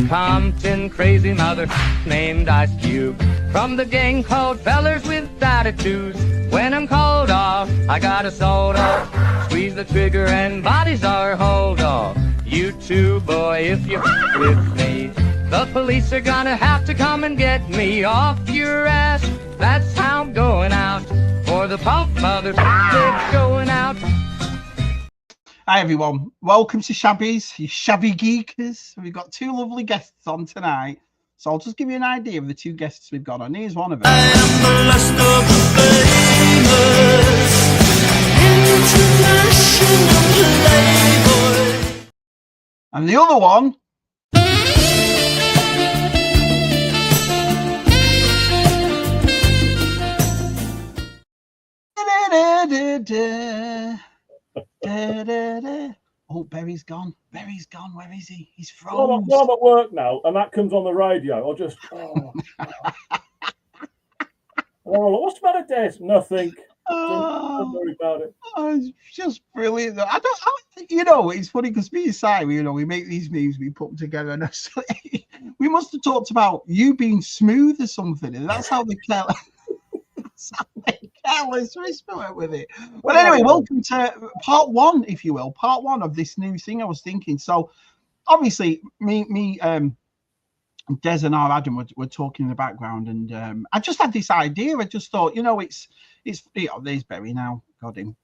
Compton crazy mother named Ice Cube. From the gang called Fellers with Attitudes. When I'm called off, I got a soda. Squeeze the trigger and bodies are hauled off. You too, boy, if you're with me. The police are gonna have to come and get me off your ass. That's how I'm going out. For the pulp mothers, they're going out. Hi everyone, welcome to Shabby's, you Shabby Geekers. We've got two lovely guests on tonight, so I'll just give you an idea of the two guests we've got on. Here's one of them. I am the last of the famous international playboy. And the other one. Oh, Barry's gone. Barry's gone. Where is he? He's frozen. Well, I'm at work now, and that comes on the radio. I'll just. Oh. What's the matter, Des? Nothing. Don't worry about it. Oh, it's just brilliant. It's funny because me and Si, we make these memes, we put them together, and we must have talked about you being smooth or something, and that's how they tell. Let's whisper with it. But anyway, welcome to part one, if you will, part one of this new thing I was thinking. So obviously me Des and Adam were talking in the background, and I just had this idea. I just thought, it's there's Barry now. Got him.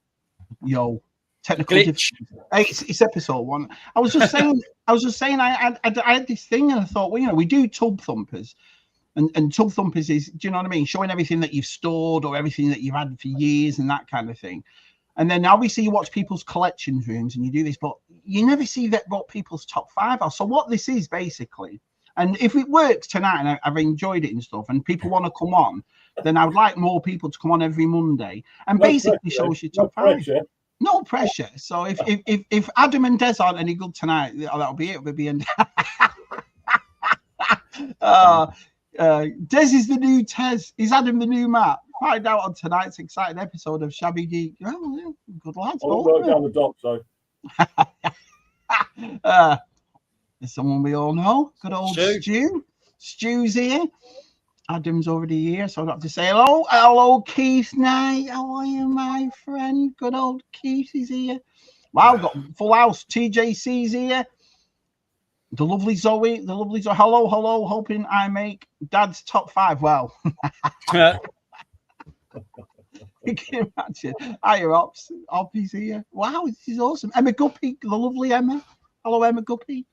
Yo, technical it's episode one. I was just saying I had this thing, and I thought, well, we do tub thumpers. And tub thumpers is, do you know what I mean? Showing everything that you've stored or everything that you've had for years and that kind of thing. And then obviously you watch people's collections rooms and you do this, but you never see that what people's top five are. So what this is basically, and if it works tonight and I've enjoyed it and stuff, and people want to come on, then I would like more people to come on every Monday and basically shows you top five. No pressure. So if Adam and Dez aren't any good tonight, that'll be it. We'll be in. Des is the new Tez. Is Adam the new Matt? Find out on tonight's exciting episode of Shabby Geek. Oh, yeah, good lads. I'll work down the dock, so. There's someone we all know. Good old Stu. Stu's here. Adam's already here, so I don't have to say hello. Hello, Keith Knight. How are you, my friend? Good old Keith is here. Wow, we've got full house. TJC's here. The lovely Zoe. Hello. Hoping I make Dad's top five. Well, you can imagine. Hiya, Ops. Oppie's here. Wow, this is awesome. Emma Guppy, the lovely Emma. Hello, Emma Guppy.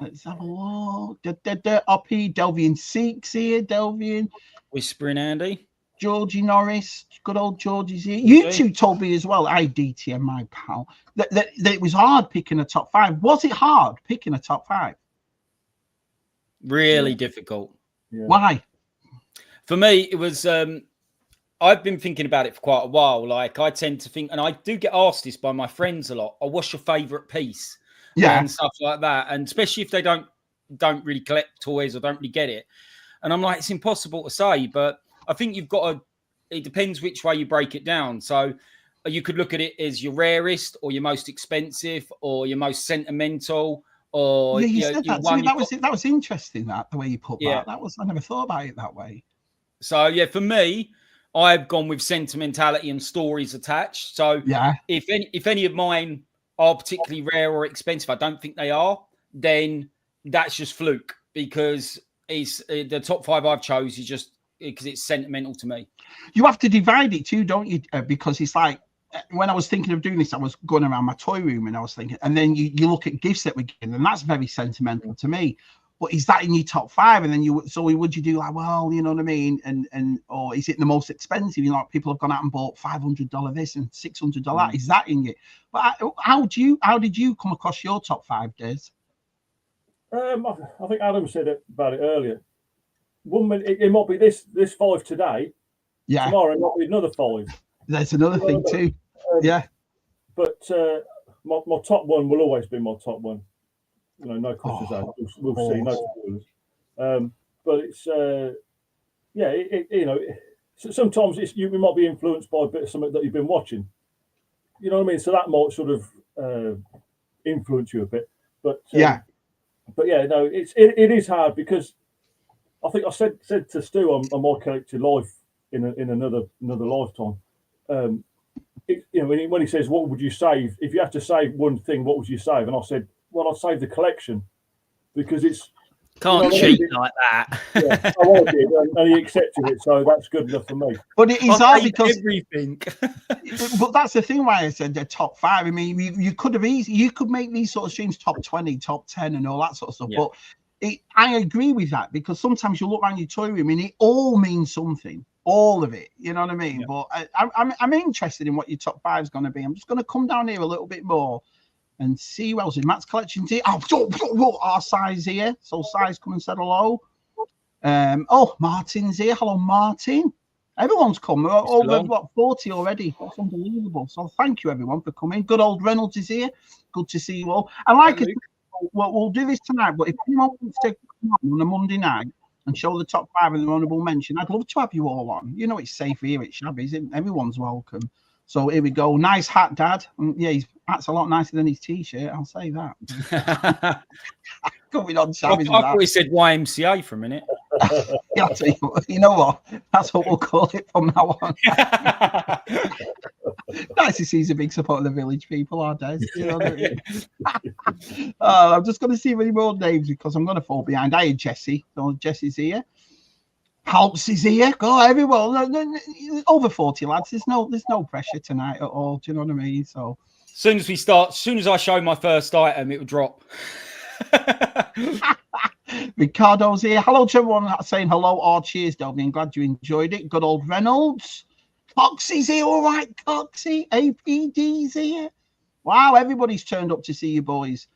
Let's have a look. Oppie, Delvian Seeks here. Delvian. Whispering Andy. Georgie Norris, good old Georgie's here. You two told me as well, DTM, my pal, that it was hard picking a top five. Was it hard picking a top five? Really difficult. Yeah. Why? For me, it was, I've been thinking about it for quite a while. Like, I tend to think, and I do get asked this by my friends a lot, what's your favourite piece? Yeah. And stuff like that. And especially if they don't really collect toys or don't really get it. And I'm like, it's impossible to say, but I think you've got to, it depends which way you break it down. So you could look at it as your rarest or your most expensive or your most sentimental or... Yeah, you said that. That was interesting, the way you put that. I never thought about it that way. So, yeah, for me, I've gone with sentimentality and stories attached. So if any of mine are particularly rare or expensive, I don't think they are, then that's just fluke because it's the top five I've chose is just because it's sentimental to me. You have to divide it too, don't you? Because it's like when I was thinking of doing this, I was going around my toy room and I was thinking, and then you look at gifts that we're getting, and that's very sentimental to me. But is that in your top five? And then would you do like, well, you know what I mean? And or is it the most expensive? You know, people have gone out and bought $500 this and $600. Is that in it? But how did you come across your top five, Des? I think Adam said about it earlier. 1 minute, it might be this five today. Yeah. Tomorrow it might be another five. That's another thing too. But my top one will always be my top one. You know, no questions asked. We'll see. No spoilers. But it's sometimes you might be influenced by a bit of something that you've been watching. You know what I mean? So that might sort of influence you a bit. But but yeah, no, it is hard because I think I said to Stu on my collected life in another lifetime. When he says, "What would you save if you have to save one thing? What would you save?" And I said, "Well, I'd save the collection because it's can't cheat like that." Yeah, I did, and he accepted it, so that's good enough for me. But it is hard because everything. But that's the thing why I said the top 5. I mean, you could have you could make these sort of streams top 20, top 10, and all that sort of stuff. Yeah. But I agree with that because sometimes you look around your toy room and it all means something. All of it, you know what I mean? Yeah. But I'm interested in what your top 5 is going to be. I'm just going to come down here a little bit more and see who else is. Matt's collection's here. Our size here. So size, come and said hello. Martin's here. Hello, Martin. Everyone's come. Over what 40 already. That's unbelievable. So thank you everyone for coming. Good old Reynolds is here. Good to see you all. And like we'll do this tonight. But if anyone wants to come on a Monday night and show the top 5 and the honourable mention, I'd love to have you all on. You know it's safe here at Shabby's. Everyone's welcome. So here we go. Nice hat, Dad. Yeah, his hat's a lot nicer than his T-shirt. I'll say that. Going on, Shabby's. I thought he said YMCA for a minute. Yeah, I'll tell you know what? That's what we'll call it from now on. Nice to see he's a big supporter of the village people, are Des? You know what I mean? I'm just going to see any more names because I'm going to fall behind. I had Jesse. So Jesse's here. Halps is here. Go everyone. Over 40 lads. There's no pressure tonight at all. Do you know what I mean? So as soon as I show my first item, it will drop. Ricardo's here. Hello to everyone saying hello or cheers, Delby. I'm glad you enjoyed it. Good old Reynolds. Coxie's here. All right, Coxie. APD's here. Wow, everybody's turned up to see you boys.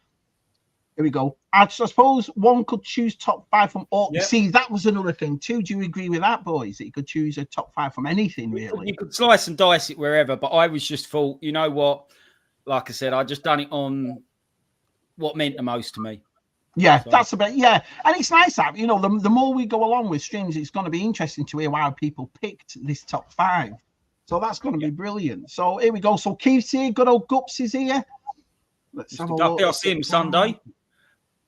Here we go. I suppose one could choose top 5 from all. Yep. See, that was another thing too. Do you agree with that, boys? That you could choose a top 5 from anything, really? You could slice and dice it wherever, but I was just thought, you know what? Like I said, I just done it on what meant the most to me. Yeah, so. That's about and it's nice that the more we go along with streams, it's going to be interesting to hear how people picked this top 5. So that's going to be brilliant. So here we go. So Keith's here. Good old Gups is here. Let's have a look. I'll see him Sunday.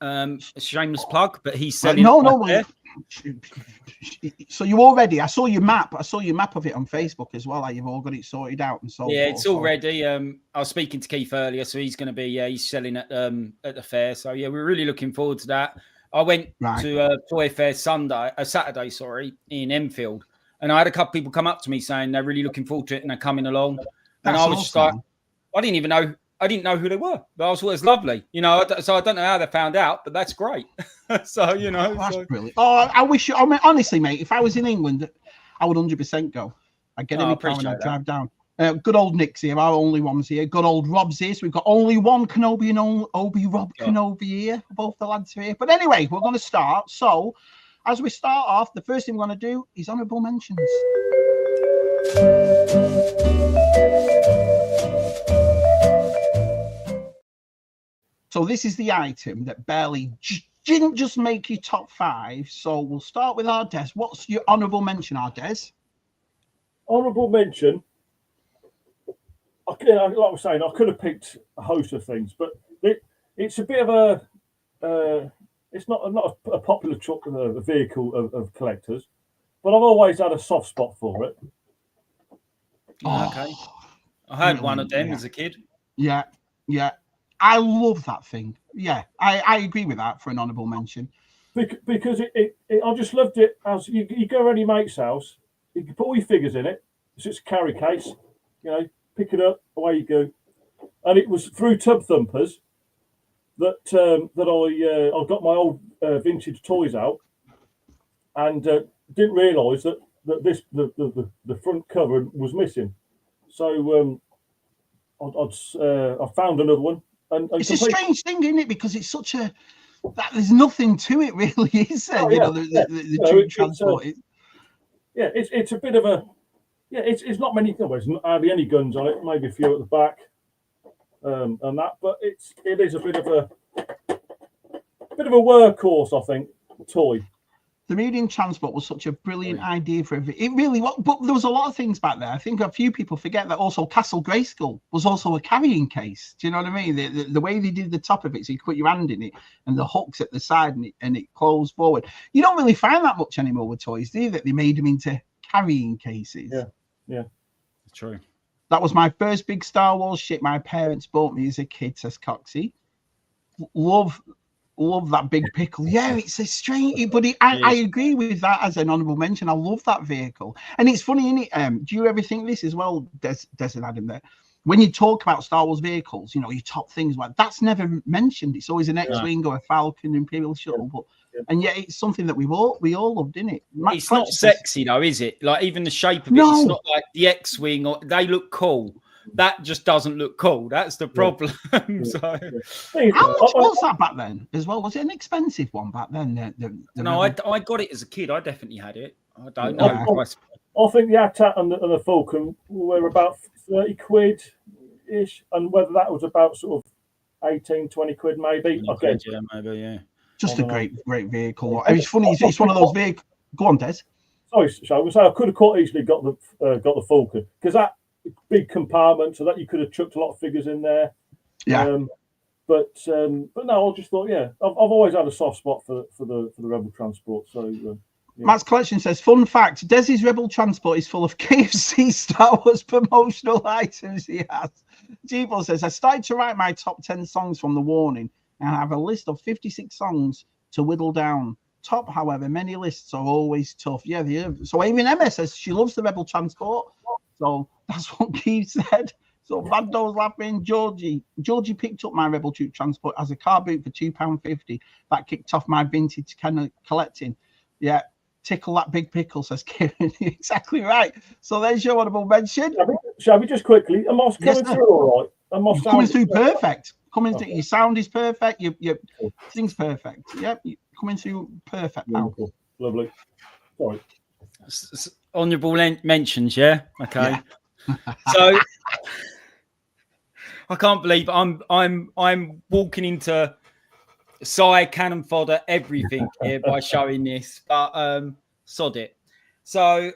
A shameless plug, but he's selling. No. So you all ready? I saw your map. Of it on Facebook as well. Like you've all got it sorted out and so. Yeah, it's all ready. I was speaking to Keith earlier, so he's going to be. He's selling at the fair. So yeah, we're really looking forward to that. I went to Toy Fair Saturday, in Enfield, and I had a couple people come up to me saying they're really looking forward to it and they're coming along. And I was just like, I didn't know who they were, but I thought it was lovely, so I don't know how they found out, but that's great. So, that's brilliant. Oh, I wish you, honestly, mate, if I was in England, I would 100% go. I'd get any car and I'd drive down. Good old Nick's here, our only one's here. Good old Rob's here. So we've got only one Kenobi and Obi Rob Kenobi here. Both the lads are here. But anyway, we're going to start. So as we start off, the first thing we're going to do is honourable mentions. So this is the item that barely didn't just make you top 5. So we'll start with our Des. What's your honourable mention, our Des? Honourable mention. Like I was saying, I could have picked a host of things, but it's a bit of a. It's not a popular vehicle of collectors, but I've always had a soft spot for it. Okay, I had one of them as a kid. Yeah. I love that thing. Yeah, I agree with that for an honourable mention. Because I just loved it. As you go around your mate's house, you can put all your figures in it. It's just a carry case, pick it up, away you go. And it was through Tub Thumpers that I got my old vintage toys out, and didn't realise that the front cover was missing. So I found another one. And it's a strange thing, isn't it? Because it's such there's nothing to it, really, is there? The transport. It's a bit of a It's not many. There's hardly any guns on it. Maybe a few at the back, and that. But it is a bit of a workhorse, I think. Toy. The medium transport was such a brilliant idea for it. It really was, but there was a lot of things back there. I think a few people forget that also Castle Grayskull was also a carrying case. Do you know what I mean? The way they did the top of it, so you put your hand in it and the hooks at the side and it closed forward. You don't really find that much anymore with toys, do you? That they made them into carrying cases. Yeah. True. That was my first big Star Wars shit my parents bought me as a kid, says Coxie. Love that big pickle. Yeah, it's a strange, but I agree with that as an honourable mention. I love that vehicle, and it's funny, isn't it? Do you ever think this as well, Des and Adam? That when you talk about Star Wars vehicles, your top things like that's never mentioned. It's always an X-wing or a Falcon, Imperial shuttle, but and yet it's something that we all loved, isn't it? It's not sexy though, is it? Like even the shape of it, it's not like the X-wing. Or they look cool. That just doesn't look cool. That's the problem. How much was that back then as well? Was it an expensive one back then? No, I got it as a kid. I definitely had it. I don't know. I think the AT-AT and the Falcon were about 30 quid ish, and whether that was about sort of 18, 20 quid maybe. Okay. Yeah, maybe, yeah. Just a great vehicle. It's funny. It's one of those vehicles. Go on, Des. Sorry, shall we say I could have quite easily got the Falcon because that big compartment, so that you could have chucked a lot of figures in there. Yeah. But no, I just thought, I've always had a soft spot for the Rebel Transport. So Matt's collection says, fun fact: Desi's Rebel Transport is full of KFC Star Wars promotional items. He has. G-Ball says, I started to write my top 10 songs from the warning, and I have a list of 56 songs to whittle down. Top, however, many lists are always tough. Yeah, they are. So even Emma says she loves the Rebel Transport. So that's what Keith said. So Vando's laughing. Georgie picked up my Rebel Troop Transport as a car boot for £2.50. That kicked off my vintage kind of collecting. Yeah, tickle that big pickle, says Kieran. Exactly right. So there's your honourable mention. Shall we just quickly? Am I coming through all right? Coming through perfect. Coming through. Your sound is perfect. Your thing's perfect. Yep, you're coming through perfect now. Lovely. Sorry. Honourable mentions, yeah. Okay. Yeah. So I can't believe I'm walking into cannon fodder everything here by showing this, but sod it. So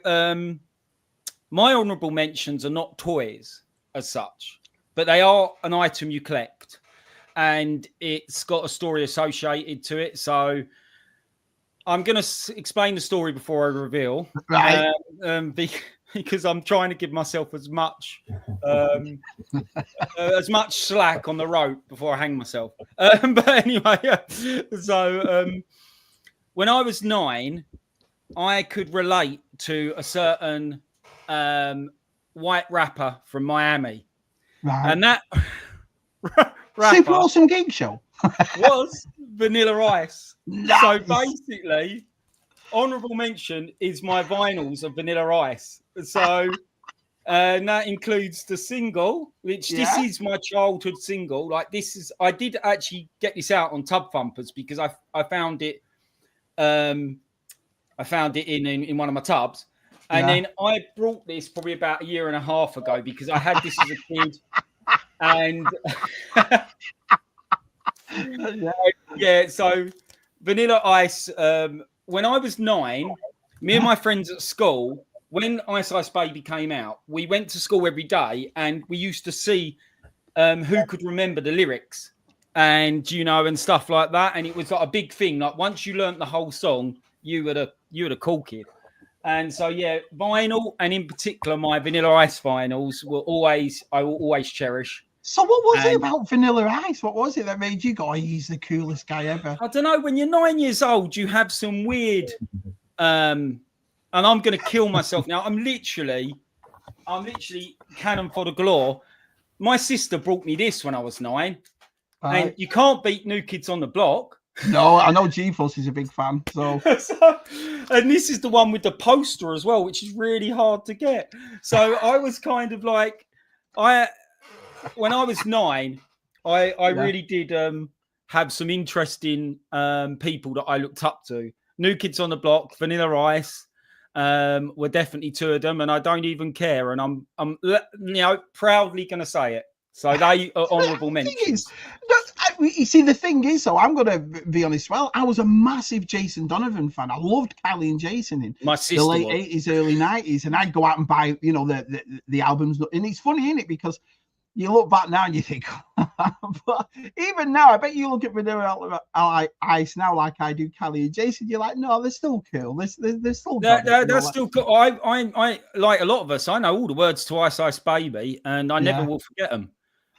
my honourable mentions are not toys as such, but they are an item you collect, and it's got a story associated to it. So I'm going to explain the story before I reveal, right? Because I'm trying to give myself as much slack on the rope before I hang myself. But anyway, so when I was 9, I could relate to a certain white rapper from Miami, and that rapper Super Awesome Geek Show was Vanilla Ice. Nice. So basically, honourable mention is my vinyls of Vanilla Ice. So and that includes the single, which this is my childhood single. Like I did actually get this out on Tub Thumpers because I found it. I found it in one of my tubs, and then I brought this probably about a year and a half ago because I had this as a kid, and So Vanilla Ice. When I was 9, me and my friends at school, when Ice Ice Baby came out, we went to school every day, and we used to see who could remember the lyrics, and and stuff like that. And it was like a big thing. Like once you learnt the whole song, you were the cool kid. And so vinyl, and in particular my Vanilla Ice vinyls I will always cherish. So what was it about Vanilla Ice? What was it that made you go, he's the coolest guy ever? I don't know. When you're 9 years old, you have some weird, and I'm going to kill myself now. I'm literally cannon fodder galore. My sister brought me this when I was 9, and you can't beat New Kids on the Block. No, I know G-Force is a big fan. So, and this is the one with the poster as well, which is really hard to get. So I was kind of like, when I was 9, I really did have some interesting people that I looked up to. New Kids on the Block, Vanilla Ice were definitely 2 of them, and I don't even care. And I'm proudly going to say it. So they are honourable mentions. you see, the thing is, though, I'm going to be honest. Well, I was a massive Jason Donovan fan. I loved Kylie and Jason in My sister the late was. 80s, early 90s, and I'd go out and buy, you know, the albums. And it's funny, isn't it? Because you look back now and you think, but even now, I bet you look at Vanilla Ice now, like I do Kylie and Jason. You're like, no, they're still cool. They're still. They're still cool. I like a lot of us. I know all the words to Ice Ice Baby, and I never will forget them.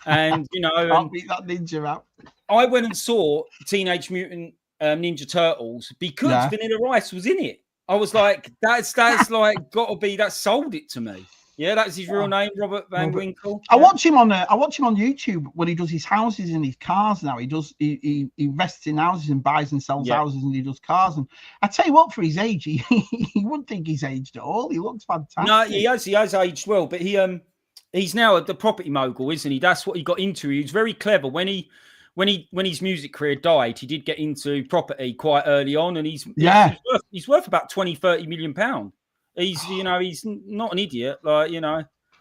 And you know, can't beat that ninja rap. I went and saw Teenage Mutant Ninja Turtles because Vanilla Ice was in it. I was like, that's like got to be that sold it to me. Yeah, that's his real name, Robert Van Winkle. I watch him on YouTube when he does his houses and his cars. Now he invests in houses and buys and sells houses, and he does cars. And I tell you what, for his age, he wouldn't think he's aged at all. He looks fantastic. No, he has aged well, but he's now the property mogul, isn't he? That's what he got into. He was very clever when his music career died. He did get into property quite early on, and he's worth about 20-30 million pound. He's he's not an idiot, like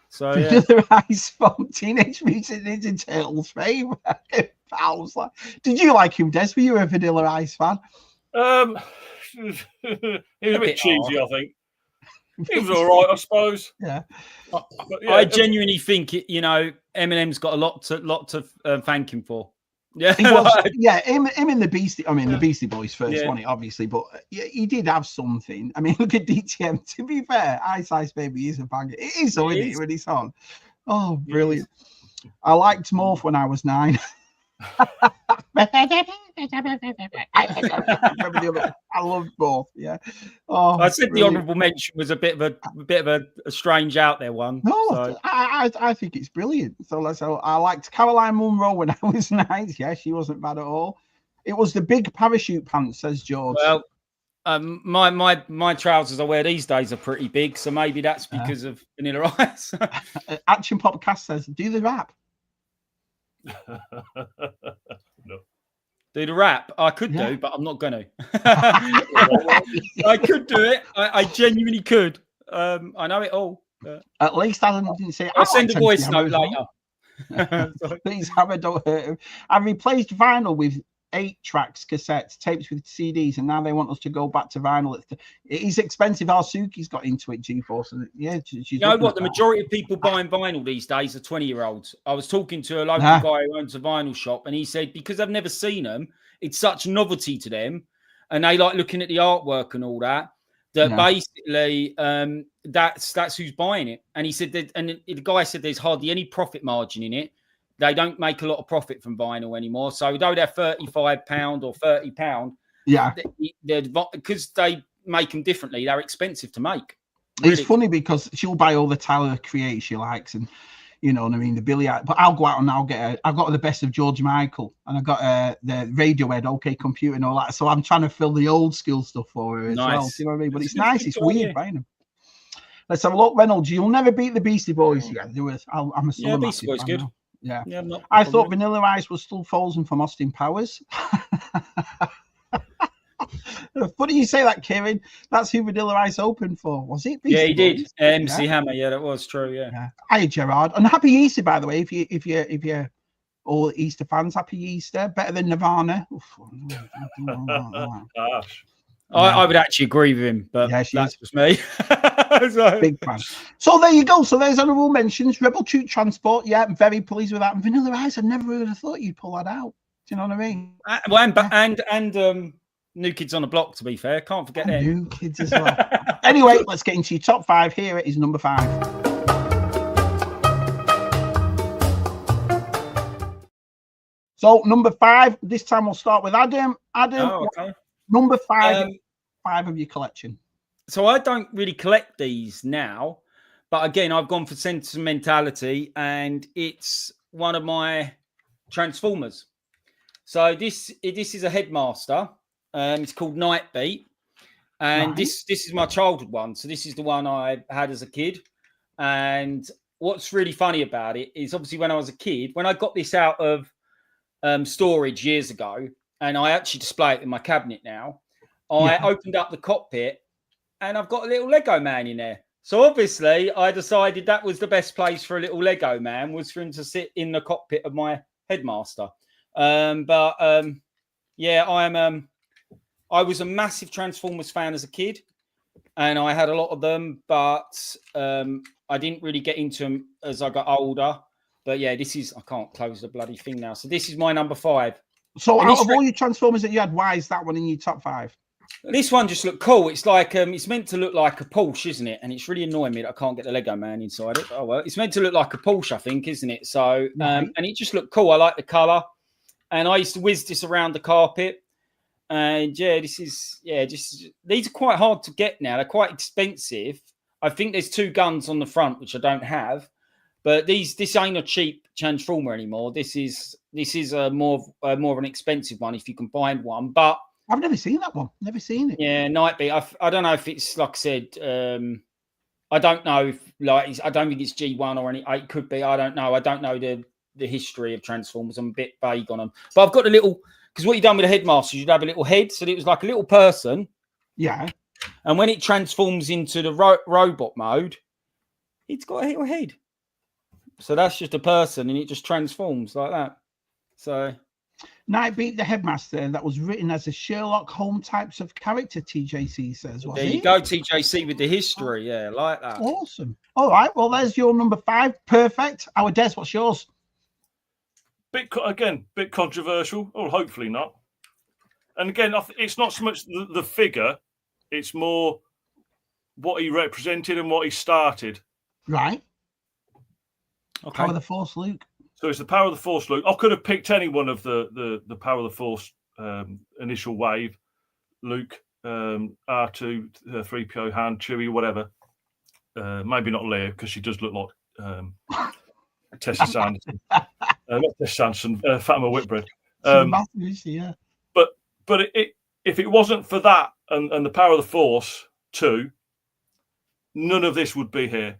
So Vanilla Ice from Teenage Mutant Ninja Turtles fame. Pals, like, did you like him, Des? Were you a Vanilla Ice fan? He was a bit cheesy, I think. He was all right, I suppose. Yeah. I genuinely think Eminem's got a lot to thank him for. Yeah, him in the Beastie. I mean, the Beastie Boys first, wasn't it? Obviously, but he did have something. I mean, look at DTM. To be fair, Ice Ice Baby is a banger. It is, though, isn't it, when it's on? Oh, brilliant! I liked Morph when I was 9. I loved Morph. Yeah. Oh, I said brilliant. The honourable mention was a bit of a strange out there one. No, so. I think it's brilliant. So I liked Caroline Munro when I was 9. Yeah, she wasn't bad at all. It was the big parachute pants, says George. Well, my trousers I wear these days are pretty big, so maybe that's because of Vanilla Ice. Action Podcast says, do the rap. No. Do the rap? I could do, but I'm not going to. I could do it. I genuinely could. I know it all. At least Adam didn't say. I'll send a voice note later. Please, Hammer, don't hurt him. I've replaced vinyl with 8 tracks, cassettes, tapes with CDs, and now they want us to go back to vinyl. It is expensive. Our Suki's got into it, G-Force. And she's you know what? The majority of people buying vinyl these days are 20-year-olds. I was talking to a local guy who owns a vinyl shop, and he said because they've never seen them, it's such novelty to them, and they like looking at the artwork and all that. That basically, that's who's buying it. And he said that, and the guy said there's hardly any profit margin in it. They don't make a lot of profit from vinyl anymore. So though they're £35 or £30, because they make them differently, they're expensive to make. Really. It's funny because she'll buy all the Tyler Creator she likes, and you know what I mean, the Billy. But I'll go out and I've got the best of George Michael, and I've got the Radiohead, OK Computer, and all that. So I'm trying to fill the old school stuff for her as well. You know what I mean? But it's nice. It's weird buying them. Let's have a look, Reynolds. You'll never beat the Beastie Boys. Yeah, do it. I'm a Beastie Boys good. Now. Yeah, I thought Vanilla Ice was still Folsom from Austin Powers. Funny you say that, Kieran. That's who Vanilla Ice opened for, was it? Beastie he Boys? Did. MC Hammer. Yeah, that was true. Yeah. Hi, Gerard, and happy Easter, by the way. If you're all Easter fans, happy Easter. Better than Nirvana. I would actually agree with him, but that's just me. So. Big fan. So there you go. So there's honourable mentions. Rebel Troop Transport. Yeah, I'm very pleased with that. And Vanilla Ice, I never would have thought you'd pull that out. Do you know what I mean? And New Kids on the Block, to be fair. Can't forget them. New Kids as well. Anyway, let's get into your top 5. Here it is, number 5. So number 5, this time we'll start with Adam. Number 5 of your collection. So I don't really collect these now, but again, I've gone for sentimentality, and it's one of my Transformers. So this is a Headmaster. It's called Nightbeat, and this is my childhood one. So this is the one I had as a kid. And what's really funny about it is obviously when I was a kid, when I got this out of storage years ago, and I actually display it in my cabinet now, I opened up the cockpit and I've got a little Lego man in there. So obviously I decided that was the best place for a little Lego man, was for him to sit in the cockpit of my Headmaster. Yeah, I was a massive Transformers fan as a kid, and I had a lot of them, but I didn't really get into them as I got older. But yeah, I can't close the bloody thing now. So this is my number 5. So out of all your Transformers that you had, why is that one in your top 5? This one just looked cool. It's like it's meant to look like a Porsche, isn't it? And it's really annoying me that I can't get the Lego man inside it. Oh well, it's meant to look like a Porsche, I think, isn't it? So and it just looked cool. I like the color, and I used to whiz this around the carpet. And yeah, these are quite hard to get now. They're quite expensive. I think there's 2 guns on the front, which I don't have. But this ain't a cheap Transformer anymore. This is more of an expensive one if you can find one. But I've never seen that one. Never seen it. Yeah, might be. I don't know if it's like I said. I don't know if I don't think it's G1 or any. It could be. I don't know. I don't know the history of Transformers. I'm a bit vague on them. But I've got a little, because what you done with the headmaster, you'd have a little head, so it was like a little person. Yeah. And when it transforms into the robot mode, it's got a little head. So that's just a person, and it just transforms like that. So Nightbeat the Headmaster, that was written as a Sherlock Holmes types of character, TJC says. There you go, TJC with the history. Yeah, like that. Awesome. All right, well, there's your number 5. Perfect. Our Des, what's yours? Bit controversial, or hopefully not. And again, it's not so much the figure, it's more what he represented and what he started. Right. Okay. Power of the Force, Luke. So it's the Power of the Force, Luke. I could have picked any one of the Power of the Force initial wave, Luke, R2, 3PO, Han, Chewie, whatever. Maybe not Leia, because she does look like Tessa Sanderson. Not Tessa Sanderson, Fatima Whitbread. Yeah. But if it wasn't for that and the Power of the Force 2, none of this would be here.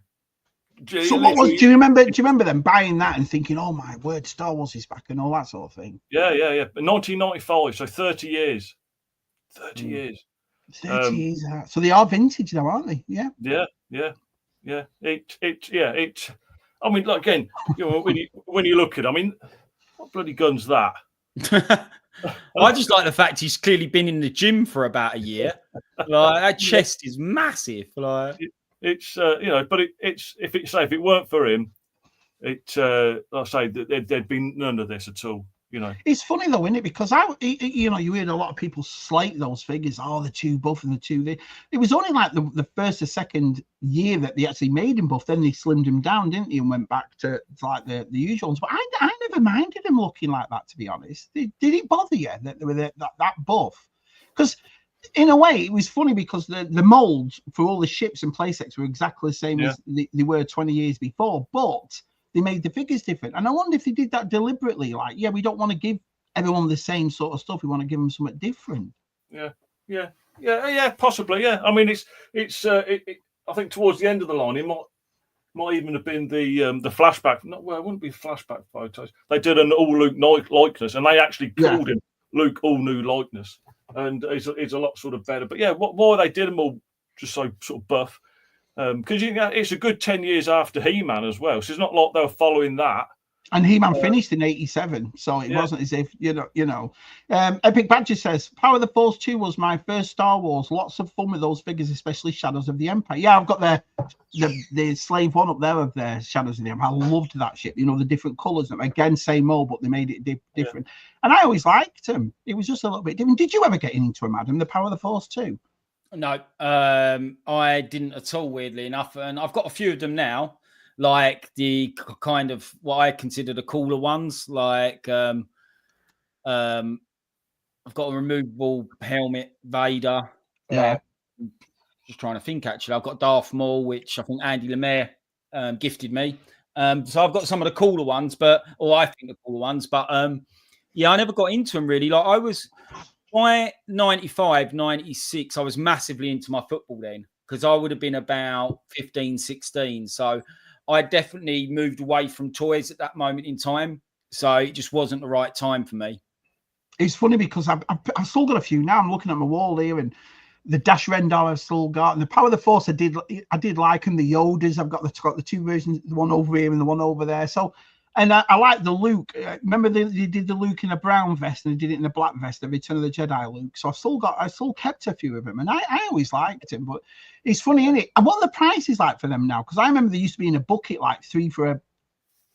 So what was? Do you remember them buying that and thinking, "Oh my word, Star Wars is back" and all that sort of thing? Yeah. 1995, so 30 years. 30 years. 30 years out. So they are vintage, though, aren't they? Yeah. Yeah. It. I mean, like, again, when you look at it, I mean, what bloody gun's that? I just like the fact he's clearly been in the gym for about a year. Like that chest is massive. Like it's but it's if it weren't for him, like I say, there'd been none of this at all. It's funny though, isn't it? Because you heard a lot of people slate those figures. Oh, the 2 buff and the 2. It was only like the first or second year that they actually made him buff. Then they slimmed him down, didn't they, and went back to like the usual ones. But I never minded him looking like that, to be honest. Did it bother you that they were that buff? Because in a way, it was funny because the molds for all the ships and playsets were exactly the same as they were 20 years before, but they made the figures different. And I wonder if they did that deliberately. Like, we don't want to give everyone the same sort of stuff. We want to give them something different. Yeah, possibly. Yeah, I mean, it's. I think towards the end of the line, it might even have been the flashback. It wouldn't be flashback photos. They did an all Luke likeness, and they actually called him Luke all new likeness, and it's a lot sort of better. But yeah, why they did them all just so sort of buff. Because it's a good 10 years after He-Man as well, so it's not like they were following that. And He-Man finished in 87, so it wasn't as if Epic Badger says Power of the Force 2 was my first Star Wars. Lots of fun with those figures, especially Shadows of the Empire. Yeah, I've got the slave one up there of the Shadows of the Empire. I loved that ship. The different colours. Again, same old, but they made it different. And I always liked them. It was just a little bit different. Did you ever get into them, Adam? The Power of the Force 2? No, I didn't at all, weirdly enough. And I've got a few of them now, like the kind of what I consider the cooler ones. Like I've got a removable helmet Vader. Yeah. Just trying to think, actually. I've got Darth Maul, which I think Andy Lemire gifted me. So I've got some of the cooler ones, or I think the cooler ones. But I never got into them, really. Like I was... By 95, 96, I was massively into my football then because I would have been about 15, 16. So I definitely moved away from toys at that moment in time. So it just wasn't the right time for me. It's funny because I've still got a few now. I'm looking at my wall here and the Dash Rendar I've still got. And the Power of the Force, I did like them. The Yodas, I've got the 2 versions, the one over here and the one over there. So And I like the Luke. Remember they did the Luke in a brown vest and they did it in a black vest, the Return of the Jedi Luke. So I still kept a few of them, and I always liked him. But it's funny, isn't it? And what are the prices like for them now? Because I remember they used to be in a bucket like 3 for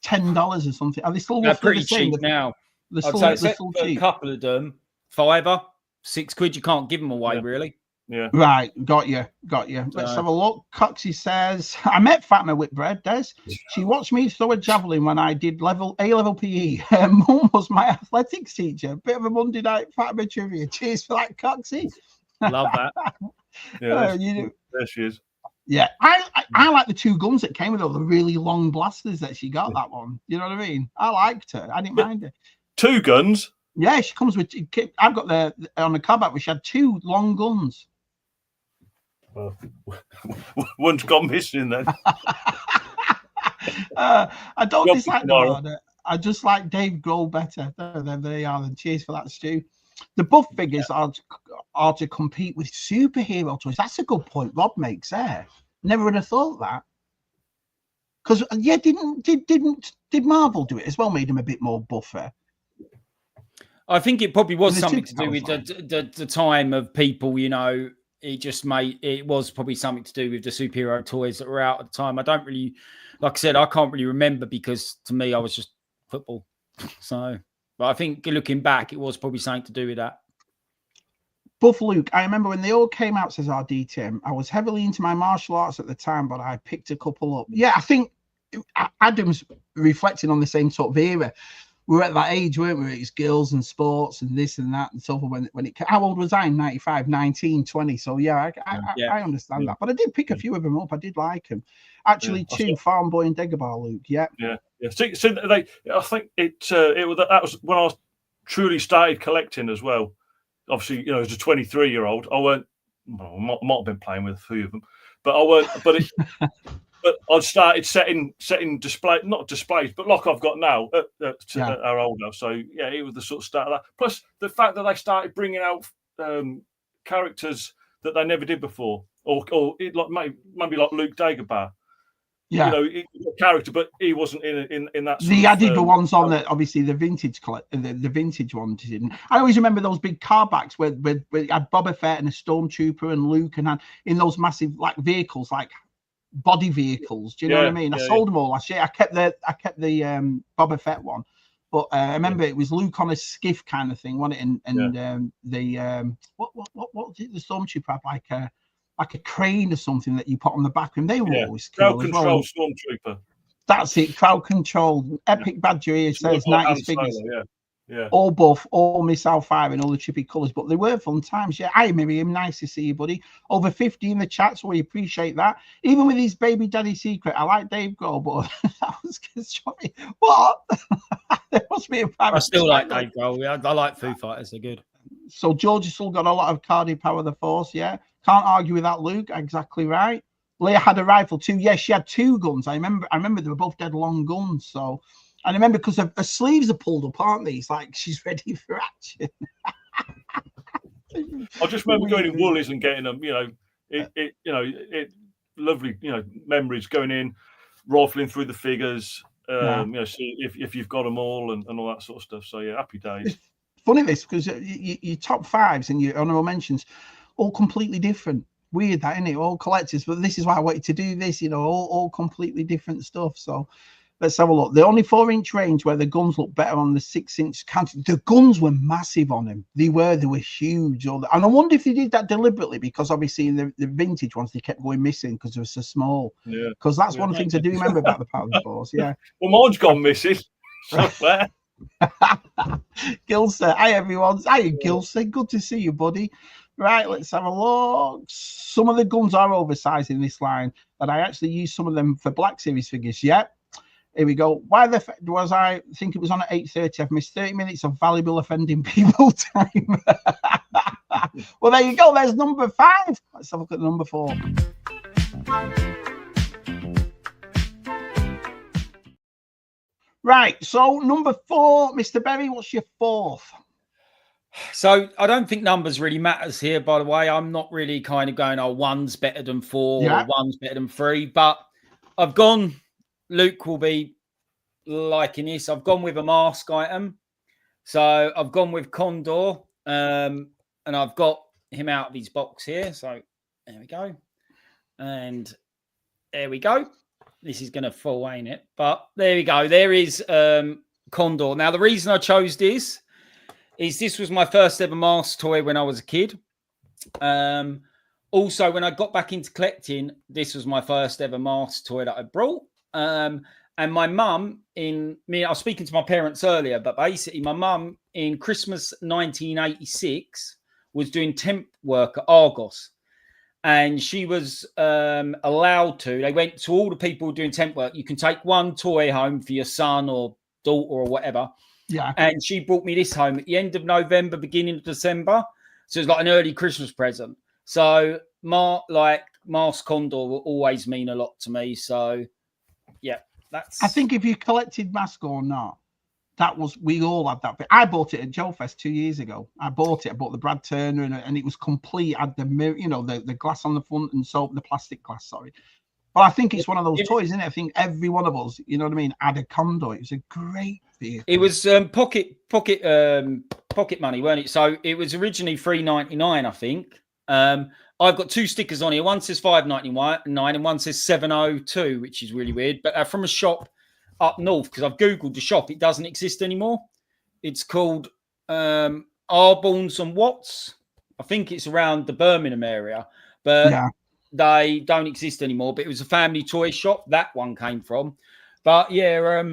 $10 or something. Are they still pretty the same? cheap now? They're still cheap. A couple of them, £5, £6. You can't give them away, really. Yeah. Right, got you. Let's have a look. Coxie says, I met Fatma Whitbread, Des. She watched me throw a javelin when I did A-level PE. Her mum was my athletics teacher. Bit of a Monday night Fatma trivia. Cheers for that, Coxie. Love that. Yeah, there she is. Yeah, I like the 2 guns that came with her, the really long blasters that she got, that one. You know what I mean? I liked her. I didn't mind her. 2 guns? Yeah, she comes with, I've got on the combat, she had 2 long guns. Well, one's gone missing then. I don't dislike the I just like Dave Grohl better. There they are. And cheers for that, Stu. The buff figures are to compete with superhero toys. That's a good point Rob makes there. Never would have thought that. Because did Marvel do it as well? Made him a bit more buffer. I think it probably was something to do with the time of people, you know. It was probably something to do with the superhero toys that were out at the time. I don't really, like I said, I can't really remember because to me, I was just football. So, but I think looking back, it was probably something to do with that. Buff Luke, I remember when they all came out, says RDTM, I was heavily into my martial arts at the time, but I picked a couple up. Yeah, I think Adam's reflecting on the same sort of era. We were at that age, weren't we? It's girls and sports and this and that and so forth. When it, how old was I? 95, 19, 20. So yeah, I understand that. But I did pick a few of them up. I did like them. Actually, 2 Farm Boy and Dagobah Luke. Yeah. So I think that was when I truly started collecting as well. Obviously, you know, as a 23-year-old, I weren't. Well, I might have been playing with a few of them, but I weren't. But I started setting not displays, but like I've got now at our older. So yeah, it was the sort of start of that. Plus the fact that they started bringing out characters that they never did before, or like maybe like Luke Dagobah. Yeah, you know, he was a character, but he wasn't in that. They added the ones on that, obviously the vintage the vintage ones didn't. I always remember those big car backs where you had Boba Fett and a Stormtrooper and Luke and had in those massive like vehicles, like body vehicles. Do you know what I mean? I sold them all last year. I kept the Boba Fett one, but I remember it was Luke on a skiff kind of thing, wasn't it? And what was it? The Stormtrooper had like a crane or something that you put on the back of him. They were always cool. Crowd control Stormtrooper. That's it. Crowd control. Epic Badger here says 90s figures. Yeah. All buff, all missile fire and all the chippy colours, but they were fun times. Yeah, hi Miriam, nice to see you, buddy. Over 50 in the chat, so we appreciate that. Even with his baby daddy secret, I like Dave Grohl, but that was funny. What? There must be a I still like Dave Grohl. Yeah, I like Foo Fighters, they're good. So George has still got a lot of cardio power of the force, yeah. Can't argue with that, Luke. Exactly right. Leia had a rifle too. Yes, she had 2 guns. I remember they were both dead long guns. So, and I remember because her sleeves are pulled up, aren't they? It's like she's ready for action. I just remember going in Woolies and getting them. You know, lovely. You know, memories going in, rifling through the figures. You know, see if you've got them all and all that sort of stuff. So yeah, happy days. It's funny this because your top 5s and your honorable mentions all completely different. Weird that, isn't it? All collectors, but this is why I wanted to do this, you know, all completely different stuff. So let's have a look. The only 4-inch range where the guns look better on the 6-inch counter. The guns were massive on him. They were huge. And I wonder if they did that deliberately because obviously in the vintage ones they kept going missing because they were so small. Yeah. Because that's one of the things I do remember about the Power Force. Yeah. Well, mine's gone missing somewhere. Gilser, hi everyone. Hi Gilser, good to see you, buddy. Right, let's have a look. Some of the guns are oversized in this line, but I actually used some of them for Black Series figures. Yeah, here we go. Why the was I think it was on at 8:30? I've missed 30 minutes of valuable offending people time. Well, there you go. There's number 5. Let's have a look at number 4. Right, so number 4, Mr. Berry, what's your 4th? So I don't think numbers really matters here, by the way. I'm not really kind of going, 1's better than 4 or 1's better than 3, but I've gone, Luke will be liking this. I've gone with a mask item. So I've gone with Condor, and I've got him out of his box here. So there we go. And there we go. This is going to fall, ain't it? But there we go. There is Condor. Now, the reason I chose this is this was my first ever mask toy when I was a kid. Also, when I got back into collecting, this was my first ever mask toy that I brought. And my mum, I was speaking to my parents earlier, but basically my mum in Christmas 1986 was doing temp work at Argos. And she was allowed to, they went to all the people doing temp work. You can take one toy home for your son or daughter or whatever. Yeah. And she brought me this home at the end of November, beginning of December. So it's like an early Christmas present. So Mask Condor will always mean a lot to me. So yeah, I think if you collected Mask or not, we all had that. But I bought it at Joe Fest 2 years ago. I bought the Brad Turner and it was complete. Had the mirror, the glass on the front and the plastic glass. Sorry, but I think it's one of those toys, isn't it? I think every one of us, you know what I mean, had a Condor. It was a great vehicle. It was pocket money, weren't it? So it was originally $3.99, I think. I've got two stickers on here. One says $5.99 and one says $7.02, which is really weird. But from a shop up north, because I've googled the shop, it doesn't exist anymore. It's called Arborns and Watts. I think it's around the Birmingham area, but they don't exist anymore. But it was a family toy shop that one came from. But yeah,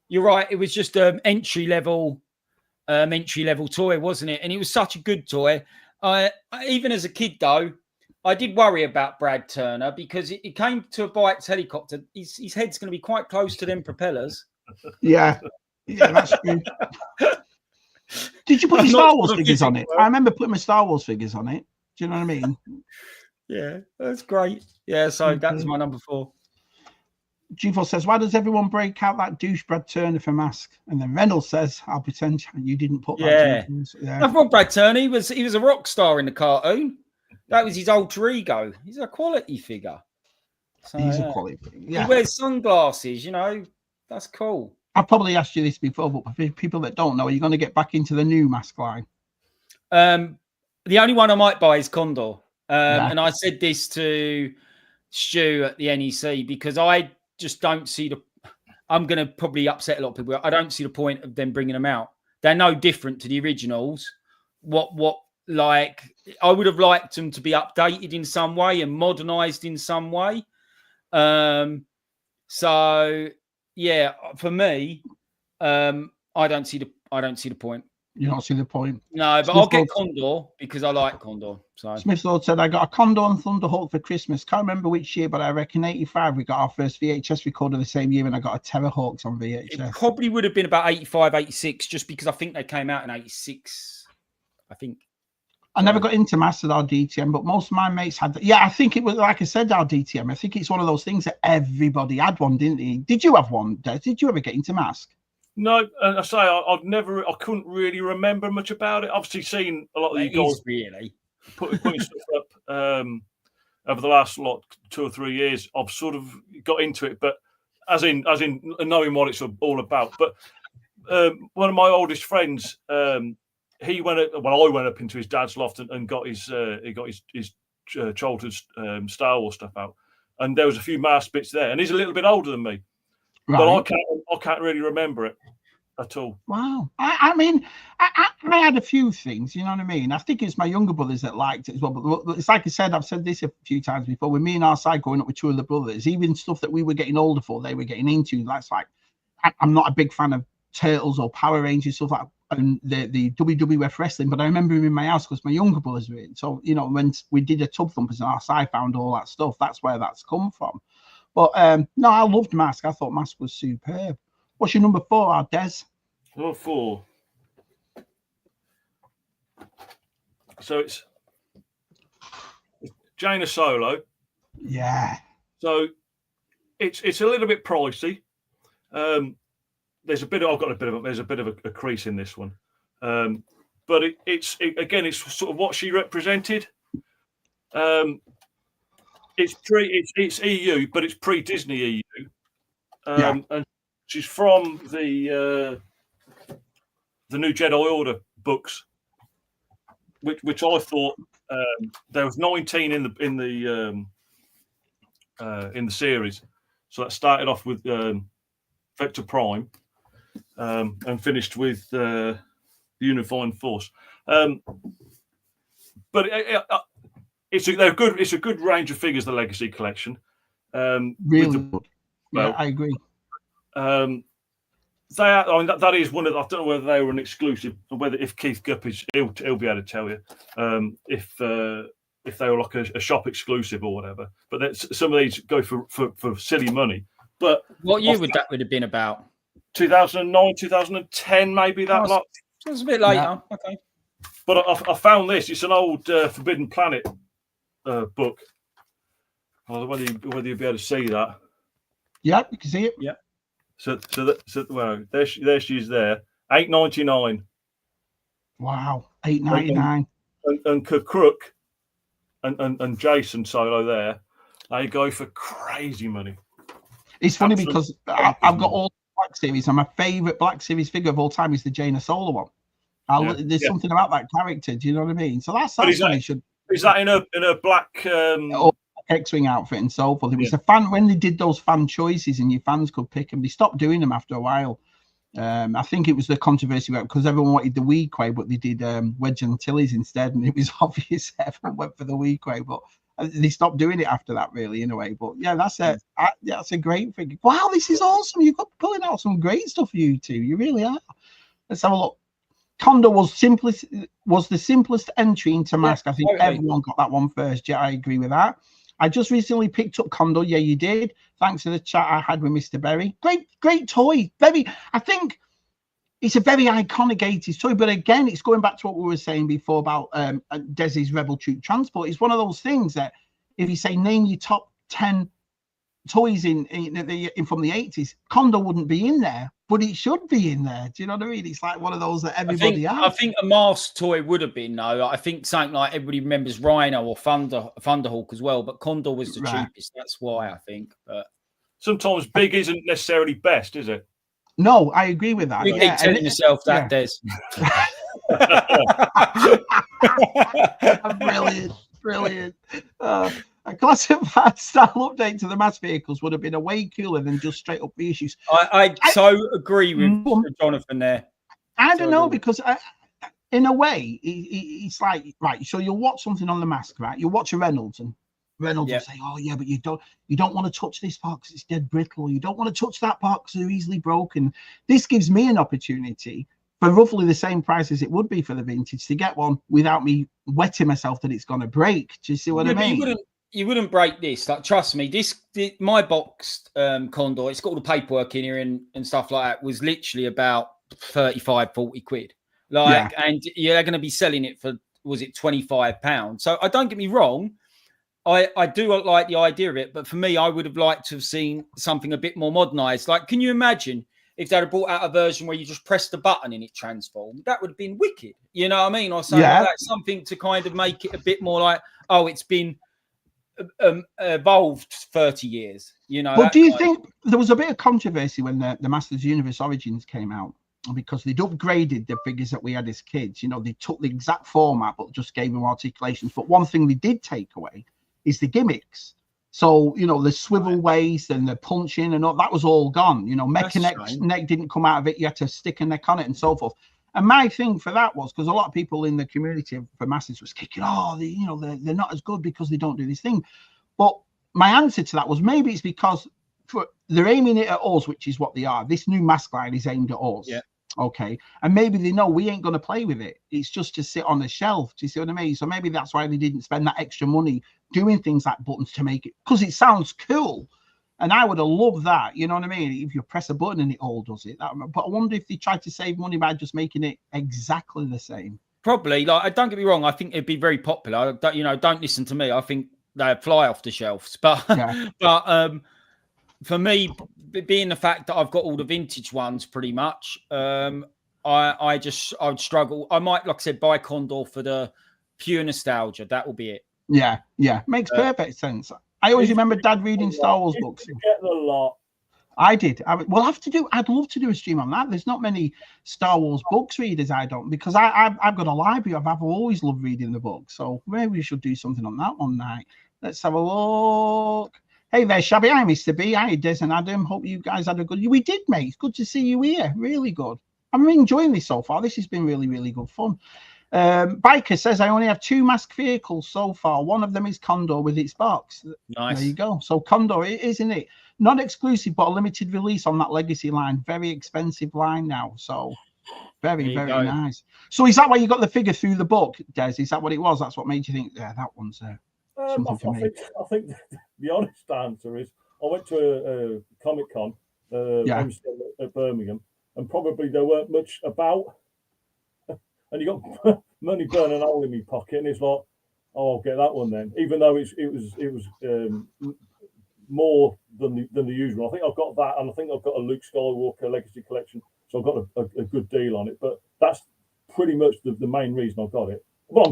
you're right. It was just entry level toy, wasn't it? And it was such a good toy. Even as a kid, though, I did worry about Brad Turner because it came to a bike's helicopter. His head's going to be quite close to them propellers. Yeah, that's true. Did you put your Star Wars figures on it? I remember putting my Star Wars figures on it. Do you know what I mean? Yeah, that's great. Yeah, so that's my number 4. G4 says, why does everyone break out that douche Brad Turner for Mask? And then Reynolds says, I'll pretend you didn't put that. Yeah. I thought Brad Turner, he was a rock star in the cartoon. That was his alter ego. He's a quality figure. So, he's a quality figure. Yeah. He wears sunglasses, That's cool. I've probably asked you this before, but for people that don't know, are you going to get back into the new Mask line? The only one I might buy is Condor. And I said this to Stu at the NEC because I just don't see I'm going to probably upset a lot of people. I don't see the point of them bringing them out. They're no different to the originals. I would have liked them to be updated in some way and modernized in some way. So yeah, for me, I don't see the point. You don't see the point? No, but I'll get Condor because I like Condor. So Smith Lord said, I got a Condor and Thunderhawk for Christmas. Can't remember which year, but I reckon 85 we got our first VHS recorder the same year, and I got a Terrorhawks on VHS. It probably would have been about 85, 86, just because I think they came out in 86. I think. I never got into Mastered or DTM, but most of my mates had. I think it was, like I said, our DTM. I think it's one of those things that everybody had one, didn't they? Did you have one, Des? Did you ever get into Mask? No, and I say I couldn't really remember much about it. Obviously, seen a lot of you guys really putting stuff up over the last 2 or 3 years. I've sort of got into it, but as in knowing what it's all about. But one of my oldest friends, I went up into his dad's loft and got his childhood Star Wars stuff out, and there was a few Mask bits there, and he's a little bit older than me. Right. But I can't really remember it at all. Wow. I mean, I had a few things, you know what I mean? I think it's my younger brothers that liked it as well. But it's like I said, I've said this a few times before, with me and our side growing up with 2 other brothers, even stuff that we were getting older for, they were getting into. That's like, I'm not a big fan of Turtles or Power Rangers, stuff like and the WWF wrestling, but I remember him in my house because my younger brothers were in. So, when we did a Tub Thumpers and our side found all that stuff, that's where that's come from. But no, I loved Mask. I thought Mask was superb. What's your number 4, Des? Number 4. So it's Jaina Solo. Yeah. So it's a little bit pricey. There's a bit of a crease in this one, but it's sort of what she represented. It's EU, but it's pre-Disney EU, and She's from the New Jedi Order books, which I thought there was 19 in the series. So that started off with Vector Prime and finished with the Unifying Force. But it's a good range of figures. The Legacy Collection, really good. Yeah, I agree. That is one of. I don't know whether they were an exclusive, or whether if Keith Guppy's, he'll be able to tell you if they were like a shop exclusive or whatever. But some of these go for silly money. But what year would have been about? 2009, 2010, maybe that lot. It was a bit later. Yeah. Okay. But I found this. It's an old Forbidden Planet book. I don't know whether you'll be able to see that. Yeah, you can see it. Yeah. So well, there she is there. $8.99. Wow, $8.99. And Crook and Jason Solo there, they go for crazy money. It's funny because I've got all the Black Series, and my favourite Black Series figure of all time is the Jaina Solar one. There's something about that character. Do you know what I mean? So that's is that in a black X-wing outfit and so forth? It was a fan when they did those fan choices, and your fans could pick them. They stopped doing them after a while. I think it was the controversy because everyone wanted the Weequay, but they did Wedge Antilles instead, and it was obvious everyone went for the Weequay, but they stopped doing it after that, really, in a way. But yeah, that's a great figure. Wow, this is awesome! You've got pulling out some great stuff, you two. You really are. Let's have a look. Condor was the simplest entry into Mask. I think everyone got that one first. Yeah, I agree with that. I just recently picked up Condor. Yeah, you did. Thanks to the chat I had with Mr. Berry. Great toy. I think it's a very iconic 80s toy. But again, it's going back to what we were saying before about Desi's Rebel Troop Transport. It's one of those things that if you say name your top 10 toys in from the 80s, Condor wouldn't be in there, but it should be in there. Do you know what I mean? It's like one of those that everybody has. I think a Mask toy would have been, though. I think something like everybody remembers Rhino or Thunderhawk as well, but Condor was the cheapest. That's why I think. But sometimes big isn't necessarily best, is it? No, I agree with that. You keep telling yourself that, Des. Brilliant. A classic style update to the mass vehicles would have been a way cooler than just straight up reissues. I so agree with Jonathan there. I don't know, because in a way, it's like, right, so you'll watch something on the Mask, right? You'll watch a Reynolds, and Reynolds will say, oh yeah, but you don't want to touch this part because it's dead brittle. You don't want to touch that part because they're easily broken. This gives me an opportunity for roughly the same price as it would be for the vintage to get one without me wetting myself that it's going to break. Do you see what I mean? You wouldn't break this. Like, trust me, my boxed Condor, it's got all the paperwork in here and stuff like that, was literally about 35, 40 quid. And you're going to be selling it for, was it £25? So I don't get me wrong, I do like the idea of it, but for me, I would have liked to have seen something a bit more modernized. Like, can you imagine if they had brought out a version where you just press the button and it transformed? That would have been wicked. You know what I mean? Or something like that, something to kind of make it a bit more like, oh, it's been evolved 30 years, you know. But do you think there was a bit of controversy when the Masters Universe Origins came out, because they'd upgraded the figures that we had as kids? You know, they took the exact format but just gave them articulations. But one thing they did take away is the gimmicks. So, you know, the swivel waist and the punching and all that was all gone. You know, Mechanec's neck didn't come out of it. You had to stick a neck on it and so forth. And my thing for that was, because a lot of people in the community for Masters was kicking, they're not as good because they don't do this thing. But my answer to that was, maybe it's because they're aiming it at us, which is what they are. This new Mask line is aimed at us. Yeah. Okay. And maybe they know we ain't going to play with it. It's just to sit on the shelf. Do you see what I mean? So maybe that's why they didn't spend that extra money doing things like buttons to make it, because it sounds cool. And I would have loved that, you know what I mean? If you press a button and it all does it. But I wonder if they tried to save money by just making it exactly the same. Probably. Like, don't get me wrong, I think it'd be very popular. Don't listen to me. I think they'd fly off the shelves. But for me, being the fact that I've got all the vintage ones pretty much, I would struggle. I might, like I said, buy Condor for the pure nostalgia. That will be it. Yeah. Makes perfect sense. I always remember Dad reading Star Wars books. Get the lot. I did. We'll have to do. I'd love to do a stream on that. There's not many Star Wars books readers. I don't, because I've got a library. I've always loved reading the books. So maybe we should do something on that one night. Let's have a look. Hey there, Shabby. Hi, Mr. B. Hi, Des and Adam. Hope you guys had a good. We did, mate. It's good to see you here. Really good. I'm enjoying this so far. This has been really, really good fun. Biker says, I only have 2 mask vehicles so far. One of them is Condor with its box. Nice. There you go. So Condor, isn't it? Not exclusive, but a limited release on that Legacy line. Very expensive line now. So very, very nice. So is that why you got the figure through the book, Des? Is that what it was? That's what made you think, yeah, that one's something for me? I think the honest answer is I went to a Comic-Con at Birmingham, and probably there weren't much about. And you got money burning a hole in my pocket, and it's like, oh, I'll get that one then. Even though it was more than the usual. I think I've got that, and I think I've got a Luke Skywalker Legacy Collection, so I've got a good deal on it. But that's pretty much the main reason I got it. Well,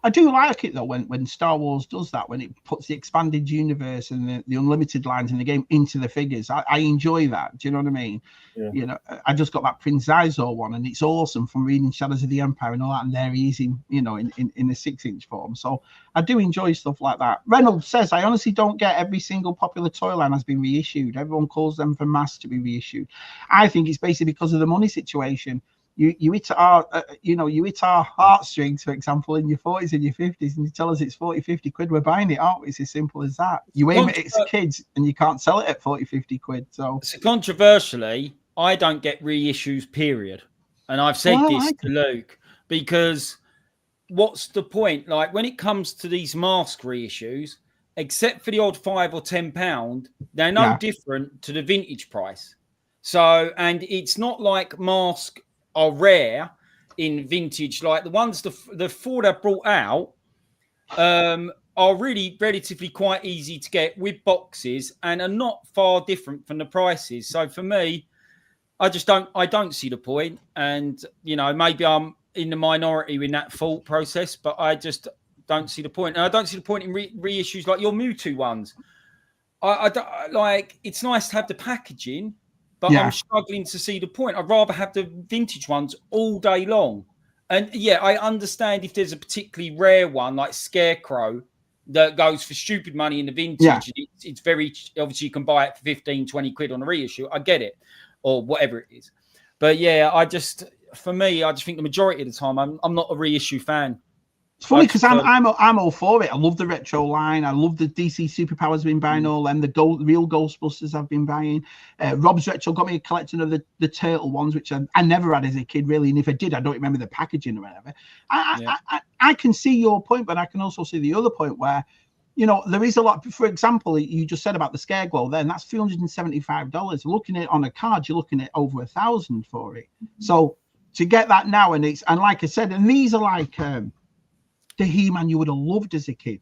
I do like it though when Star Wars does that, when it puts the expanded universe and the unlimited lines in the game into the figures. I enjoy that. Do you know what I mean? Yeah. You know, I just got that Prince Zizor one, and it's awesome from reading Shadows of the Empire and all that. And there he is in the 6-inch form. So I do enjoy stuff like that. Reynolds says, I honestly don't get every single popular toy line has been reissued. Everyone calls them for mass to be reissued. I think it's basically because of the money situation. You hit our heartstrings, for example, in your 40s and your 50s, and you tell us it's 40-50 quid, we're buying it, aren't we? It's as simple as that. You aim at its kids and you can't sell it at 40-50 quid. So controversially, I don't get reissues, period. And I've said this to Luke, because what's the point? Like, when it comes to these mask reissues, except for the odd £5 or £10, they're no different to the vintage price. So, and it's not like mask are rare in vintage, like the ones the four that brought out are really relatively quite easy to get with boxes and are not far different from the prices. So for me, I don't see the point. And maybe I'm in the minority in that thought process, but I just don't see the point. And I don't see the point in reissues like your Mewtwo ones. I don't, like, it's nice to have the packaging, but I'm struggling to see the point. I'd rather have the vintage ones all day long. And I understand if there's a particularly rare one like Scarecrow that goes for stupid money in the vintage. It's very, obviously you can buy it for 15, 20 quid on a reissue. I get it, or whatever it is. But I just think the majority of the time I'm not a reissue fan. It's funny because I'm all for it. I love the retro line. I love the DC Superpowers I've been buying all them. The real Ghostbusters I've been buying. Rob's Retro got me a collection of the Turtle ones, which I never had as a kid, really. And if I did, I don't remember the packaging or whatever. I can see your point, but I can also see the other point where, there is a lot. For example, you just said about the Scareglow then, that's $375. Looking at it on a card, you're looking at over $1,000 for it. So to get that now, and like I said, and these are like the He-Man you would have loved as a kid.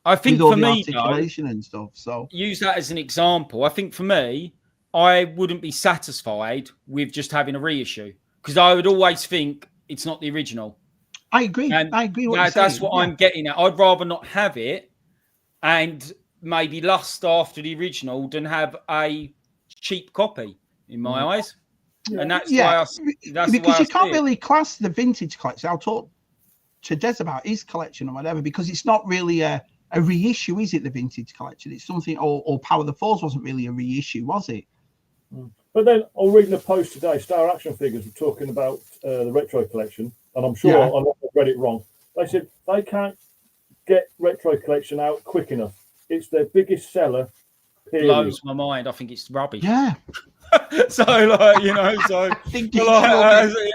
I think for me, articulation and stuff. So use that as an example. I think for me, I wouldn't be satisfied with just having a reissue, because I would always think it's not the original. I agree. And I agree. That's what I'm getting at. I'd rather not have it and maybe lust after the original than have a cheap copy, in my eyes. And that's why because you can't really class the vintage collection. I'll talk to Des about his collection or whatever, because it's not really a reissue, is it? The vintage collection, it's something, or Power of the Force wasn't really a reissue, was it? But then I was reading a post today, Star Action Figures were talking about the retro collection, and I'm sure I read it wrong. They said they can't get retro collection out quick enough. It's their biggest seller. Period. Blows my mind. I think it's rubbish. Yeah. So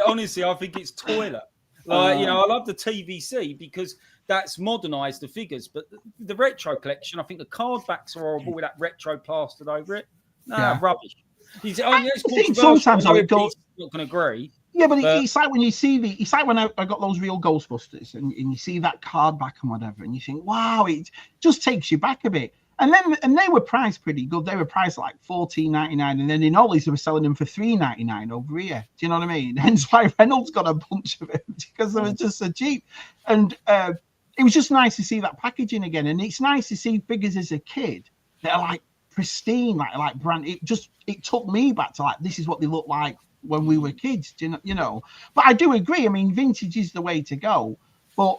honestly, I think it's toilet. I love the TVC because that's modernised the figures, but the retro collection, I think the card backs are horrible with that retro plastered over it. Rubbish. I think sometimes I would go. Not going to agree. Yeah, but it's like when you see it's like when I got those real Ghostbusters and you see that card back and whatever, and you think, wow, it just takes you back a bit. And they were priced pretty good. They were priced like $14.99, and then in Ollie's they were selling them for $3.99 over here. Do you know what I mean? Hence why Reynolds got a bunch of it, because they were just so cheap. And it was just nice to see that packaging again. And it's nice to see figures as a kid that are like pristine, like brand. It took me back to like, this is what they look like when we were kids, you know. But I do agree. I mean, vintage is the way to go. But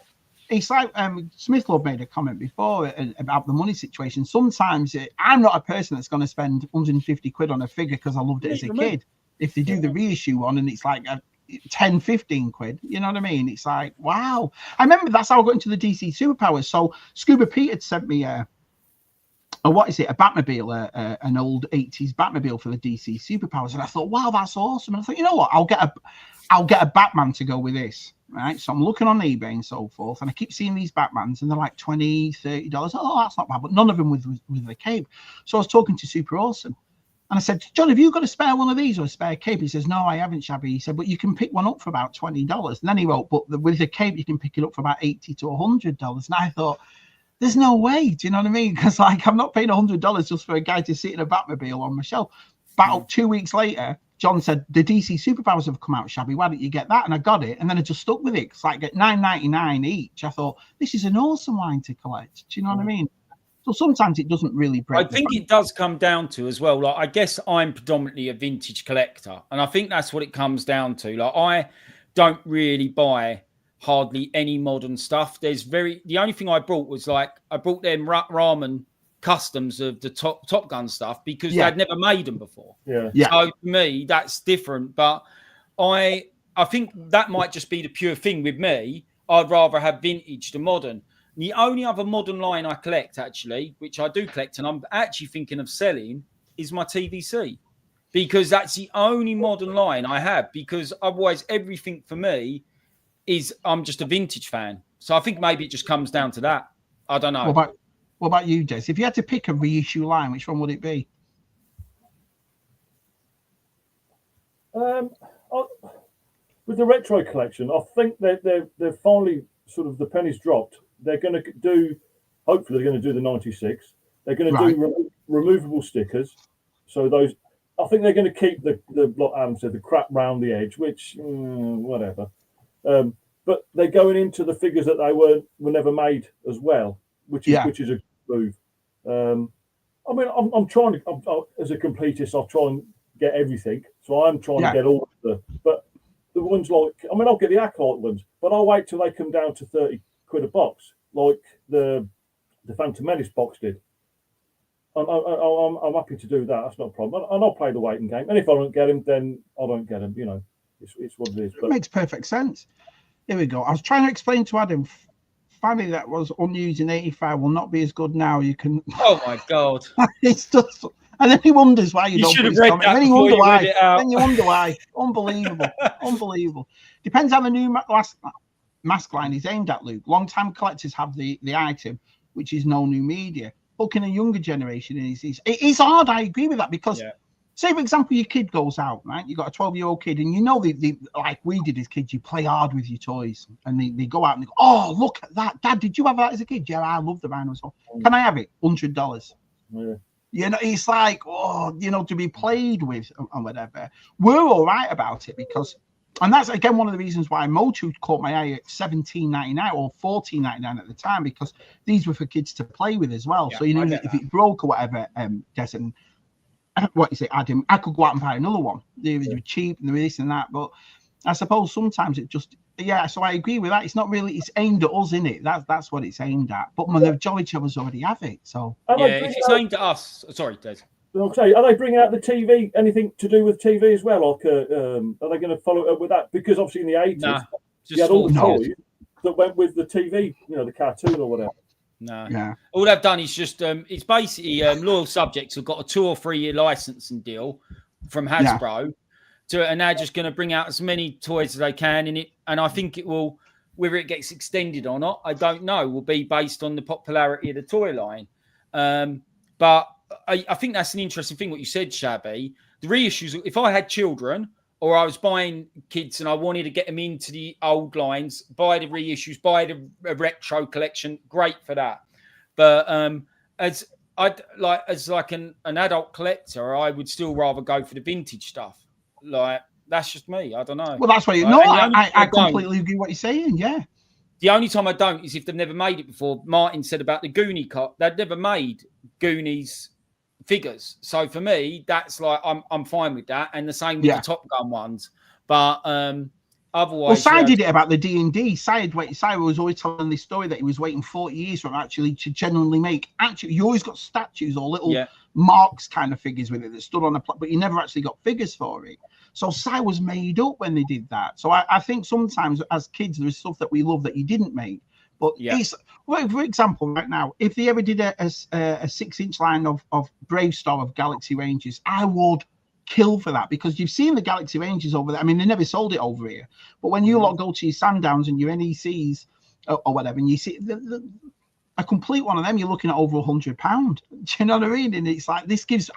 it's like Smith Love made a comment before about the money situation. Sometimes I'm not a person that's going to spend 150 quid on a figure because I loved it as a kid. If they do the reissue one and it's like 10, 15 quid, you know what I mean? It's like, wow. I remember that's how I got into the DC Superpowers. So Scuba Pete had sent me a Batmobile, an old 80s Batmobile for the DC Superpowers, and I thought, wow, that's awesome. And I thought, you know what, I'll get a Batman to go with this, right? So I'm looking on eBay and so forth, and I keep seeing these Batmans, and they're like $20, $30. Oh, that's not bad, but none of them with the cape. So I was talking to Super Awesome, and I said, John, have you got a spare one of these or a spare cape? He says, no, I haven't, Shabby. He said, but you can pick one up for about $20. And then he wrote, but with the cape, you can pick it up for about $80 to $100. And I thought, there's no way, do you know what I mean? Because like, I'm not paying $100 just for a guy to sit in a Batmobile on my shelf. About 2 weeks later, John said, the DC Superpowers have come out, Shabby. Why don't you get that? And I got it. And then I just stuck with it. It's like at $9.99 each. I thought, this is an awesome line to collect. Do you know what I mean? So sometimes it doesn't really break. I think it does come down to as well. Like, I guess I'm predominantly a vintage collector. And I think that's what it comes down to. Like, I don't really buy hardly any modern stuff. The only thing I brought was like, I brought them ramen customs of the Top Gun stuff because they'd never made them before. So to me, that's different. But I think that might just be the pure thing with me. I'd rather have vintage than modern. The only other modern line I collect, actually, which I do collect, and I'm actually thinking of selling, is my TVC. Because that's the only modern line I have. Because otherwise, everything for me I'm just a vintage fan. So I think maybe it just comes down to that. I don't know. What about you, Des? If you had to pick a reissue line, which one would it be? With the retro collection, I think they're finally sort of, the penny's dropped. They're going to do, hopefully they're going to do the 96. They're going to do removable stickers. So those, I think they're going to keep the like Adam said, the crap round the edge, which whatever. But they're going into the figures that they were never made as well, which is a move. I mean, I'm trying to, as a completist, I'll try and get everything. So I'm trying to get all of the, but the ones like, I mean, I'll get the Acolyte ones, but I'll wait till they come down to 30 quid a box, like the Phantom Menace box did. I'm happy to do that. That's not a problem. And I'll play the waiting game. And if I don't get him, then I don't get him. You know, it's what it is. But it makes perfect sense. Here we go. I was trying to explain to Adam, family that was unused in 85 will not be as good now. You can. Oh my God! It's just, and then he wonders why you don't. Should have read that. Then you wonder why. Then you wonder why. Unbelievable, unbelievable. Depends how the new mask line is aimed at, Luke. Long-time collectors have the item, which is no new media. Looking at a younger generation, it is hard. I agree with that because. Yeah. Say, for example, your kid goes out, right? You got a 12-year-old kid, and you know, like we did as kids, you play hard with your toys, and they go out and they go, oh, look at that, Dad, did you have that as a kid? Yeah, I love the dinosaur. Can I have it? $100. Yeah. You know, it's like, oh, you know, to be played with and whatever. We're all right about it because, and that's again one of the reasons why Motu caught my eye at $17.99 or $14.99 at the time, because these were for kids to play with as well. Yeah, so you know, if it broke or whatever, Des, and what is it, Adam? I could go out and buy another one. They were cheap and they were this and that, but I suppose sometimes it just, so I agree with that. It's not really, it's aimed at us, innit? That's what it's aimed at. But the majority of us already have it. So if it's aimed at us, sorry, Des. Okay, are they bringing out the TV? Anything to do with TV as well? Like, are they going to follow it up with that? Because obviously in the 80s, you had all the toys that went with the TV, you know, the cartoon or whatever. No. Yeah. All they've done is just it's basically loyal subjects have got a 2 or 3 year licensing deal from Hasbro and they're just going to bring out as many toys as they can in it. And I think it will, whether it gets extended or not, I don't know, will be based on the popularity of the toy line. But I think that's an interesting thing what you said, Shabby. The reissues, if I had children or I was buying kids and I wanted to get them into the old lines, buy the reissues, buy the retro collection, great for that. But as an adult collector, I would still rather go for the vintage stuff. Like, that's just me. I don't know. Well, that's why I completely agree what you're saying. Yeah. The only time I don't is if they've never made it before. Martin said about the Goonie cut. They'd never made Goonies figures. So for me, that's like I'm fine with that, and the same with the Top Gun ones. But otherwise, well, Si did it about the D&D. Si was always telling this story that he was waiting 40 years from actually to genuinely make. Actually, you always got statues or little marks kind of figures with it that stood on a but you never actually got figures for it. So Si was made up when they did that. So I think sometimes as kids there is stuff that we love that you didn't make. But it's, well, for example, right now, if they ever did a 6-inch line of Brave Star of Galaxy Rangers, I would kill for that, because you've seen the Galaxy Rangers over there. I mean, they never sold it over here, but when you lot go to your Sandowns and your NECs or whatever, and you see a complete one of them, you're looking at over £100. Do you know what I mean? And it's like,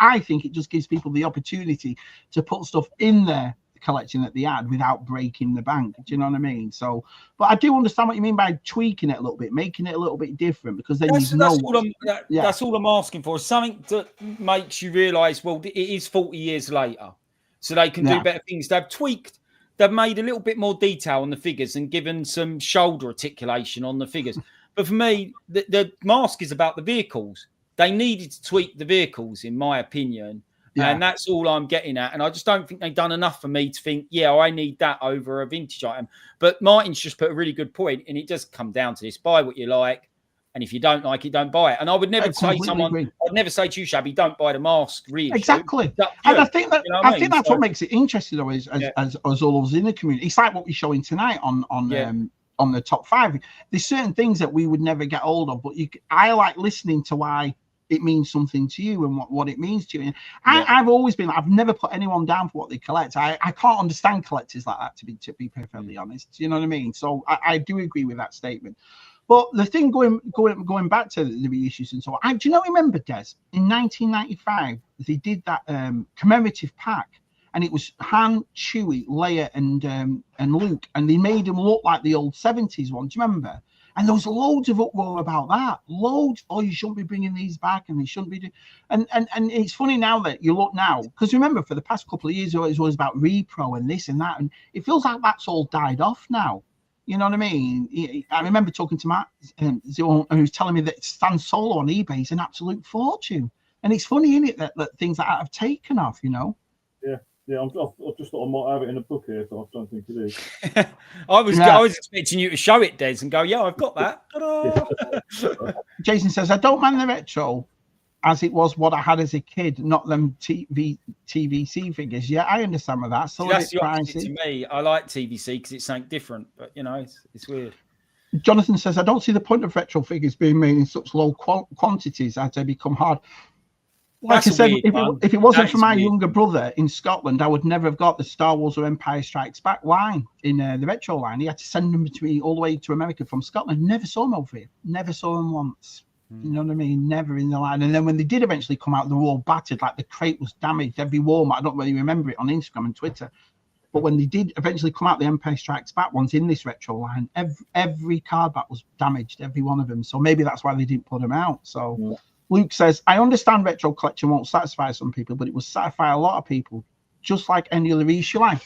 I think it just gives people the opportunity to put stuff in their collection that they had without breaking the bank. Do you know what I mean? So, but I do understand what you mean by tweaking it a little bit, making it a little bit different, because then that's all I'm asking for, is something that makes you realise, well, it is 40 years later, so they can do better things. They've tweaked, they've made a little bit more detail on the figures and given some shoulder articulation on the figures. But for me, the mask is about the vehicles. They needed to tweak the vehicles, in my opinion. And that's all I'm getting at. And I just don't think they've done enough for me to think, I need that over a vintage item. But Martin's just put a really good point, and it does come down to this: buy what you like, and if you don't like it, don't buy it. And I would never say I'd never say to you, Shabby, don't buy the mask reissue. Exactly. And I think that I think that's what makes it interesting, though, as all of us in the community. It's like what we're showing tonight on the top 5. There's certain things that we would never get hold of, but I like listening to why it means something to you and what it means to you. And I've always been, I've never put anyone down for what they collect. I can't understand collectors like that, to be perfectly honest. You know what I mean? So I do agree with that statement. But the thing going back to the reissues and so on, do you know, remember, Des, in 1995 they did that commemorative pack, and it was Han, Chewie, Leia, and Luke, and they made them look like the old 70s one. Do you remember? And there was loads of uproar about that. Loads. Oh, you shouldn't be bringing these back, and they shouldn't be doing. And it's funny now that you look now, because remember, for the past couple of years, it was about repro and this and that, and it feels like that's all died off now. You know what I mean? I remember talking to Matt, and he was telling me that Stan Solo on eBay is an absolute fortune. And it's funny, isn't it, that things like that have taken off, you know? Yeah, I just thought I might have it in a book here, but I don't think it is. I was expecting you to show it, Des, and go, I've got that. Jason says, I don't mind the retro as it was what I had as a kid, not them TVC figures. Yeah, I understand with that. So that's the opposite to me. I like TVC because it's something different, but it's weird. Jonathan says, I don't see the point of retro figures being made in such low quantities as they become hard. Like I said, if it wasn't for my younger brother in Scotland, I would never have got the Star Wars or Empire Strikes Back line in the retro line. He had to send them to me all the way to America from Scotland. Never saw them over here. Never saw them once. You know what I mean? Never in the line. And then when they did eventually come out, they were all battered. Like the crate was damaged. Every Walmart, I don't really remember it on Instagram and Twitter. But when they did eventually come out, the Empire Strikes Back ones in this retro line, every card back was damaged, every one of them. So maybe that's why they didn't put them out. So Luke says, I understand retro collection won't satisfy some people, but it will satisfy a lot of people, just like any other reissue line.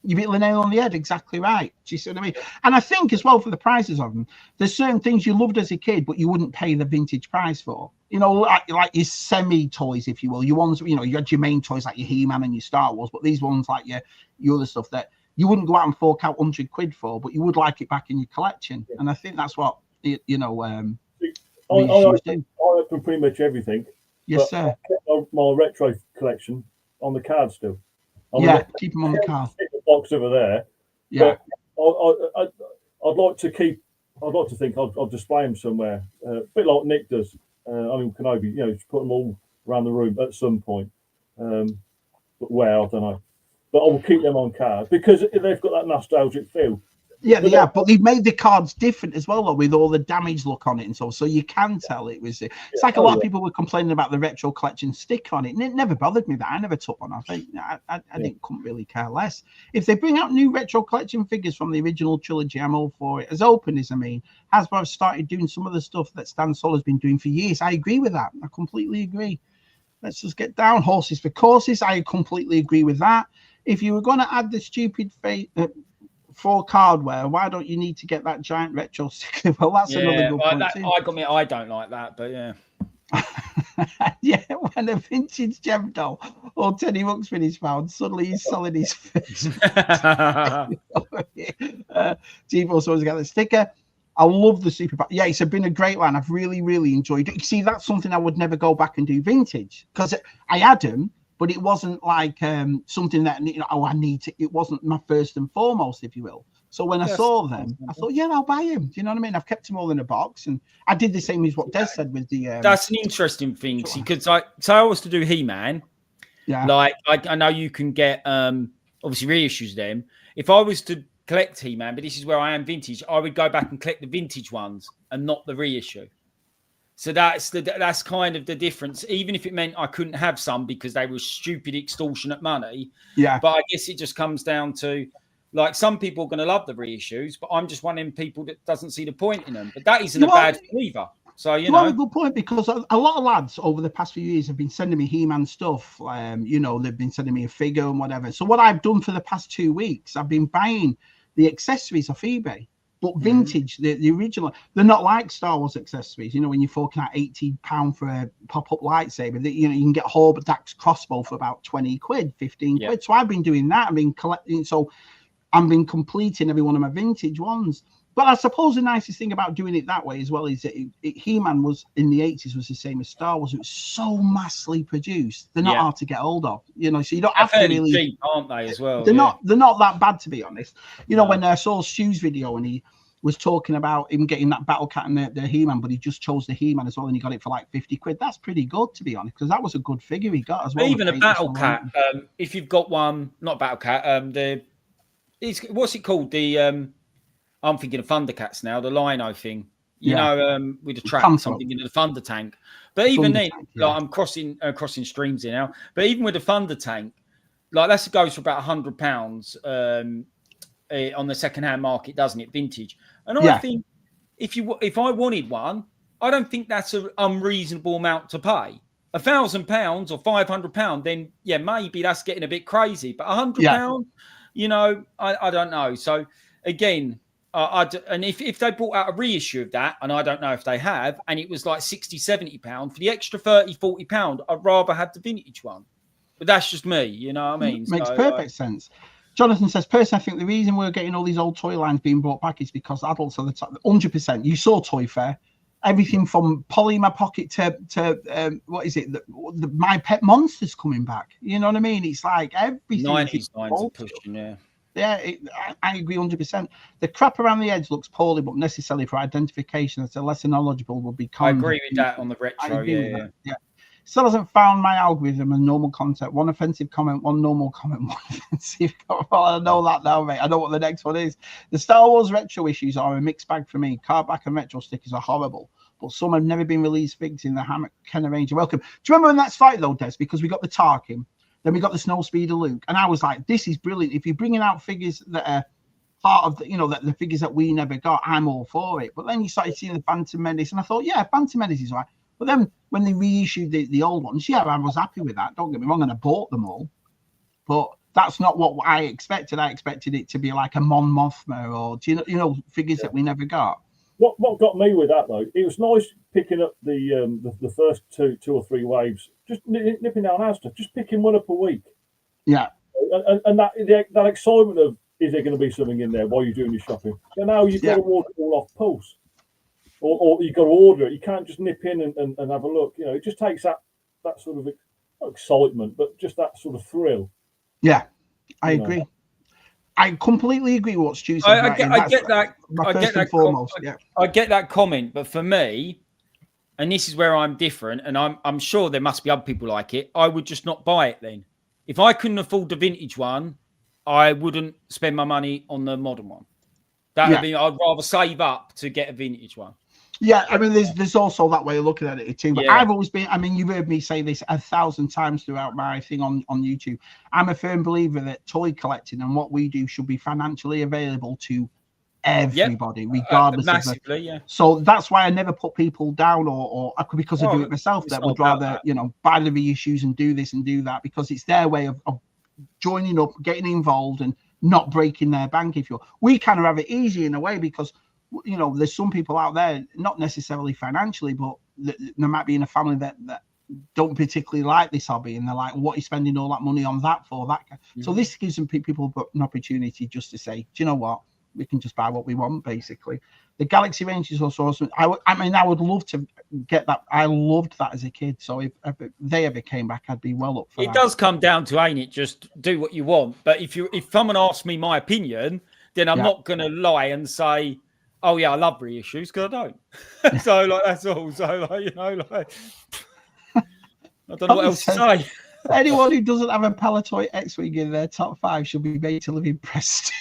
You hit the nail on the head, exactly right. Do you see what I mean? And I think as well, for the prices of them, there's certain things you loved as a kid, but you wouldn't pay the vintage price for. You know, like your semi-toys, if you will. Your ones, you had your main toys like your He-Man and your Star Wars, but these ones like your other stuff that you wouldn't go out and fork out £100 for, but you would like it back in your collection. And I think that's what, I open pretty much everything. Yes, sir. I kept my retro collection on the card still. Keep them on the card. Box over there. Yeah. But I'd like to think I'll display them somewhere. A bit like Nick does. Kenobi, just put them all around the room at some point. But where, I don't know. But I will keep them on card because they've got that nostalgic feel. Yeah, but they've made the cards different as well, though, with all the damage look on it and so you can tell it was. It's like a lot of people were complaining about the retro collection stick on it, and it never bothered me that I never took one. I think couldn't really care less. If they bring out new retro collection figures from the original trilogy, I'm all for it. As open as Hasbro have started doing some of the stuff that Stan Solo's been doing for years. I agree with that. I completely agree. Let's just get down. Horses for courses. I completely agree with that. If you were going to add the stupid for cardware, why don't you need to get that giant retro sticker? Well, that's another good point too. I don't like that, but yeah. Yeah, when a vintage gem doll or $10 is found, suddenly he's selling his first. T-Force always got the sticker. I love the super. Yeah, it's been a great line. I've really, really enjoyed it. You see, that's something I would never go back and do vintage, because I had them, but it wasn't like something that, you know, I need to. It wasn't my first and foremost, if you will. So when I saw them, I thought, yeah, I'll buy them. Do you know what I mean? I've kept them all in a box, and I did the same as what Des said with the. That's an interesting thing, because I was to do He-Man. Yeah. Like I know you can get obviously reissues them. If I was to collect He-Man, but this is where I am vintage, I would go back and collect the vintage ones and not the reissue. So that's kind of the difference. Even if it meant I couldn't have some because they were stupid, extortionate money. Yeah. But I guess it just comes down to, like, some people are going to love the reissues, but I'm just one of them people that doesn't see the point in them. But that isn't a bad thing either. So, you know, have a good point, because a lot of lads over the past few years have been sending me He-Man stuff. You know, they've been sending me a figure and whatever. So what I've done for the past 2 weeks, I've been buying the accessories off eBay, but vintage, the original. They're not like Star Wars accessories. You know, when you're forking out £80 for a pop-up lightsaber, that, you know, you can get Hordax crossbow for about 20 quid, 15 quid. So I've been doing that. I've been collecting. So I've been completing every one of my vintage ones. But I suppose the nicest thing about doing it that way as well is that He-Man was in the 80s was the same as Star Wars. It was so massively produced. They're not hard to get hold of, you know. So you don't have to really. Cheap, aren't they, as well? They're not that bad, to be honest. You know, when I saw Stu's video and he was talking about him getting that Battle Cat and the He-Man, but he just chose the He-Man as well, and he got it for like 50 quid. That's pretty good, to be honest, because that was a good figure he got as well. Even a Battle Cat, if you've got one, not Battle Cat, what's it called? I'm thinking of Thundercats now, the Lino thing, you know, with the track, something into the Thunder Tank. But even then, like, I'm crossing streams here now. But even with the Thunder Tank, like, that goes for about £100 on the second-hand market, doesn't it? Vintage. And I think if I wanted one, I don't think that's an unreasonable amount to pay. £1,000 or £500, then maybe that's getting a bit crazy. But £100, you know, I don't know. So again. And if they brought out a reissue of that, and I don't know if they have, and it was like £60-70, for the extra £30-40, I'd rather have the vintage one. But that's just me, you know what I mean? Makes perfect sense. Jonathan says, personally, I think the reason we're getting all these old toy lines being brought back is because adults are the top. 100%. You saw Toy Fair. Everything from Polly in My Pocket to what is it? The My Pet Monster's coming back. You know what I mean? It's like everything. 90s lines are pushing, Yeah, I agree 100%. The crap around the edge looks poorly, but necessarily for identification, as a lesser knowledgeable would be kind. I agree with that on the retro. Yeah. Still hasn't found my algorithm and normal content. One offensive comment, one normal comment, one offensive comment. Well, I know that now, mate. I know what the next one is. The Star Wars retro issues are a mixed bag for me. Cardback and retro stickers are horrible, but some have never been released figs in the Hammock Kenner Ranger. Welcome. Do you remember when that started, though, Des? Because we got the Tarkin. Then we got the Snow Speeder Luke, and I was like, "This is brilliant." If you're bringing out figures that are part of the, you know, the figures that we never got, I'm all for it. But then you started seeing the Phantom Menace, and I thought, yeah, Phantom Menace is right. But then when they reissued the old ones, I was happy with that. Don't get me wrong, and I bought them all. But that's not what I expected. I expected it to be like a Mon Mothma or you know figures that we never got. What got me with that, though, it was nice picking up the first two or three waves, just nipping down our stuff, just picking one up a week. Yeah. And that excitement of, is there going to be something in there while you're doing your shopping? And now you've got to order it all off pulse. Or you've got to order it. You can't just nip in and have a look. You know, it just takes that sort of, not excitement, but just that sort of thrill. Yeah, I agree. I completely agree with what Stu said. I get that. I get that comment, but for me, and this is where I'm different, and I'm sure there must be other people like it, I would just not buy it then. If I couldn't afford the vintage one, I wouldn't spend my money on the modern one. That would be, I'd rather save up to get a vintage one. Yeah, I mean, there's also that way of looking at it too. But I've always been, I mean, you've heard me say this 1,000 times throughout my thing on YouTube. I'm a firm believer that toy collecting and what we do should be financially available to everybody, regardless massively, of So that's why I never put people down or because I do it myself, that would rather, you know, buy the reissues and do this and do that, because it's their way of joining up, getting involved and not breaking their bank, if you're. We kind of have it easy in a way because, you know, there's some people out there, not necessarily financially, but there might be in a family that don't particularly like this hobby, and they're like, what are you spending all that money on that for? So this gives them people an opportunity just to say, do you know what, we can just buy what we want, basically. The Galaxy range is also awesome. I would love to get that. I loved that as a kid, so if they ever came back, I'd be well up for it. It does come down to, ain't it, just do what you want. But if someone asks me my opinion, then I'm not going to lie and say, oh yeah, I love reissues, because I don't. So like, that's all. So like, I don't know what else to say. Anyone who doesn't have a Palatoy X-Wing in their top 5 should be made to live in Preston.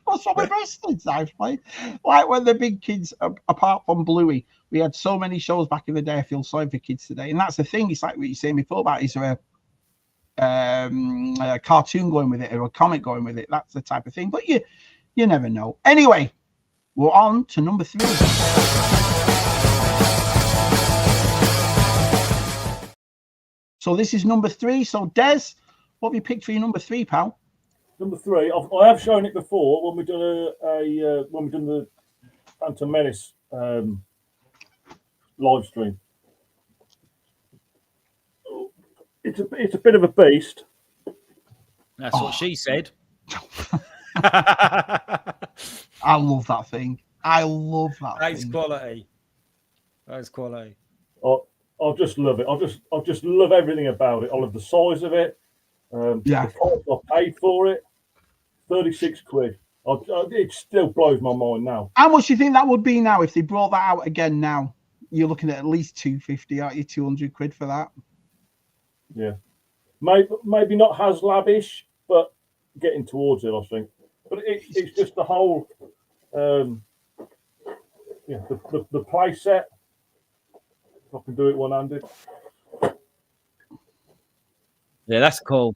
What's wrong with Preston? Like when the big kids, apart from Bluey, we had so many shows back in the day. I feel sorry for kids today. And that's the thing. It's like what you're saying before about, is there a cartoon going with it or a comic going with it? That's the type of thing. But you never know. Anyway, we're on to number 3. So this is number 3. So Des, what have you picked for your number 3, pal? Number 3. I have shown it before when we done the Phantom Menace live stream. It's a bit of a beast. That's what she said. I love that thing. I love that. That's quality. That's quality. I just love it. I just love everything about it. I love the size of it. The price I paid for it, 36 quid. It still blows my mind now. How much do you think that would be now if they brought that out again now? You're looking at least 250, aren't you? 200 quid for that. Yeah. Maybe not as lavish, but getting towards it, I think. But it's just the whole, the play set. If I can do it one-handed. Yeah, that's cool.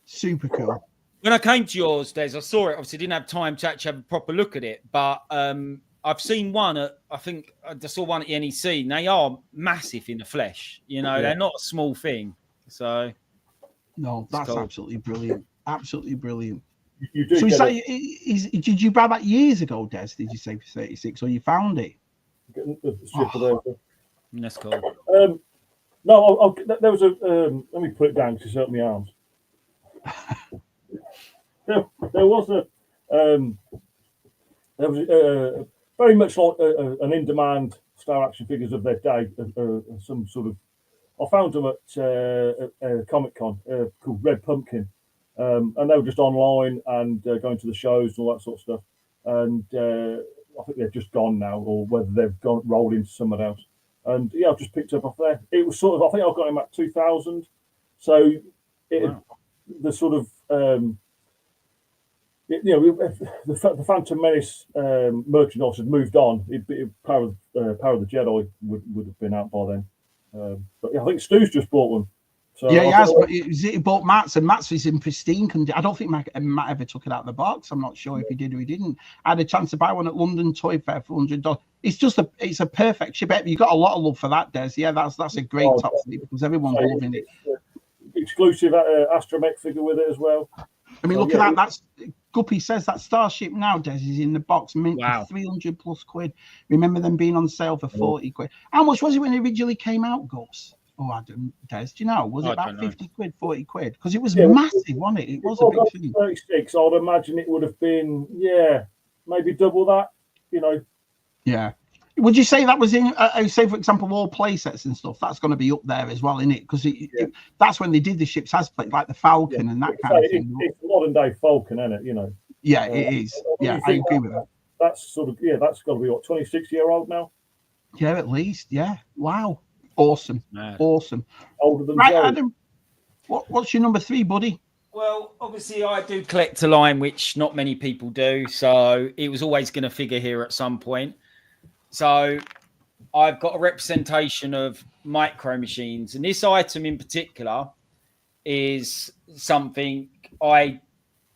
Super cool. When I came to yours, Des, I saw it. Obviously, didn't have time to actually have a proper look at it, but I've seen one at, I think I saw one at the NEC, and they are massive in the flesh. They're not a small thing. So, no, that's cool. Absolutely brilliant. Absolutely brilliant. You do. So did you buy that years ago, Des? Did you say for 36, or you found it? That's cool. No, there was a. Let me put it down because it's hurt my arms. There was very much like an in-demand Star Action figures of their day. Some sort of. I found them at Comic-Con called Red Pumpkin, and they were just online and going to the shows and all that sort of stuff. And I think they've just gone now, or whether they've rolled into someone else. And yeah, I've just picked up off there. It was sort of, I think I got him at 2000. So the sort of, the Phantom Menace merchandise had moved on. Power of the Jedi would have been out by then. But yeah, I think Stu's just bought one. So yeah, he has. But he bought Matt's, and Matt's is in pristine condition. I don't think Matt ever took it out of the box. I'm not sure if he did or he didn't. I had a chance to buy one at London Toy Fair for $100. It's a perfect ship. You've got a lot of love for that, Des. Yeah, that's a great top fleet because everyone's loving it. Exclusive astromech figure with it as well. I mean, look at that. That's Guppy says that Starship now, Des, is in the box mint for 300 plus quid. Remember them being on sale for 40 quid. How much was it when it originally came out, Gus? Oh, Adam, Des, do you know? Was it about 50 quid, 40 quid? Because it was massive, wasn't it? It was a big thing. 36, I'd imagine it would have been, maybe double that, Yeah. Would you say that was in, say, for example, all play sets and stuff? That's going to be up there as well, isn't it? Because that's when they did the ships as play, like the Falcon and that kind of thing. It's modern day Falcon, isn't it? Yeah, it is. Yeah, I agree with that. That's sort of, that's got to be, 26-year-old now? Yeah, at least. Yeah. Wow. Awesome. Awesome. Older than right, Joe. Adam, what's your number 3, buddy? Well, obviously, I do collect a line, which not many people do. So it was always going to figure here at some point. So I've got a representation of micro machines. And this item in particular is something I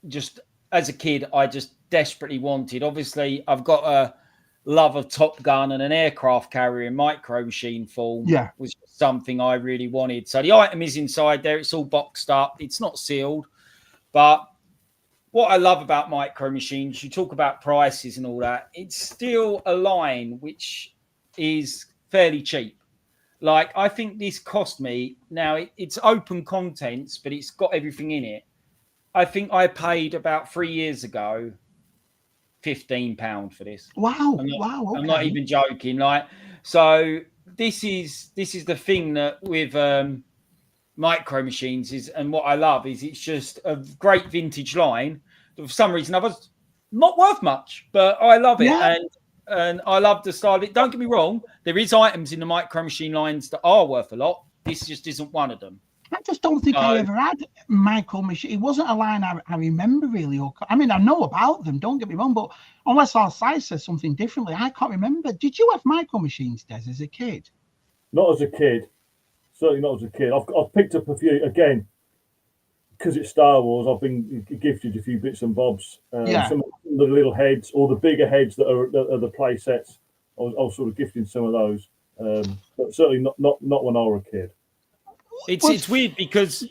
just, as a kid, I just desperately wanted. Obviously, I've got a love of Top Gun, and an aircraft carrier in micro machine form was something I really wanted. So the item is inside there. It's all boxed up. It's not sealed. But what I love about micro machines, you talk about prices and all that, it's still a line which is fairly cheap. Like, I think this cost me, now it's open contents, but it's got everything in it. I think I paid about 3 years ago £15 for this. Wow. I'm Okay. not even joking. Like, so this is the thing that with Micro Machines is, and what I love is it's just a great vintage line that for some reason others not worth much, but I love it. And I love the style of it. Don't get me wrong, there is items in the Micro Machine lines that are worth a lot. This just isn't one of them. I just don't think I ever had Micro Machine. It wasn't a line I remember really. I mean, I know about them, don't get me wrong, but unless our site says something differently, I can't remember. Did you have Micro Machines, Des, as a kid? Not as a kid. Certainly not as a kid. I've picked up a few, again, because it's Star Wars, I've been gifted a few bits and bobs. Some of the little heads or the bigger heads that are the play sets. I was sort of gifting some of those, but certainly not when I was a kid. It's weird because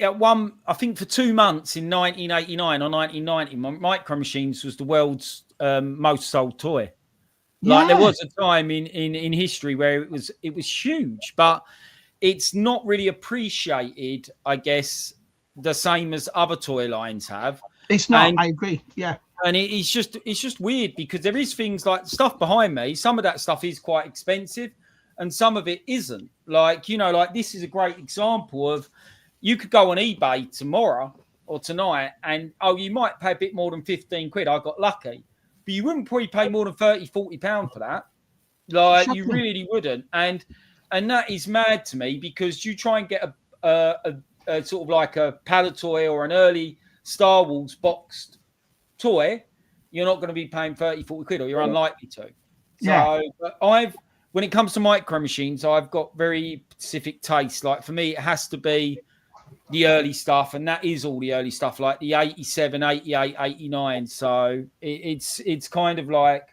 at one, I think for 2 months in 1989 or 1990, Micro Machines was the world's most sold toy. Like there was a time in history where it was huge, but it's not really appreciated, I guess, the same as other toy lines have. It's not. I agree. Yeah. And it's just weird because there is things like stuff behind me. Some of that stuff is quite expensive, and some of it isn't. Like, you know, like this is a great example of you could go on eBay tomorrow or tonight, and you might pay a bit more than 15 quid. I got lucky, but you wouldn't probably pay more than 30, 40 pounds for that. Like you really wouldn't. And that is mad to me because you try and get a sort of like a pallet toy or an early Star Wars boxed toy, you're not going to be paying 30, 40 quid, or you're unlikely to. So but when it comes to Micro Machines, I've got very specific tastes. Like for me, it has to be the early stuff, and that is all the early stuff, like the 87, 88, 89. So it's kind of like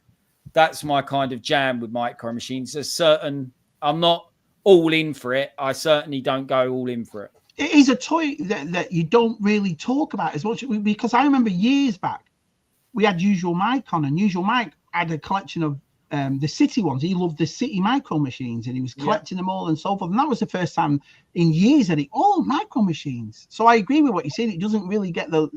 that's my kind of jam with Micro Machines. There's certain, I'm not all in for it. I certainly don't go all in for it. It is a toy that you don't really talk about as much, because I remember years back, we had Usual Mike on, and Usual Mike had a collection of the city ones. He loved the city Micro Machines, and he was collecting them all and so forth. And that was the first time in years that Micro Machines. So I agree with what you're saying. It doesn't really get the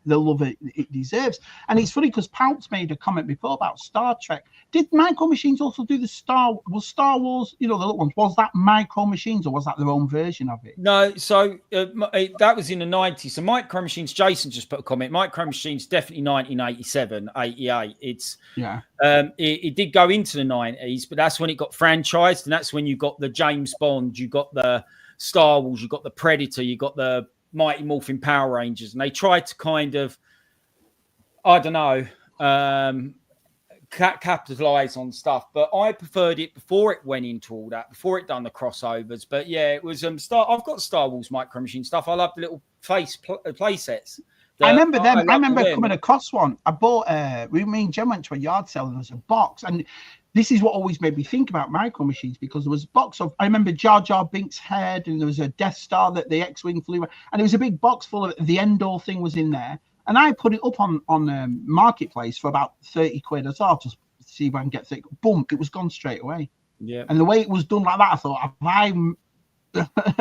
love it deserves. And it's funny because Pounce made a comment before about Star Trek. Did Micro Machines also do Star Wars, you know, the little ones? Was that Micro Machines, or was that their own version of it? No, so that was in the 90s. So Micro Machines, Jason just put a comment. Micro Machines definitely 1987, 88. It did go into the 90s, but that's when it got franchised, and that's when you got the James Bond, you got the Star Wars, you got the Predator, you got the Mighty Morphin Power Rangers, and they tried to kind of, I don't know, capitalize on stuff. But I preferred it before it went into all that, before it done the crossovers. But yeah, it was I've got Star Wars Micro Machine stuff. I love the little play sets. I remember them. I remember coming across one. I bought. Me and Jen went to a yard sale, and there was a box. And this is what always made me think about Micro Machines, because there was a box of. I remember Jar Jar Binks' head, and there was a Death Star that the X-wing flew, and there was a big box full of the Endor thing was in there. And I put it up on Marketplace for about 30 quid. I thought I'll just see if I can get 30. Boom! It was gone straight away. Yeah. And the way it was done like that, I thought,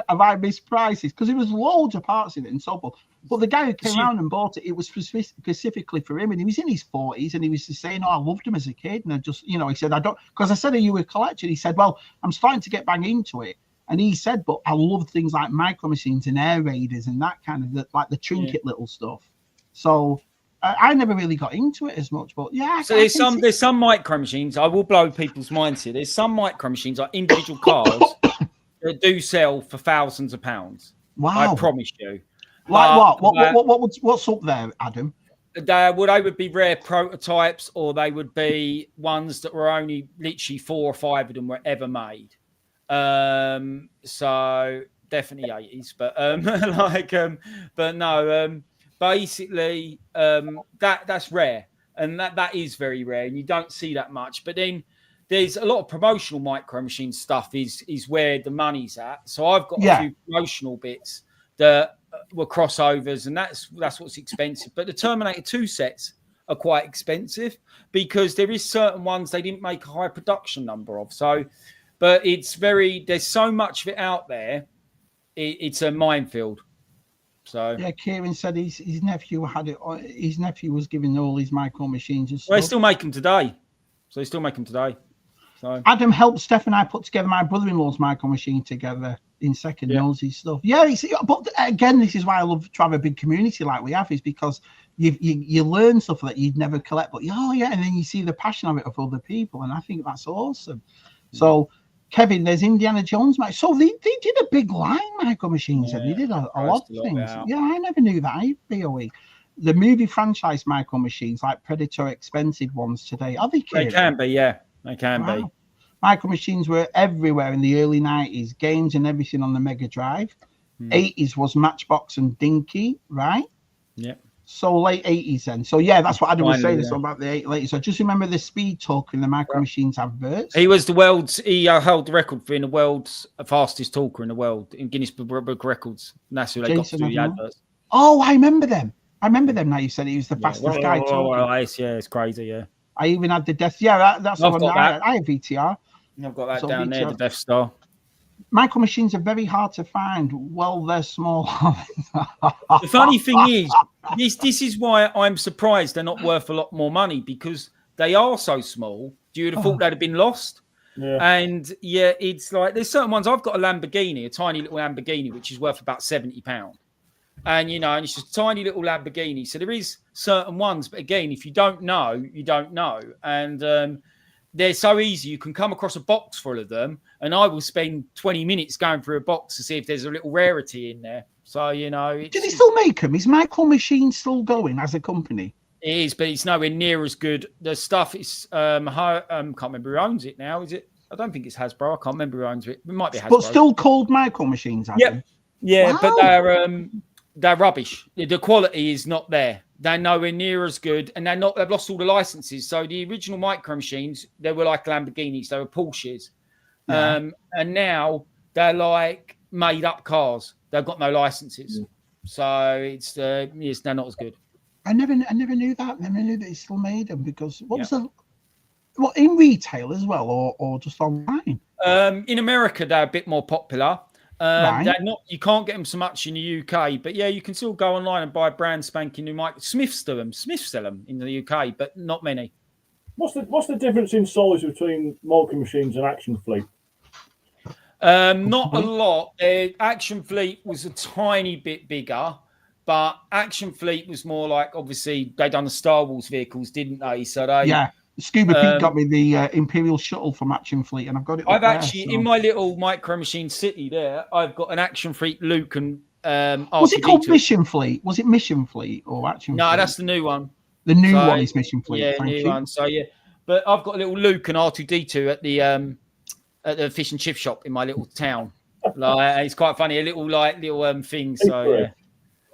have I missed prices? Because there was loads of parts in it and so forth. But the guy who came around and bought it, it was specifically for him, and he was in his 40s, and he was just saying, "Oh, I loved him as a kid," and I just, you know, he said, "I don't," because I said, "Are you a collector?" He said, "Well, I'm starting to get back into it," and he said, "But I love things like Micro Machines and Air Raiders and that kind of like the trinket little stuff." So I never really got into it as much, but yeah. So there's some Micro Machines. I will blow people's minds here. There's some Micro Machines, like individual cars, that do sell for thousands of pounds. Wow! I promise you. Like what's up there, Adam? They would be rare prototypes, or they would be ones that were only literally 4 or 5 of them were ever made. So definitely 80s, but no. Basically, that's rare, and that is very rare, and you don't see that much. But then there's a lot of promotional Micro Machine stuff is where the money's at. So I've got a few promotional bits that were crossovers, and that's what's expensive. But the Terminator 2 sets are quite expensive because there is certain ones they didn't make a high production number of. So, But there's so much of it out there. It's a minefield. So yeah, Kieran said his nephew had it. His nephew was giving all his micro machines and stuff. Well, they still make them today. So Adam helped Steph and I put together my brother-in-law's micro machine together in second nosy stuff. Yeah, but again, this is why I love to have a big community like we have, is because you learn stuff that you'd never collect, but and then you see the passion of it of other people, and I think that's awesome. So Kevin, there's Indiana Jones, mate. So they did a big line micro machines, and they did a lot of things. Yeah, I never knew that. BOE. The movie franchise micro machines, like Predator expensive ones today, are they? They can be, yeah. They can be. Micro machines were everywhere in the early 90s, games and everything on the Mega Drive. 80s was Matchbox and Dinky, right? Yeah. So late 80s then. So yeah, that's what Adam was saying about the late. So just remember the Speed Talker in the Micro Machines adverts. He was he held the record for being the world's fastest talker in the world in Guinness Book Records. And that's who they got to do the adverts. Oh, I remember them. Now you said he was the fastest guy talking. Yeah, it's crazy, yeah. I even had the Death. Yeah, that's the one I have VTR. I've got that down there, the Death Star. Micro machines are very hard to find. Well, they're small. The funny thing is, this is why I'm surprised they're not worth a lot more money, because they are so small. You would have thought they'd have been lost. Yeah. And it's like there's certain ones. I've got a Lamborghini, a tiny little Lamborghini, which is worth about £70. And and it's just a tiny little Lamborghini. So there is certain ones, but again, if you don't know, you don't know. And they're so easy. You can come across a box full of them, and I will spend 20 minutes going through a box to see if there's a little rarity in there. So, do they still make them? Is Micro Machine still going as a company? It is, but it's nowhere near as good. The stuff is, can't remember who owns it now. Is it? I don't think it's Hasbro. I can't remember who owns it. It might be Hasbro. But still called Micro Machines, Adam? Yeah, wow. But they're rubbish. The quality is not there. They're nowhere near as good, and they've lost all the licenses. So the original Micro Machines, they were like Lamborghinis, they were Porsches. Yeah. And now they're like made up cars. They've got no licenses. So it's they're not as good. I never knew that. I never knew that he still made them, because in retail as well, or just online? In America, they're a bit more popular. They're not. You can't get them so much in the UK, but you can still go online and buy brand spanking new mic. Smiths do them. Smiths sell them in the UK, but not many. What's the difference in size between Micro Machines and Action Fleet? Not a lot. Action Fleet was a tiny bit bigger, but Action Fleet was more like, obviously they done the Star Wars vehicles, didn't they? So they Scuba Pete got me the Imperial Shuttle from Action Fleet, and I've got it. In my little Micro Machine city there, I've got an Action Fleet Luke and was it called Mission Fleet? Was it Mission Fleet or Action Fleet? No, that's the new one. The new one is Mission Fleet. Yeah, new one. So but I've got a little Luke and R2D2 at the fish and chip shop in my little town. Like, it's quite funny, a little thing. So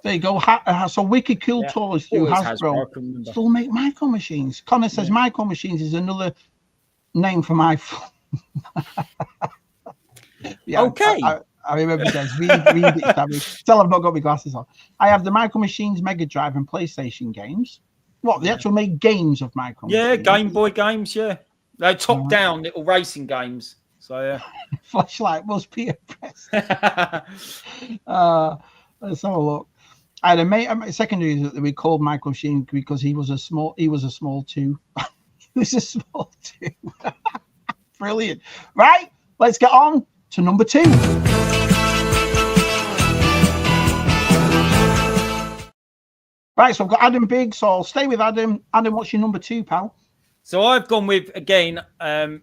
there you go. So Wicked Cool Toys through Hasbro still make Micro Machines. Connor says Micro Machines is another name for my okay. I remember Des. Read it, Shabby. Tell I've not got my glasses on. I have the Micro Machines Mega Drive and PlayStation games. What, they actually make games of Micro Machines? Yeah, Game Boy games, They're top-down little racing games. So, Flashlight was Peter Press. Let's have a look. I had a mate, secondary that we called Micro Machine because he was a small too. He was a small too. Brilliant. Right, let's get on to number 2. Right, so I've got Adam Big, so I'll stay with Adam. Adam, what's your number 2, pal? So I've gone with, again,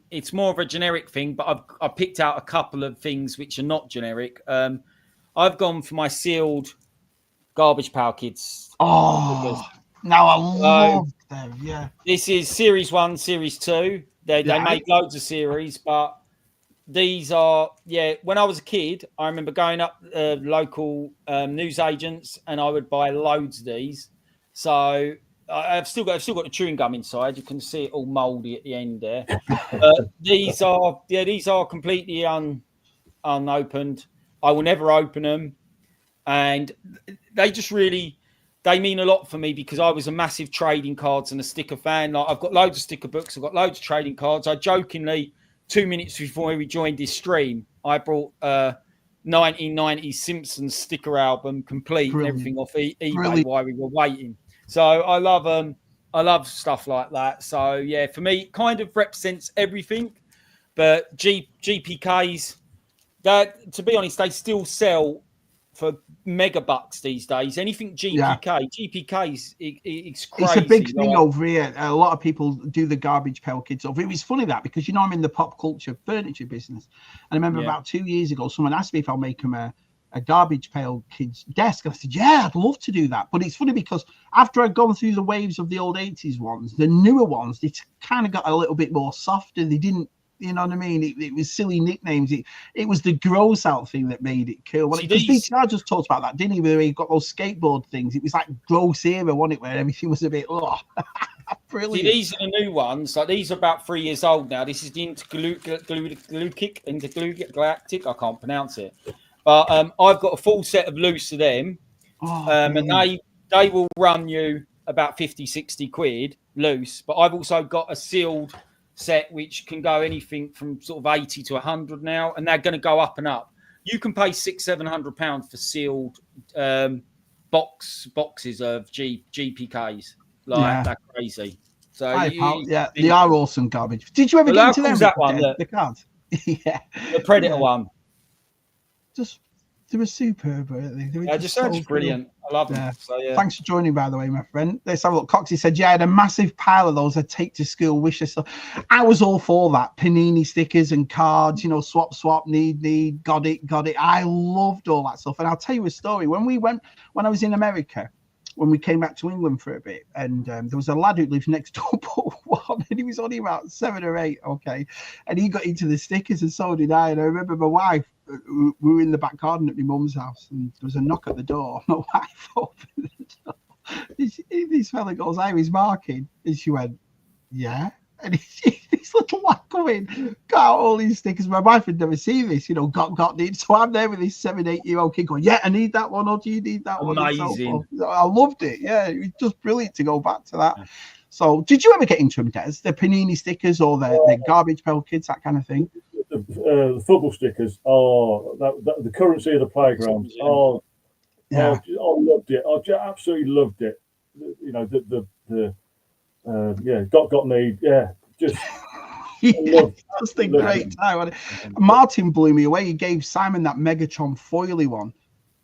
it's more of a generic thing, but I've picked out a couple of things which are not generic. I've gone for my sealed Garbage Pail Kids. Oh, now I love them, yeah. This is Series 1, Series 2. They make loads of series, but these are, when I was a kid, I remember going up local news agents, and I would buy loads of these. So I've still got the chewing gum inside. You can see it all mouldy at the end there. These are completely unopened. I will never open them, and they just they mean a lot for me because I was a massive trading cards and a sticker fan. Like, I've got loads of sticker books. I've got loads of trading cards. I jokingly 2 minutes before we joined this stream, I brought 1990 Simpsons sticker album complete and everything off eBay while we were waiting. So I love stuff like that. So yeah, for me, it kind of represents everything. But GPKs, that, to be honest, they still sell for mega bucks these days. Anything GPKs, it's crazy. It's a big thing over here. A lot of people do the garbage pail kids over. It was funny that, because I'm in the pop culture furniture business, and I remember about 2 years ago, someone asked me if I'll make them a garbage pail kids desk, and I said, yeah, I'd love to do that. But it's funny because after I'd gone through the waves of the old 80s ones, the newer ones, they kind of got a little bit more softer. They didn't. You know what I mean? It was silly nicknames. It was the gross out thing that made it cool. Because DTR just talked about that, didn't he? Where he got those skateboard things. It was like gross era, wasn't it? Where everything was a bit, brilliant. See, these are the new ones. Like, these are about 3 years old now. This is the Intergalactic. I can't pronounce it. But I've got a full set of loose of them. And they will run you about 50, 60 quid loose. But I've also got a sealed set which can go anything from sort of 80 to 100 now, and they're going to go up and up. You can pay £600-700 for sealed boxes of GPKs. They're crazy. So they are awesome garbage. Did you ever get into them? That one, the cards. Yeah, the Predator one. They were superb, weren't they? They just sounds brilliant. I love them. So, yeah. Thanks for joining, by the way, my friend. Let's have a look. Coxie said, yeah, I had a massive pile of those I'd take to school, wish list. I was all for that. Panini stickers and cards, swap, need, got it. I loved all that stuff. And I'll tell you a story. When I was in America, when we came back to England for a bit, and there was a lad who lived next door, and he was only about 7 or 8, okay, and he got into the stickers, and so did I. And I remember my wife, we were in the back garden at my mum's house, and there was a knock at the door. My wife opened the door. This fella goes, "Hey, he's marking," and she went, "Yeah." And this little lad come in, got out all these stickers. My wife had never seen this, got it. So I'm there with this 7-8-year-old kid going, yeah, I need that one, or do you need that one? Amazing. So I loved it. Yeah, it was just brilliant to go back to that. So did you ever get into them, Des? The Panini stickers or the garbage pail kids, that kind of thing? The football stickers, the currency of the playground. I loved it. I absolutely loved it. Got need. Yeah, just just a great time. Martin blew me away. He gave Simon that Megatron foily one,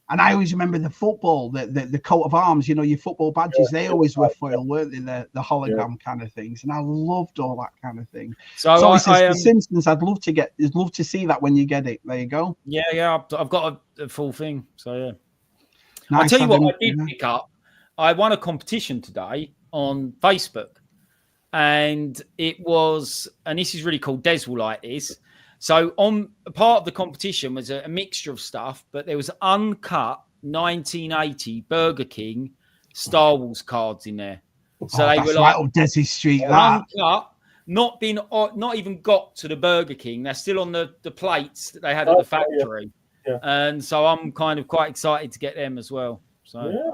and I always remember the football, the coat of arms. Your football badges. They always were foil, weren't they? The hologram kind of things, and I loved all that kind of thing. So the Simpsons. I'd love to see that when you get it. There you go. Yeah. I've got a full thing. So yeah. Nice. I'll tell you what I did pick up. I won a competition today on Facebook, and it was, and this is really cool. Des will like this. So on a part of the competition was a mixture of stuff, but there was uncut 1980 Burger King Star Wars cards in there. So they were like Desi Street, uncut, not even got to the Burger King. They're still on the plates that they had at the factory. Yeah. And so I'm kind of quite excited to get them as well. So yeah.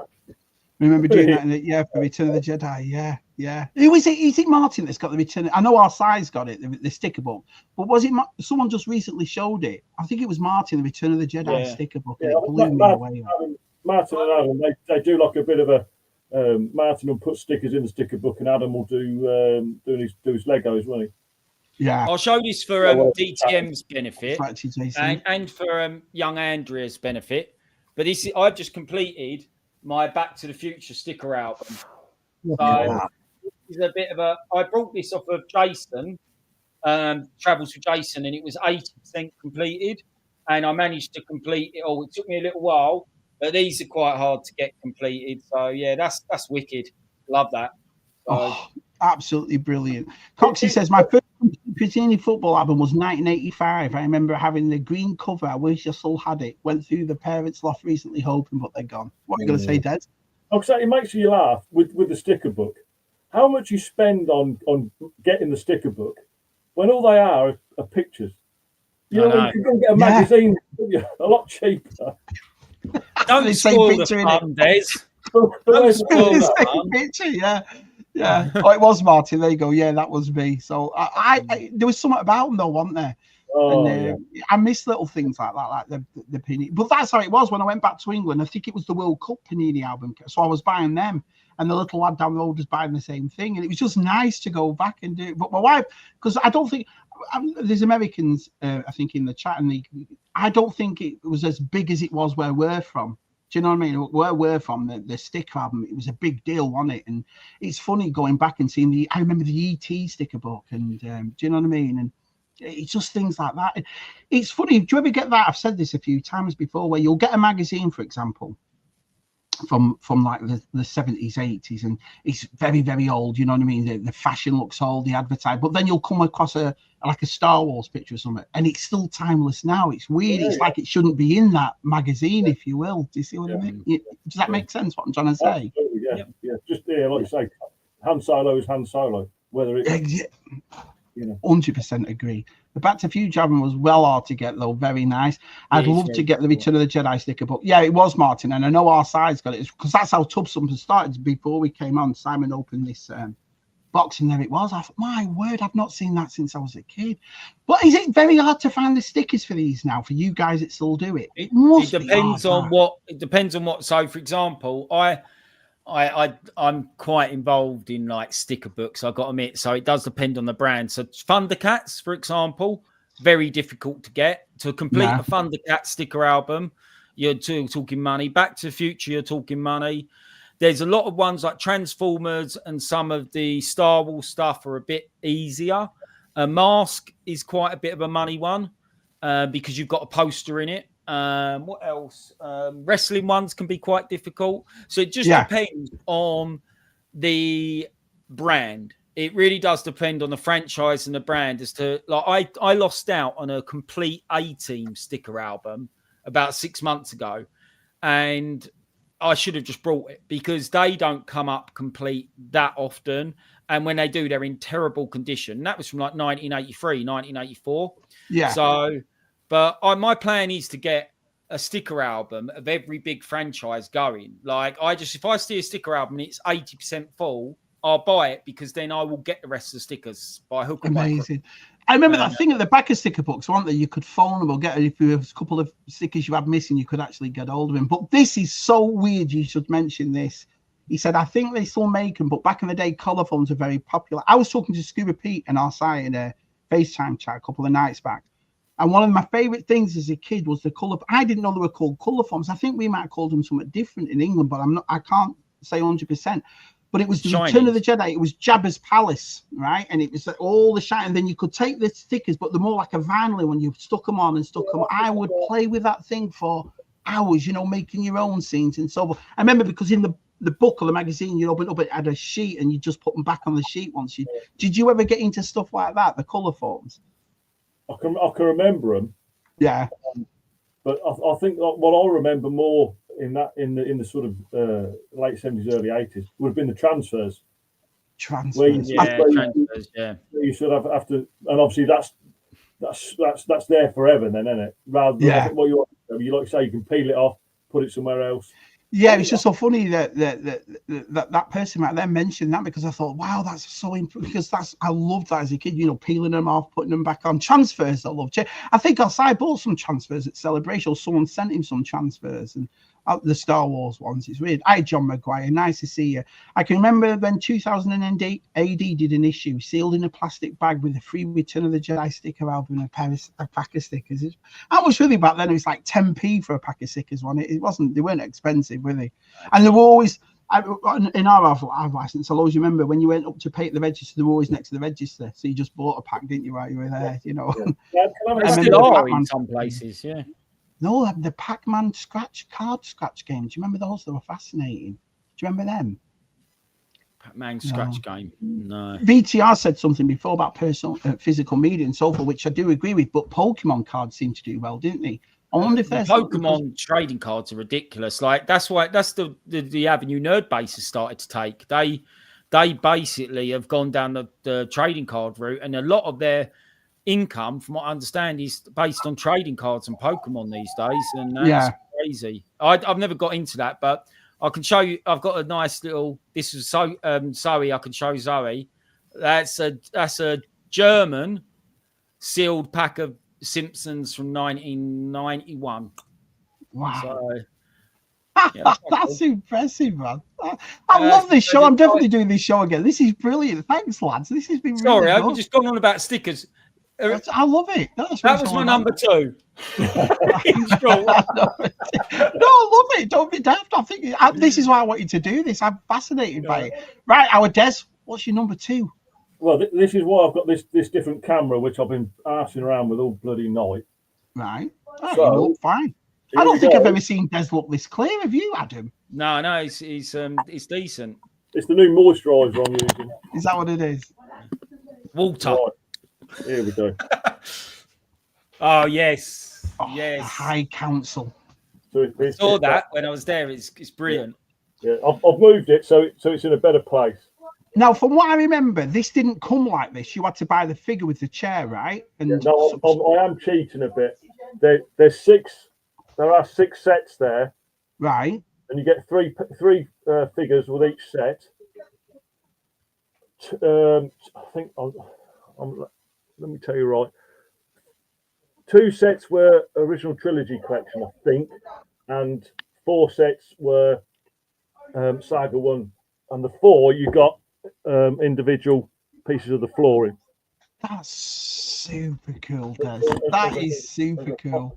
Remember doing that for Return of the Jedi. Yeah. Who is it? Is it Martin that's got the Return? I know our size got it, the sticker book. But was it someone just recently showed it? I think it was Martin, the Return of the Jedi sticker book. Yeah, it blew me away. Martin and Adam, they do like a bit of a. Martin will put stickers in the sticker book, and Adam will do his Legos, won't he? Yeah, I'll show this for DTM's benefit and for young Andrea's benefit. But I've just completed my Back to the Future sticker album. So it's a bit of I brought this off of Jason, Travels with Jason, and it was 80% completed, and I managed to complete it all. It took me a little while, but these are quite hard to get completed. So yeah, that's wicked. Love that. So, absolutely brilliant. Coxie says, my first Panini football album was 1985. I remember having the green cover. I wish I still had it. Went through the parents' loft recently hoping, but they're gone. What are you going to say, Des? It makes you laugh with the sticker book. How much you spend on getting the sticker book when all they are pictures. You can go and get a magazine a lot cheaper. Don't spoil the fun, Des. Don't spoil the picture, Yeah. Oh, it was Martin. There you go. Yeah, that was me. So I there was something about them though, wasn't there? Oh, And I miss little things like that, like the Panini. But that's how it was when I went back to England. I think it was the World Cup Panini album, so I was buying them, and the little lad down the road was buying the same thing, and it was just nice to go back and do it. But my wife, because I don't think there's Americans, I think in the chat, and I don't think it was as big as it was where we're from. Do you know what I mean? Where we're from, the sticker album, it was a big deal, wasn't it? And it's funny going back and seeing I remember the ET sticker book, and do you know what I mean? And it's just things like that. It's funny. Do you ever get that? I've said this a few times before, where you'll get a magazine, for example, from like the 70s, 80s, and it's very, very old. You know what I mean? The fashion looks old, the advertise, but then you'll come across a Star Wars picture or something, and it's still timeless now. It's weird. It's like it shouldn't be in that magazine, if you will. Do you see what I mean? Does that make sense? What I'm trying to say? Absolutely, yeah. Just like you say, Han Solo is Han Solo. Whether it's 100% agree. The Back to the Future album was well hard to get, though. Very nice. I'd love to get the Return of the Jedi sticker book. Yeah, it was, Martin, and I know our side's got it because that's how Tub Something started. Before we came on, Simon opened this box, and there it was. I thought, my word, I've not seen that since I was a kid. But is it very hard to find the stickers for these now for you guys that still do it? It depends on what. It depends on what. So, for example, I'm quite involved in like sticker books, I've got to admit. So it does depend on the brand. So Thundercats, for example, very difficult to get. To complete a Thundercats sticker album, you're talking money. Back to the Future, you're talking money. There's a lot of ones like Transformers and some of the Star Wars stuff are a bit easier. A Mask is quite a bit of a money one because you've got a poster in it. What else? Wrestling ones can be quite difficult. So it just depends on the brand. It really does depend on the franchise and the brand as to, like, I lost out on a complete A-Team sticker album about 6 months ago, and I should have just brought it because they don't come up complete that often. And when they do, they're in terrible condition. And that was from like 1983, 1984. Yeah. So, but my plan is to get a sticker album of every big franchise going. Like, if I see a sticker album and it's 80% full, I'll buy it because then I will get the rest of the stickers by hook and Amazing. I remember that thing at the back of sticker books, weren't there? You could phone them or get it. If there was a couple of stickers you had missing, you could actually get hold of them. But this is so weird. You should mention this. He said, I think they still make them, but back in the day, color phones are very popular. I was talking to Scuba Pete and our site in a FaceTime chat a couple of nights back. And one of my favorite things as a kid was the color. I didn't know they were called color phones. I think we might have called them something different in England, but I can't say 100%. But it was the Return of the Jedi. It was Jabba's palace, right? And it was all the shine. And then you could take the stickers, but they're more like a vinyl when you stuck them on and stuck them on. I would play with that thing for hours, making your own scenes and so on. I remember because in the book or the magazine, you open up, it had a sheet and you just put them back on the sheet once. Did you ever get into stuff like that, the colour phones? I can remember them. Yeah. But I think what I remember more in the sort of late 70s, early 80s would have been the transfers. Transfers, You should have to, and obviously that's there forever, then, isn't it? Rather than what you like to say, you can peel it off, put it somewhere else. Yeah, it's just so funny that person right there mentioned that because I thought, wow, that's so because I loved that as a kid, peeling them off, putting them back on. Transfers, I loved. I think I bought some transfers at Celebration. Someone sent him some transfers and the Star Wars ones. It's weird. Hi, John McGuire. Nice to see you. I can remember when 2008 AD did an issue sealed in a plastic bag with a free Return of the Jedi sticker album and a pack of stickers. How much really back then? It was like 10p for a pack of stickers. It wasn't. They weren't expensive, were they? And they were always in our license. I always remember when you went up to pay at the register, they were always next to the register. So you just bought a pack, didn't you, while you were there? In some places, yeah. No, the Pac-Man card scratch games. Do you remember those? They were fascinating. Do you remember them? Pac-Man scratch game. No. VTR said something before about physical media and so forth, which I do agree with. But Pokemon cards seem to do well, didn't they? I wonder if there's Pokemon trading cards are ridiculous. Like that's the avenue Nerd Base has started to take. They basically have gone down the trading card route, and a lot of their income, from what I understand, is based on trading cards and Pokemon these days, and that's crazy. I've never got into that, but I can show you. I've got a nice little. This is Zoe. I can show Zoe. That's a German sealed pack of Simpsons from 1991. Wow. So, yeah, that's impressive, man. I love this show. I'm definitely doing this show again. This is brilliant. Thanks, lads. This has been really good. I've just gone on about stickers. I love it. That was my number 2. No, I love it. Don't be daft. I think this is why I want you to do this. I'm fascinated by it. Right, our Des, what's your number 2? Well, this is why I've got this different camera, which I've been arsing around with all bloody night. Right. So, you look fine. I don't think I've ever seen Des look this clear. Have you, Adam? No, it's decent. It's the new moisturiser I'm using. Is that what it is? Water. Right. Here we go. Oh yes, yes. High Council. So I saw that when I was there. It's brilliant. Yeah, I've moved it so it's in a better place. Now, from what I remember, this didn't come like this. You had to buy the figure with the chair, right? And I am cheating a bit. There's 6. There are 6 sets there, right? And you get three figures with each set. I think let me tell you right. 2 sets were original trilogy collection, I think, and 4 sets were Saga 1, and the 4 you got individual pieces of the flooring. That's super cool, Des. That is super cool.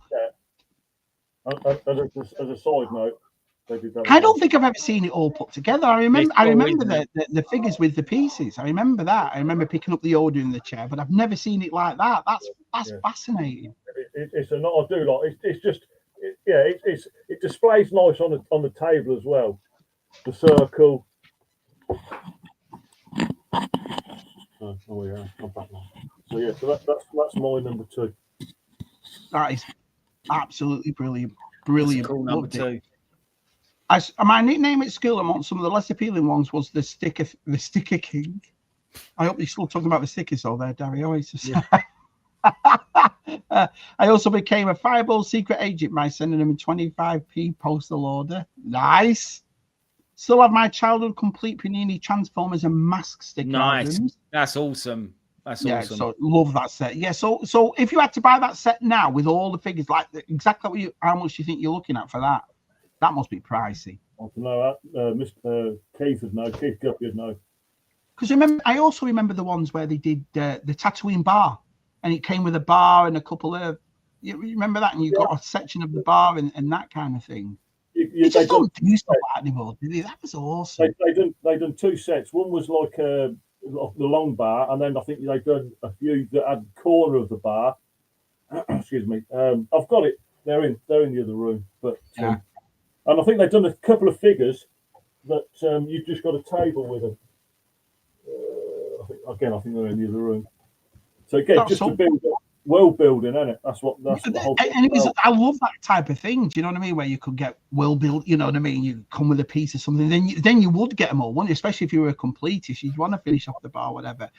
As a side note, they did that. I don't think I've ever seen it all put together. I remember the figures with the pieces. I remember that. I remember picking up the order in the chair, but I've never seen it like that. That's fascinating. It's a lot I do like. It's just it displays nice on the table as well. The circle. Oh yeah, I'm back now. So yeah, so that's my number 2. That is absolutely brilliant. Brilliant. Cool number 2. My nickname at school among some of the less appealing ones was the Sticker King. I hope you're still talking about the stickers over there, Darry. I also became a Fireball secret agent by sending them a 25p postal order. Nice. Still have my childhood complete Panini Transformers and Mask sticker. Nice. Albums. That's awesome. That's awesome. So love that set. Yeah. So if you had to buy that set now with all the figures, like exactly how much do you think you're looking at for that? That must be pricey. I don't know. Mr. Keith would know. Keith Guppy would know. Because I also remember the ones where they did the Tatooine bar, and it came with a bar and a couple of. You remember that, and you got a section of the bar and that kind of thing. They just don't do stuff like that anymore, do they? That was awesome. They done 2 sets. One was like the long bar, and then I think they've done a few that had the corner of the bar. Excuse me. I've got it. They're in the other room, but. And I think they've done a couple of figures that you've just got a table with them. I think they're in the other room. So again, that's just to build world building, isn't it? That's the whole. And I love that type of thing. Do you know what I mean? Where you could get world build. You know what I mean? You come with a piece of something, then you would get them all, wouldn't you? Especially if you were a completist, you'd want to finish off the bar, whatever.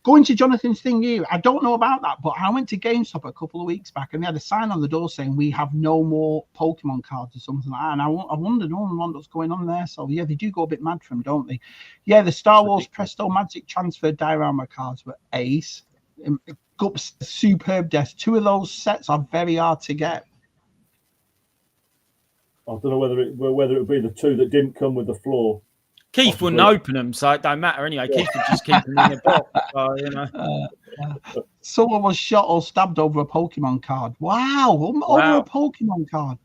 Going to Jonathan's thing here, I don't know about that, but I went to GameStop a couple of weeks back and they had a sign on the door saying we have no more Pokemon cards or something like that. And I wondered what's going on there. So yeah, they do go a bit mad for them, don't they? Yeah, the Star Wars Presto Magic Transfer diorama cards were ace. Superb desk. 2 of those sets are very hard to get. I don't know whether it would be the 2 that didn't come with the floor. Keith wouldn't open them, so it don't matter anyway. Keith would just keep them in the box. So, Someone was shot or stabbed over a Pokemon card. Wow. Over a Pokemon card.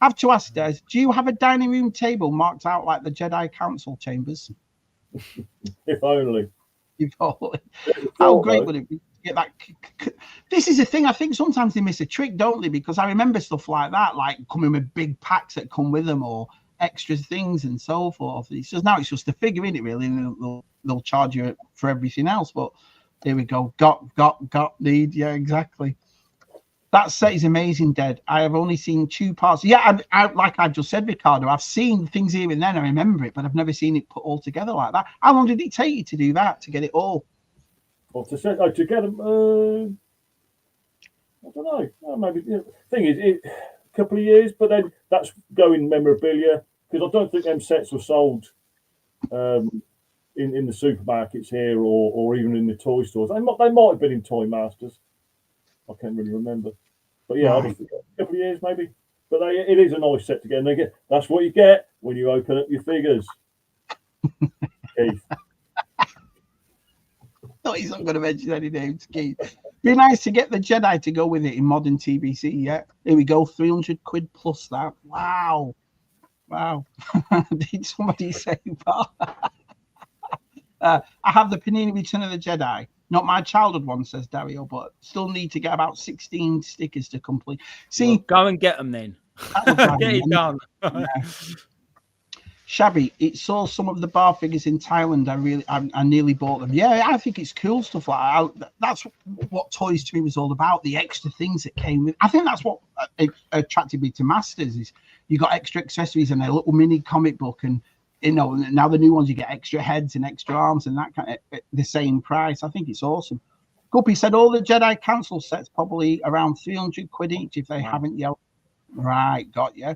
I have to ask, Des, do you have a dining room table marked out like the Jedi Council chambers? If only. How great would it be to get that? This is the thing. I think sometimes they miss a trick, don't they? Because I remember stuff like that, like coming with big packs that come with them or extra things and so forth. It's just a figure in it, really, and they'll charge you for everything else. But there we go. Got, need. Yeah, exactly. That set is amazing, Dead. I have only seen 2 parts. Yeah, I like I just said, Ricardo, I've seen things here and then. I remember it, but I've never seen it put all together like that. How long did it take you to do that, to get it all? Well, to get them, I don't know. Maybe. Thing is, a couple of years, but then that's going memorabilia. because I don't think them sets were sold in the supermarkets here or even in the toy stores. They might have been in Toy Masters. I can't really remember. But yeah, Right. I think a couple of years maybe. But it is a nice set to get. And that's what you get when you open up your figures. Keith. No, he's not going to mention any names, Keith. Be nice to get the Jedi to go with it in modern TBC. Yeah, here we go. 300 quid plus that. Wow. Did somebody say that? I have the Panini Return of the Jedi. Not my childhood one, says Dario, but still need to get about 16 stickers to complete. See, well, go and get them then. Get it done. Yeah. Shabby, it saw some of the bar figures in Thailand. I nearly bought them. Yeah, I think it's cool stuff like that. That's what Toys to me was all about. The extra things that came with. I think that's what attracted me to Masters. Is you got extra accessories and a little mini comic book, and now the new ones you get extra heads and extra arms and that kind of at the same price. I think it's awesome. Guppy said all the Jedi Council sets probably around 300 quid each if they haven't yet. Right, got you.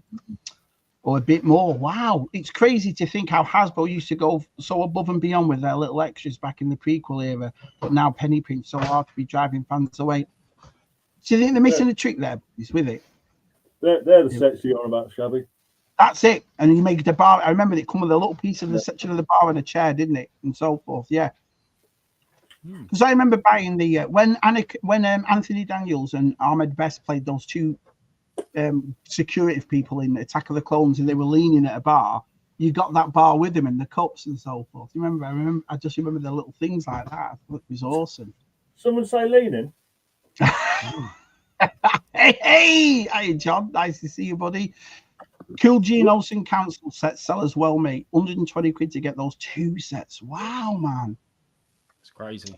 Or a bit more. Wow, it's crazy to think how Hasbro used to go so above and beyond with their little extras back in the prequel era, but now penny pinch so hard to be driving fans away. Do you think they're missing a trick there? It's with it. They're the sets you're on about, Shabby. That's it. And you make the bar. I remember it come with a little piece of the section of the bar and a chair, didn't it? And so forth. Yeah. Because I remember buying the when Anthony Daniels and Ahmed Best played those two security people in Attack of the Clones, and they were leaning at a bar. You got that bar with them and the cups and so forth. You remember? I just remember the little things like that. It was awesome. Someone say leaning. Hey, John. Nice to see you, buddy. Cool Gene Olsen Council sets sell as well, mate. 120 quid to get those two sets. Wow, man. It's crazy.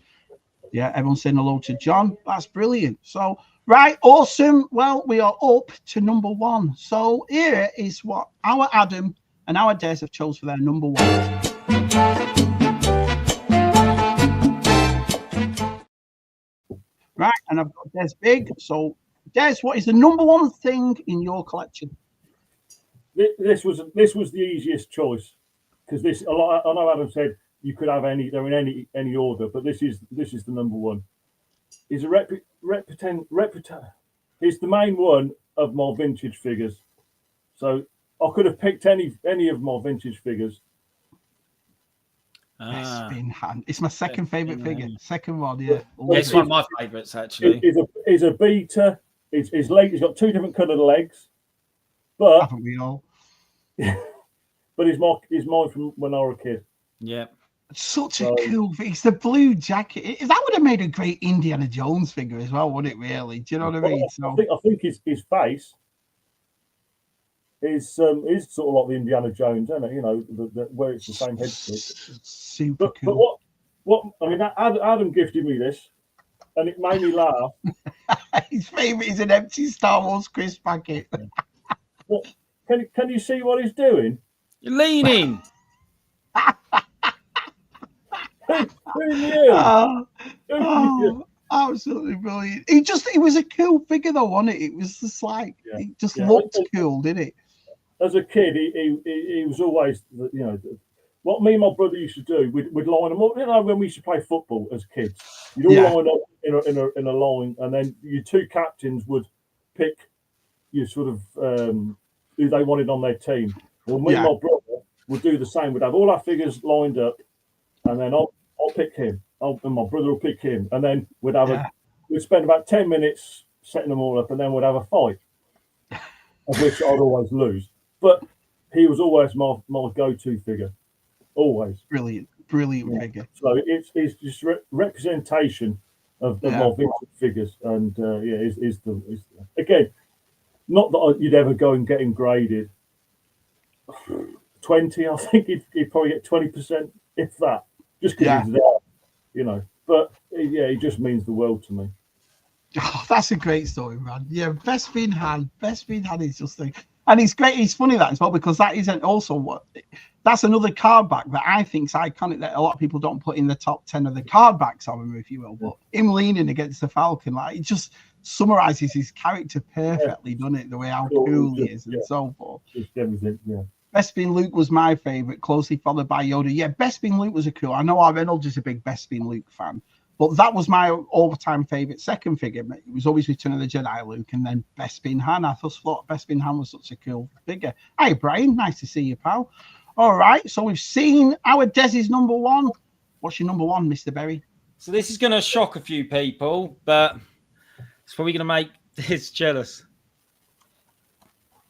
Yeah, everyone's saying hello to John. That's brilliant. So, right, awesome. Well, we are up to number one. So here is what our Adam and our Dez have chose for their number one. Right, and I've got Dez Big. So, Dez, what is the number one thing in your collection? This was the easiest choice because this. I know Adam said you could have any. They're in any order, but this is the number one. Is a It's the main one of my vintage figures. So I could have picked any of my vintage figures. Best in hand. It's my second favorite figure. Second one, yeah. It's one of my favorites actually. It's a beta. His leg. He's got two different coloured legs. But haven't we all? But he's mine from when I was a kid. Yeah. Such a cool thing. It's the blue jacket. That would have made a great Indiana Jones figure as well, wouldn't it, really? Do you know what I mean? So I think his face is sort of like the Indiana Jones, isn't it? You know, where it's the same head. Super cool. But what I mean, Adam gifted me this, and it made me laugh. His favourite is an empty Star Wars crisp packet. But can you see what he's doing? You're leaning. Who knew? Absolutely brilliant. It was a cool figure though, wasn't it? It was just like it just looked cool, didn't it? As a kid, he was always, you know, what me and my brother used to do. We'd line them up. You know, when we used to play football as kids, you'd all line up in a line, and then your two captains would pick you sort of who they wanted on their team. Well, me and my brother would do the same. We'd have all our figures lined up, and then I'll pick him. And my brother will pick him, and then we'd spend about 10 minutes setting them all up, and then we'd have a fight, of which I'd always lose. But he was always my go-to figure, always. Brilliant figure. So it's just representation of my vintage figures, and is again, not that you'd ever go and get him graded. 20, I think he'd probably get 20%, if that, just because he's there. You know, but he just means the world to me. Oh, that's a great story, man. Yeah, best bin hand is just thing, and it's great. It's funny that as well because that isn't also that's another card back that I think is iconic that a lot of people don't put in the top 10 of the card backs of him, if you will. But him leaning against the Falcon, like it just summarizes his character perfectly, doesn't it? The way how cool he is and so forth. Just everything, yeah. Bespin Luke was my favourite, closely followed by Yoda. Yeah, Bespin Luke was a cool. I know R. Reynolds is a big Bespin Luke fan, but that was my all-time favourite second figure. It was always Return of the Jedi Luke, and then Bespin Han. I just thought Bespin Han was such a cool figure. Hi, Brian. Nice to see you, pal. All right, so we've seen our Dez's number one. What's your number one, Mr. Berry? So this is going to shock a few people, but it's probably going to make Dez jealous.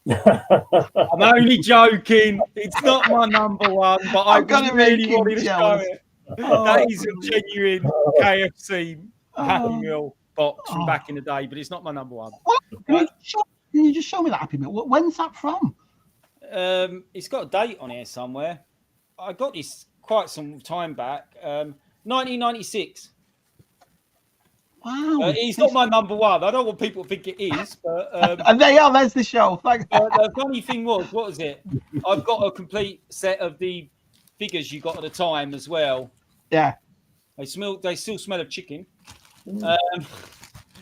I'm only joking. It's not my number one, but I really wanted to show it. That is a genuine KFC Happy Meal box from back in the day, but it's not my number one. Can you just show me that Happy Meal? When's that from? It's got a date on here somewhere. I got this quite some time back. 1996. Wow. It's not my number one. I don't want people to think it is, but and there's the show. Thanks. The funny thing was, what was it? I've got a complete set of the figures you got at the time as well. Yeah. They still smell of chicken.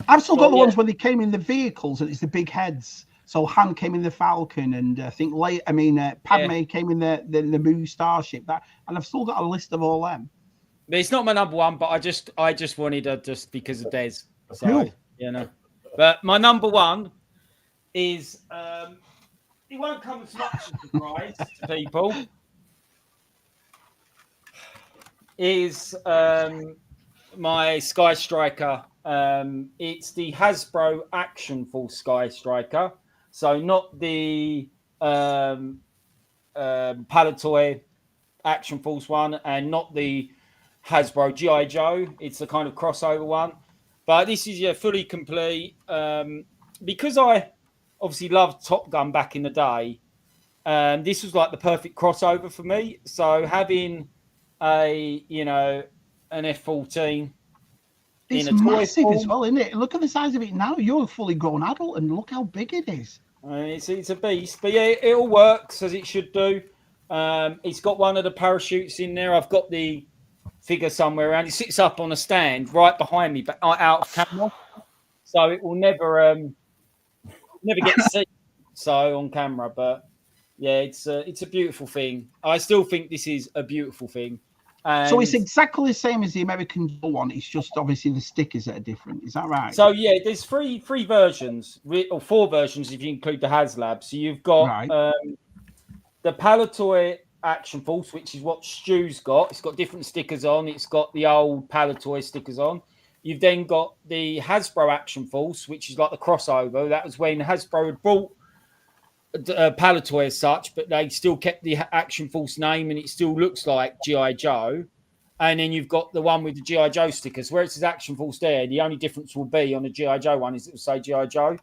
I've still got the ones when they came in the vehicles and it's the big heads. So Han came in the Falcon, and I think Padme came in the Moo Starship. And I've still got a list of all them. But it's not my number one, but I just wanted to just because of Dez. So cool. You know. But my number one is it won't come as much as a surprise to people. Is my Sky Striker. It's the Hasbro Action Force Sky Striker. So not the Palatoy Action Force one, and not the Hasbro G.I. Joe. It's a kind of crossover one. But this is fully complete. Because I obviously loved Top Gun back in the day, this was like the perfect crossover for me. So having an F-14 it's in a toy massive form, as well, isn't it? Look at the size of it now. You're a fully grown adult, and look how big it is. It's a beast. But yeah, it all works as it should do. It's got one of the parachutes in there. I've got the figure somewhere around. It sits up on a stand right behind me, but out of camera, so it will never get seen. So on camera, but yeah, it's a beautiful thing. I still think this is a beautiful thing. And so it's exactly the same as the American one. It's just obviously the stickers that are different. Is that right? So yeah, there's three versions, or four versions if you include the HasLab. So you've got the Palatoy Action Force, which is what Stu's got. It's got different stickers on. It's got the old Palatoy stickers on. You've then got the Hasbro Action Force, which is like the crossover. That was when Hasbro had bought Palatoy as such, but they still kept the Action Force name, and it still looks like G.I. Joe. And then you've got the one with the G.I. Joe stickers, where it says Action Force there. The only difference will be on the G.I. Joe one is it will say G.I. Joe.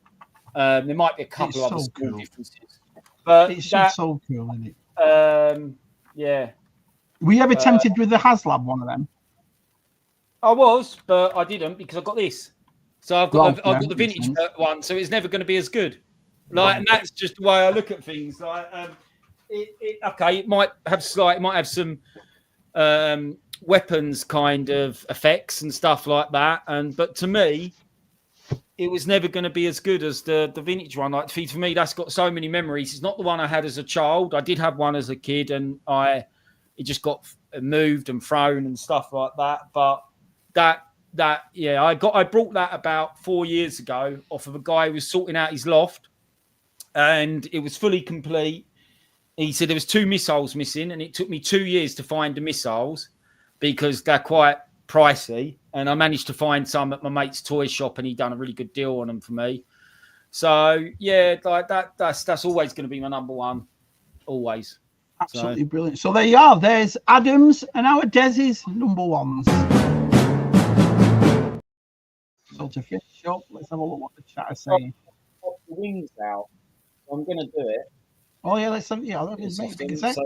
There might be a couple of other small differences. But it's so cool, isn't it? Yeah. Were you ever tempted with the HasLab one of them? I was, but I didn't because I got this. So I've got the vintage one, so it's never going to be as good. And that's just the way I look at things. It might have some weapons kind of effects and stuff like that, but to me, it was never going to be as good as the vintage one. Like for me, that's got so many memories. It's not the one I had as a child. I did have one as a kid, and it just got moved and thrown and stuff like that. But I brought that about 4 years ago off of a guy who was sorting out his loft. And it was fully complete. He said there was 2 missiles missing, and it took me 2 years to find the missiles because they're quite pricey. And I managed to find some at my mate's toy shop, and he done a really good deal on them for me. So yeah, like that's always going to be my number one, always. Absolutely brilliant. So there you are. There's Adam's and our Dez's number ones. So to finish up, let's have a look what the chat is saying. Pop the wings out. I'm going to do it. Oh yeah, let's have that is so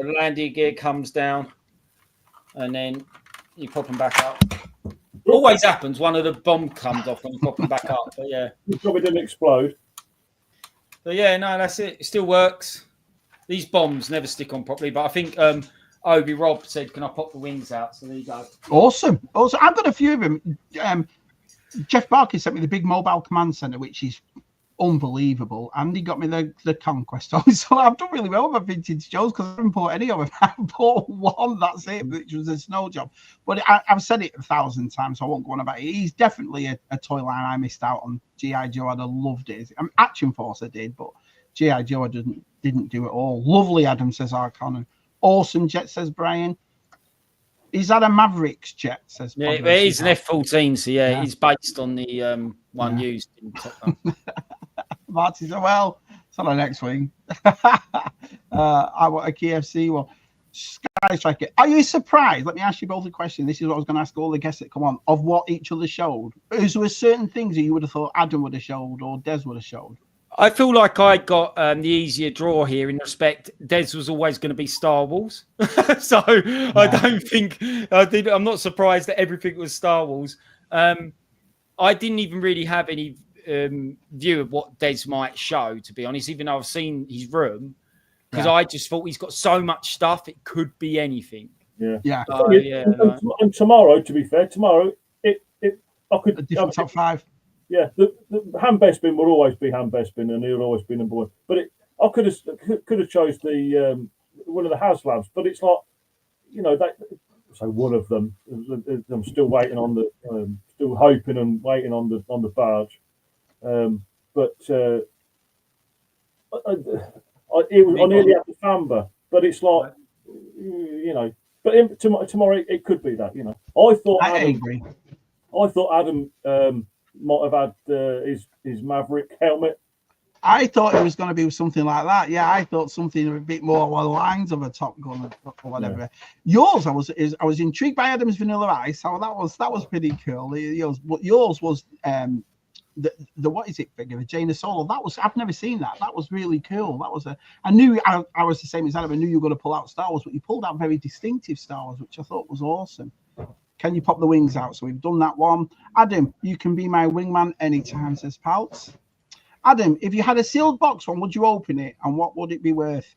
the landing gear comes down, and then you pop them back up. Always happens. One of the bomb comes off and you pop them back up. But yeah, you probably didn't explode. But yeah, no, that's it. It still works. These bombs never stick on properly, but I think Obi Rob said, "Can I pop the wings out?" So there you go. Awesome. Also, I've got a few of them. Jeff Barker sent me the big mobile command center, which is unbelievable. Andy got me the Conquest on, so I've done really well with my vintage shows because I haven't bought any of them. I bought one, that's it, which was a snow job. But I've said it 1,000 times, so I won't go on about it. He's definitely a toy line I missed out on. G.I. Joe, I'd have loved it. Action Force I did, but G.I. Joe I didn't do it all. Lovely, Adam, says Arcon. Awesome jet, says Brian. Is that a Mavericks jet? Says yeah, it is an F-14, so yeah, it's based on the one used in Top Gun. Marty said, well, it's on an X-Wing. I want a KFC one. Sky Striker. Are you surprised? Let me ask you both a question. This is what I was going to ask all the guests that come on, of what each other showed. Is there certain things that you would have thought Adam would have showed or Des would have showed? I feel like I got the easier draw here in respect. Des was always going to be Star Wars. So yeah. I don't think I'm not surprised that everything was Star Wars. I didn't even really have any view of what Des might show, to be honest, even though I've seen his room, because I just thought he's got so much stuff, it could be anything. Yeah. And tomorrow, to be fair, I could a different top 5. Yeah, the hand best bin will always be hand best bin, and he'll always be number one. But I could have chose the one of the HasLabs, but it's like, so one of them. I'm still waiting on the, still hoping and waiting on the barge. But I nearly had the Famba, but it's like, But tomorrow it could be that, I agree. I thought Adam might have had his Maverick helmet. I thought it was going to be something like that. Yeah, I thought something a bit more along the lines of a Top Gun or whatever. Yeah. Yours, I was intrigued by Adam's Vanilla Ice. So that was pretty cool. Yours was the what is it figure, the Jaina Solo. I've never seen that. That was really cool. That was I knew I was the same as Adam. I knew you were going to pull out Star Wars, but you pulled out very distinctive Star Wars, which I thought was awesome. Can you pop the wings out? So we've done that one. Adam, you can be my wingman anytime, says Paltz. Adam, if you had a sealed box one, would you open it? And what would it be worth?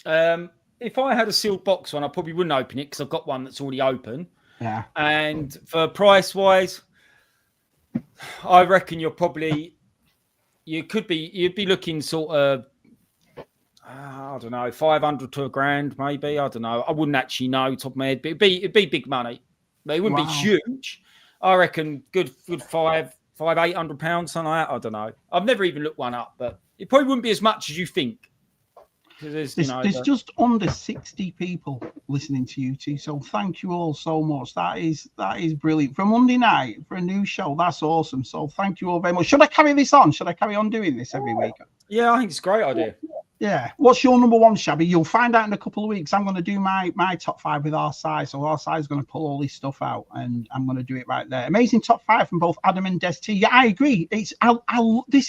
If I had a sealed box one, I probably wouldn't open it because I've got one that's already open. Yeah. And for price-wise, I reckon you'd be looking sort of, I don't know, 500 to £1,000 maybe. I don't know. I wouldn't actually know top of my head, but it'd be big money. But it wouldn't be huge. I reckon good £800, something like that. I don't know. I've never even looked one up, but it probably wouldn't be as much as you think. There's just under 60 people listening to you two, so thank you all so much. That is brilliant for Monday night for a new show. That's awesome. So thank you all very much. Should I carry this on? Should I carry on doing this every week? Yeah, I think it's a great idea. Yeah. What's your number one, Shabby? You'll find out in a couple of weeks. I'm going to do my top 5 with our side. So our side is going to pull all this stuff out, and I'm going to do it right there. Amazing top 5 from both Adam and Des T. Yeah, I agree. This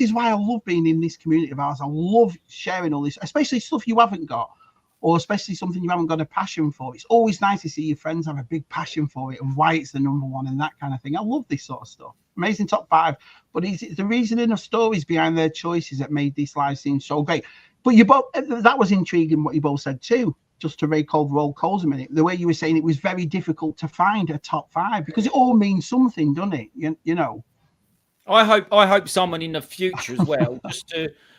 is why I love being in this community of ours. I love sharing all this, especially stuff you haven't got, or especially something you haven't got a passion for. It's always nice to see your friends have a big passion for it and why it's the number one and that kind of thing. I love this sort of stuff. Amazing top 5, but it's the reasoning of stories behind their choices that made this live seem so great. But that was intriguing what you both said too. Just to rake over old coals a minute, the way you were saying it was very difficult to find a top 5 because it all means something, doesn't it? You know. I hope someone in the future as well, just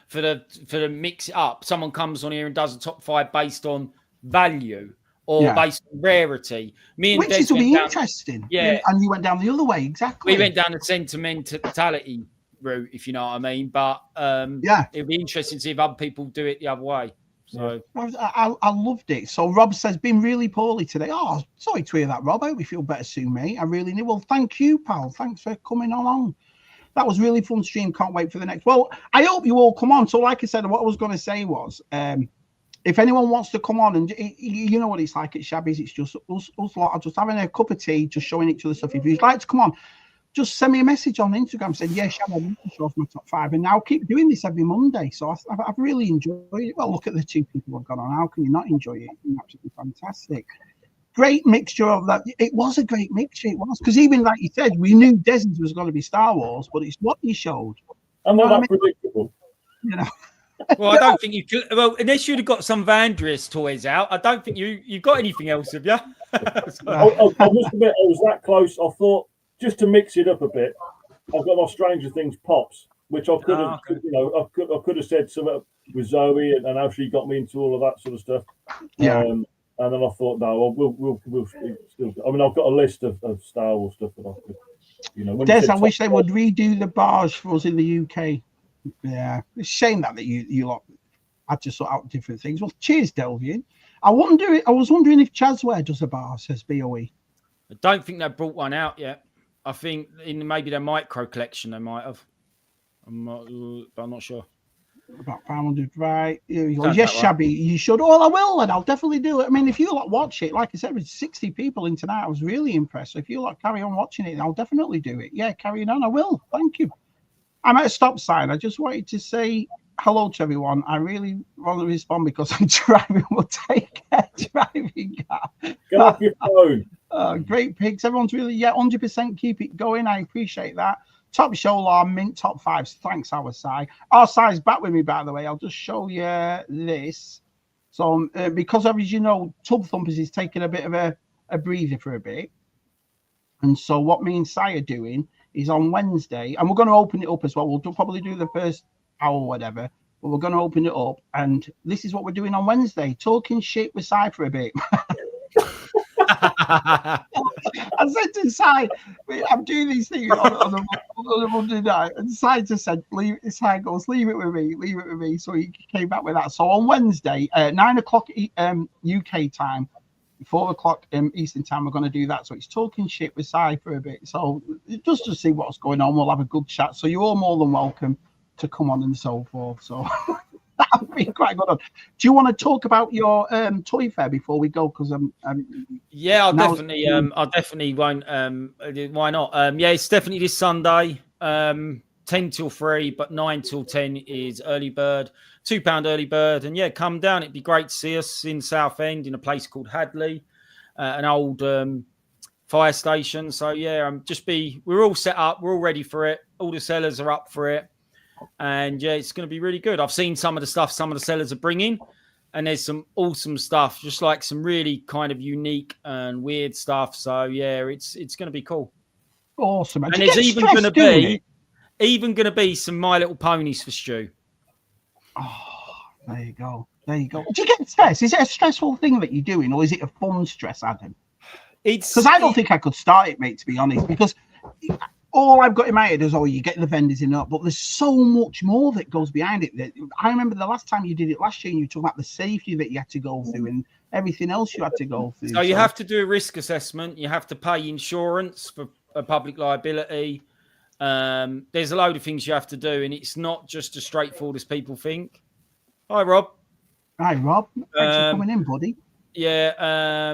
for the mix it up. Someone comes on here and does a top 5 based on value or based on rarity. Which will be interesting. Yeah, and you went down the other way, exactly. We went down the sentimentality route, if you know what I mean. But it'd be interesting to see if other people do it the other way. So I loved it. So Rob says, been really poorly today. Oh, sorry to hear that, Rob. I hope you feel better soon, mate. I really need. Well, thank you, pal. Thanks for coming along. That was really fun stream. Can't wait for the next. Well, I hope you all come on. So like I said, what I was going to say was, if anyone wants to come on, and you know what it's like at Shabby's, it's just us lot just having a cup of tea, just showing each other stuff. If you'd like to come on, just send me a message on Instagram saying, yeah, Shabby, I'm to show off my top 5. And now I'll keep doing this every Monday. So I've really enjoyed it. Well, look at the 2 people who've gone on. How can you not enjoy it? It's absolutely fantastic. Great mixture of that. It was a great mixture. It was. Because even like you said, we knew Dez's was going to be Star Wars, but it's what he showed. I'm not that predictable. You know. Well, I don't think you could. Well, unless you'd have got some Vandrius toys out, I don't think you've got anything else, have you? I must admit, I was that close. I thought, just to mix it up a bit, I've got my Stranger Things pops, which I could have, I could have said something with Zoe and how she got me into all of that sort of stuff. Yeah. And then I thought, no, we'll still. I mean, I've got a list of Star Wars stuff that I could, Des, I wish they would redo the bars for us in the UK. Yeah, it's a shame that you lot had to sort out different things. Well, cheers, Delvian. I was wondering if Chazware does a bar, says BOE. I don't think they've brought one out yet. I think in maybe their micro collection they might have. I'm not sure. About 500, right? Here we go. Yes, Shabby, you should. Oh, I will, and I'll definitely do it. I mean, if you lot watch it, like I said, with 60 people in tonight, I was really impressed. So if you lot carry on watching it, I'll definitely do it. Yeah, carrying on, I will. Thank you. I'm at a stop sign. I just wanted to say hello to everyone. I really want to respond because I'm driving. We'll take care. Driving car. Get off your phone. Great pigs. Everyone's really, 100% keep it going. I appreciate that. Top show, mint top fives. Thanks, our side. Our side's back with me, by the way. I'll just show you this. So, because as you know, Tub Thumpers is taking a bit of a breather for a bit. And so, what me and Si are doing is on Wednesday, and we're going to open it up as well. We'll probably do the first hour or whatever, but we're going to open it up. And this is what we're doing on Wednesday, talking shit with Si for a bit. I said to Si, I'm doing these things on a Monday night, and Si just said, leave it with me. So he came back with that. So on Wednesday, 9 o'clock UK time, 4 o'clock Eastern time, we're going to do that. So it's talking shit with Si for a bit. So just to see what's going on, we'll have a good chat. So you're all more than welcome to come on and so forth. So that'll be quite good. Do you want to talk about your toy fair before we go? Because yeah, I definitely won't. Why not? Yeah, it's definitely this Sunday, 10 till 3, but 9 till 10 is early bird, £2 early bird. And yeah, come down. It'd be great to see us in Southend in a place called Hadley, an old fire station. So yeah, we're all set up. We're all ready for it. All the sellers are up for it. And yeah, it's going to be really good. I've seen some of the stuff some of the sellers are bringing, and there's some awesome stuff, just like some really kind of unique and weird stuff. So yeah, it's going to be cool. Awesome. And there's even going to be some My Little Ponies for Stu. Oh, there you go. Do you get stress? Is it a stressful thing that you're doing, or is it a fun stress, Adam? Because I don't think I could start it, mate, to be honest, because all I've got in my head is, you get the vendors in up, but there's so much more that goes behind it. I remember the last time you did it last year, and you talked about the safety that you had to go through and everything else you had to go through. So you have to do a risk assessment. You have to pay insurance for public liability. There's a load of things you have to do, and it's not just as straightforward as people think. Hi, Rob. Hi, Rob. Thanks for coming in, buddy. Yeah.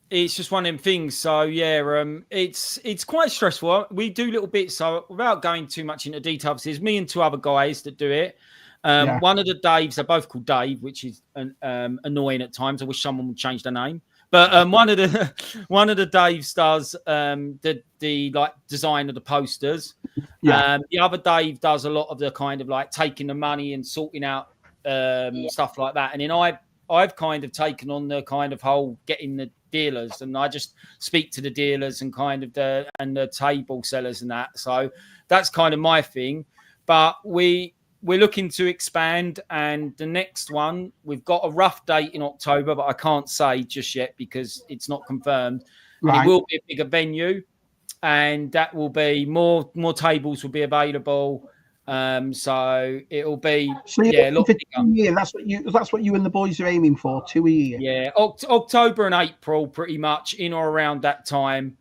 It's just one of them things. So yeah, it's quite stressful. We do little bits. So without going too much into detail, there's me and two other guys that do it. One of the Daves, they're both called Dave, which is annoying at times. I wish someone would change their name. But one of the Daves does the like design of the posters. Yeah. The other Dave does a lot of the kind of like taking the money and sorting out stuff like that. And then I've kind of taken on the kind of whole getting the dealers, and I just speak to the dealers and kind of the table sellers and that. So that's kind of my thing. But we're looking to expand, and the next one, we've got a rough date in October, but I can't say just yet because it's not confirmed. Right. It will be a bigger venue, and that will be more tables will be available. So it'll be a lot bigger. Yeah, that's what you and the boys are aiming for, 2 a year. Yeah, October and April, pretty much in or around that time.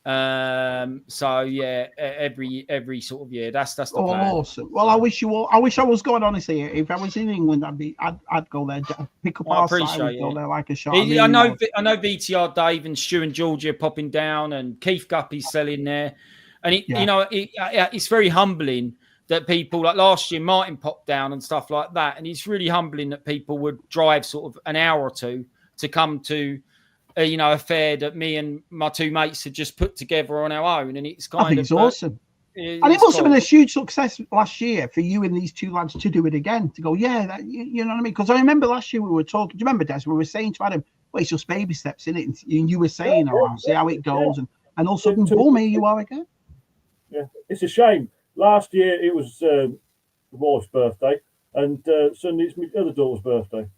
So yeah, every sort of year. That's the plan. Awesome. Well, I wish I was going, honestly. If I was in England, I'd go there, pick up our side, go there like a shot. I know VTR Dave and Stu and Georgie are popping down, and Keith Guppy's selling there, and it's very humbling that people, like last year, Martin popped down and stuff like that. And it's really humbling that people would drive sort of an hour or two to come to, a fair that me and my two mates had just put together on our own. And it's it's awesome. And it must have been a huge success last year for you and these two lads to do it again, to go, you know what I mean? Because I remember last year we were talking, do you remember, Des? We were saying to Adam, well, it's just baby steps, in it. And you were saying, I'll see how it goes. And all of a sudden, boom, here you are again. Yeah, it's a shame. Last year, it was wife's birthday, and Sunday it's my other daughter's birthday.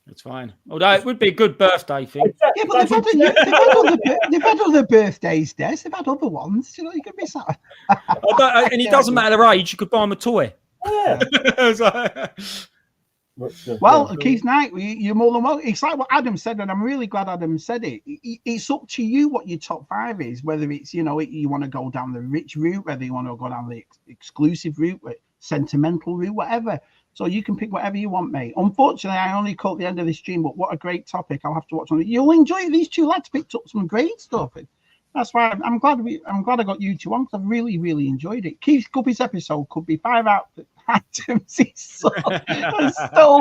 That's fine. Although it would be a good birthday thing. Yeah, but they've had other birthdays, Des. They've had other ones. You know, you could miss out. And it doesn't matter their age. You could buy them a toy. Yeah. Well, Keith Knight, you're more than welcome. It's like what Adam said, and I'm really glad Adam said it. It's up to you what your top 5 is, whether it's, you know, you want to go down the rich route, whether you want to go down the exclusive route, sentimental route, whatever. So you can pick whatever you want, mate. Unfortunately, I only caught the end of the stream, but what a great topic. I'll have to watch on it. You'll enjoy it. These two lads picked up some great stuff. That's why I'm glad I got you two on, because I really, really enjoyed it. Keith Guppy's episode could be 5 out of items he stole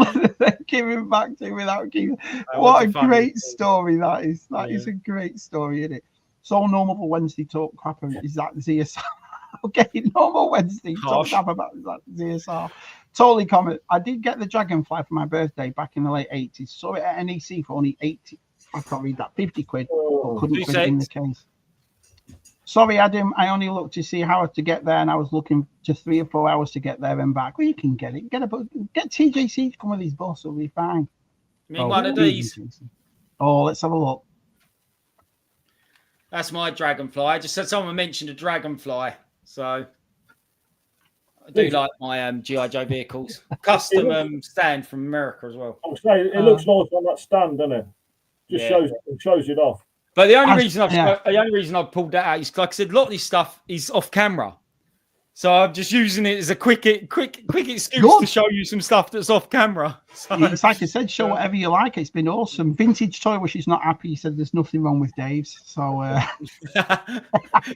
and then giving back to him without giving. What a great story that is. That is a great story, isn't it? So normal for Wednesday talk crap. Is that ZSR? Okay, normal Wednesday talk crap about that ZSR. Totally comment. I did get the Dragonfly for my birthday back in the late 80s. Saw it at NEC for only 80. I can't read that. 50 quid. But couldn't put it in the case. Sorry, Adam. I only looked to see how to get there, and I was looking to 3 or 4 hours to get there and back. Well, you can get it. Get TJC to come with his boss. It'll be fine. One of these. Oh, let's have a look. That's my Dragonfly. I just said someone mentioned a Dragonfly, so I do like my G.I. Joe vehicles. Custom stand from America as well. I'm saying it looks nice on that stand, doesn't it? Just shows it off. But the only reason I've pulled that out is, like I said, a lot of this stuff is off camera. So I'm just using it as a quick excuse to show you some stuff that's off camera. So. It's like I said, show whatever you like. It's been awesome. Vintage toy, where she's not happy. He said there's nothing wrong with Dave's. So it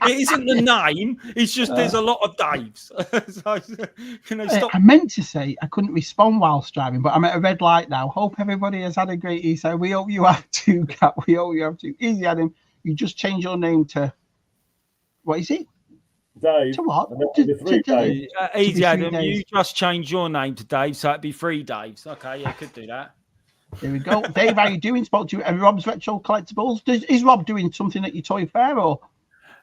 isn't the name. It's just there's a lot of Dave's. So, stop. I meant to say I couldn't respond whilst driving, but I'm at a red light now. Hope everybody has had a great Easter. We hope you have too, Cat. We hope you have too. Easy, Adam. You just change your name to what is it? Dave. To what? Easy, Adam. You just change your name to Dave, so it'd be 3 Daves. Okay, yeah, could do that. There we go. Dave, how you doing? Spoke to you and Rob's Retro Collectibles. Is Rob doing something at your toy fair or?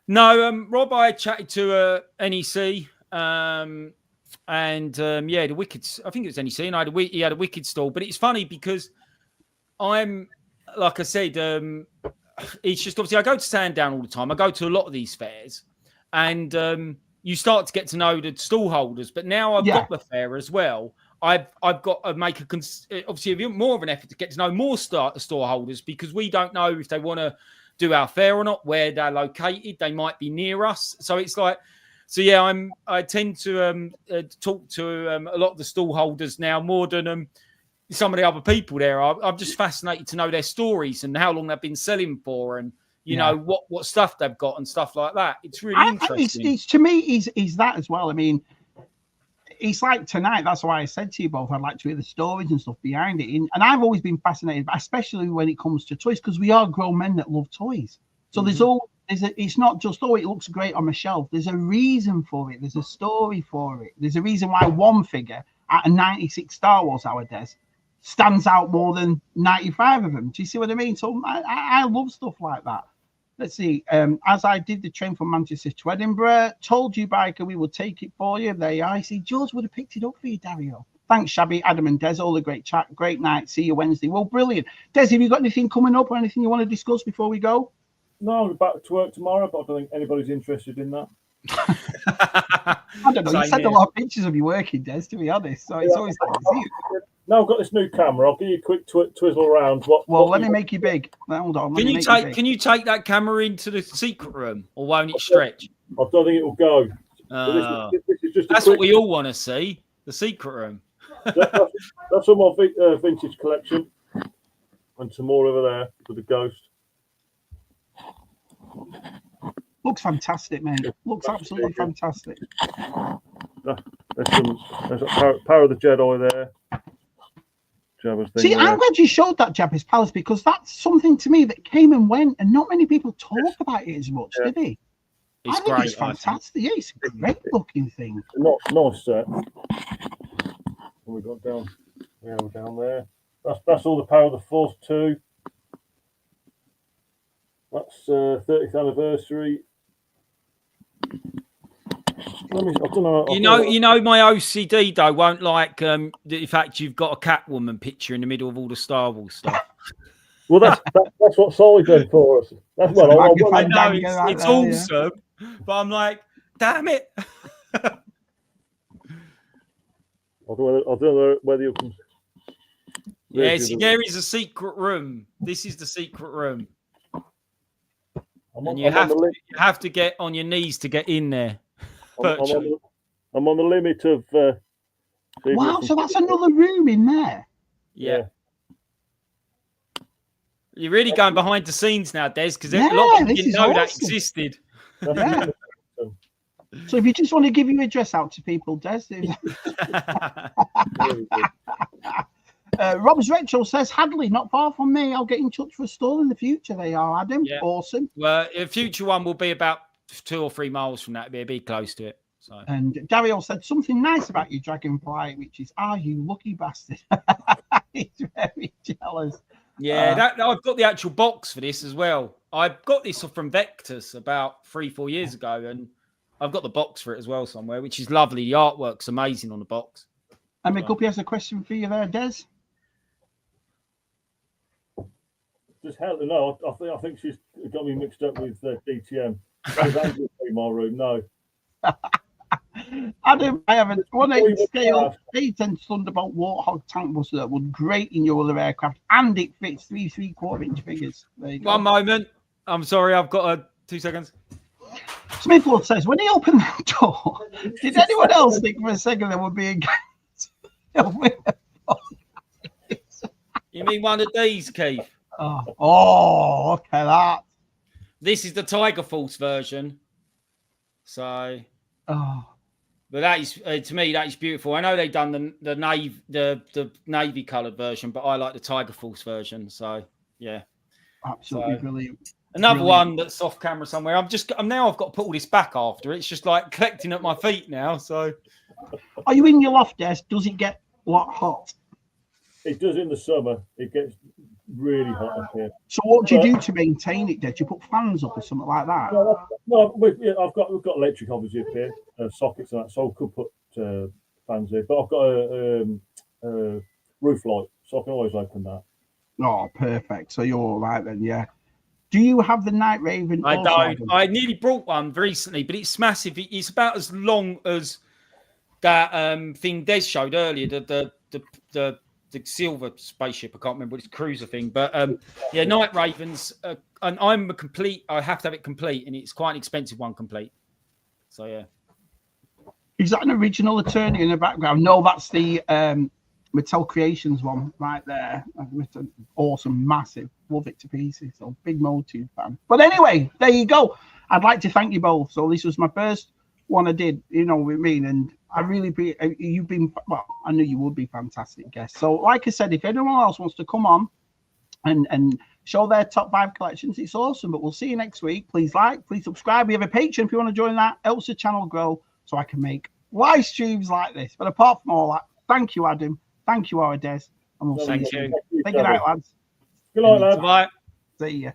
No, Rob, I chatted to NEC, and the Wicked. I think it was NEC, and he had a Wicked stall. But it's funny because I'm, like I said, it's just obviously I go to Sandown all the time. I go to a lot of these fairs. And you start to get to know the stall holders, but now I've got the fair as well. I've got to make obviously more of an effort to get to know more store holders, because we don't know if they want to do our fair or not, where they're located. They might be near us, so it's like, I tend to talk to a lot of the stall holders now more than some of the other people there. I'm just fascinated to know their stories and how long they've been selling for, and you know what stuff they've got and stuff like that. It's really interesting. It's to me is that as well. I mean, it's like tonight. That's why I said to you both, I'd like to hear the stories and stuff behind it. And I've always been fascinated, especially when it comes to toys, because we are grown men that love toys. So it's not just, it looks great on the shelf. There's a reason for it. There's a story for it. There's a reason why one figure at a 96 Star Wars nowadays stands out more than 95 of them. Do you see what I mean? So I love stuff like that. Let's see. As I did the train from Manchester to Edinburgh, told you, Biker, we would take it for you. There you are. I see George would have picked it up for you, Dario. Thanks, Shabby, Adam and Dez. All a great chat. Great night. See you Wednesday. Well, brilliant. Des, have you got anything coming up or anything you want to discuss before we go? No, I'm back to work tomorrow, but I don't think anybody's interested in that. I don't know. You sent a lot of pictures of you working, Des, to be honest. So it's always good to see you. Now I've got this new camera. I'll give you a quick twizzle around. Let me make you big. Hold on. Can you take that camera into the secret room, or won't it stretch? I don't think it will go. This is just that's what we all want to see. The secret room. That's all my vintage collection, and some more over there for the ghost. Looks fantastic, mate. Looks absolutely fantastic. There's a Power of the Jedi there. See, I'm glad you showed that Jabba's Palace, because that's something to me that came and went, and not many people talk about it as much, did they? It's great. It's fantastic. Yeah, it's a great looking thing. Nice set. We got down. Yeah, we're down there. That's all the Power of the Force 2. That's 30th anniversary. I don't know. You know, my OCD though won't like the fact you've got a Catwoman picture in the middle of all the Star Wars stuff. Well, that's what Solly's done for us. That's what I know it's awesome, but I'm like, damn it. I don't know whether you can. Yes, there is a secret room. This is the secret room. And you have to get on your knees to get in there. I'm on the limit of. Wow, so that's another room in there. Yeah. You're really going behind the scenes now, Des, because a lot of people didn't know that existed. Yeah. So if you just want to give your address out to people, Des. Rob's Retro says, Hadley, not far from me. I'll get in touch for a stall in the future. They are, Adam. Yeah. Awesome. Well, a future one will be about 2 or 3 miles from that. It'll be close to it. So. And Dario said something nice about you, Dragonfly, which is, are you lucky bastard? He's very jealous. Yeah, I've got the actual box for this as well. I got this from Vectus about 3-4 years ago, and I've got the box for it as well somewhere, which is lovely. The artwork's amazing on the box. And McGuppy has a question for you there, Des. Just hell no, I think she's got me mixed up with DTM. In my room, no. Adam, I have a 1/8 scale 8-inch Thunderbolt Warthog tank buster that would great in your other aircraft, and it fits 3 3/4-inch figures. There you go. One moment. I'm sorry, I've got 2 seconds. Smithwood says, when he opened that door, did anyone else think for a second there would be a guy? You mean one of these, Keith? Oh, look at that. This is the Tiger Force version. So, but that is to me that is beautiful. I know they've done the navy coloured version, but I like the Tiger Force version. So, yeah, absolutely brilliant. Another one that's off camera somewhere. Now I've got to put all this back after. It's just like collecting at my feet now. So, are you in your loft, Des? Does it get hot? It does in the summer. It gets really hot up here. So what do you do to maintain it, Des? Do you put fans up or something like that? No, we've got electric obviously up here, sockets and that, so I could put fans here. But I've got a roof light, so I can always open that. Oh, perfect. So you're all right then, yeah. Do you have the Night Raven? I don't. I nearly brought one recently, but it's massive. It's about as long as that thing Des showed earlier, the silver spaceship. I can't remember what it's cruiser thing, but yeah, Night Ravens. And I'm a complete. I have to have it complete, and it's quite an expensive one complete. So yeah. Is that an original Attorney in the background? No, that's the Mattel Creations one right there. Awesome, massive, love it to pieces. So big Motu fan. But anyway, there you go. I'd like to thank you both. So this was my first one I did. You know what I mean, and I really you've been I knew you would be fantastic guests. So like I said, if anyone else wants to come on and show their top 5 collections, it's awesome. But we'll see you next week. Please like, please subscribe. We have a Patreon if you want to join that. Helps the channel grow so I can make live streams like this. But apart from all that, thank you, Adam. Thank you, Des. And we'll see you. Thank you. Good night, lads. Good night, lads. Bye. See you.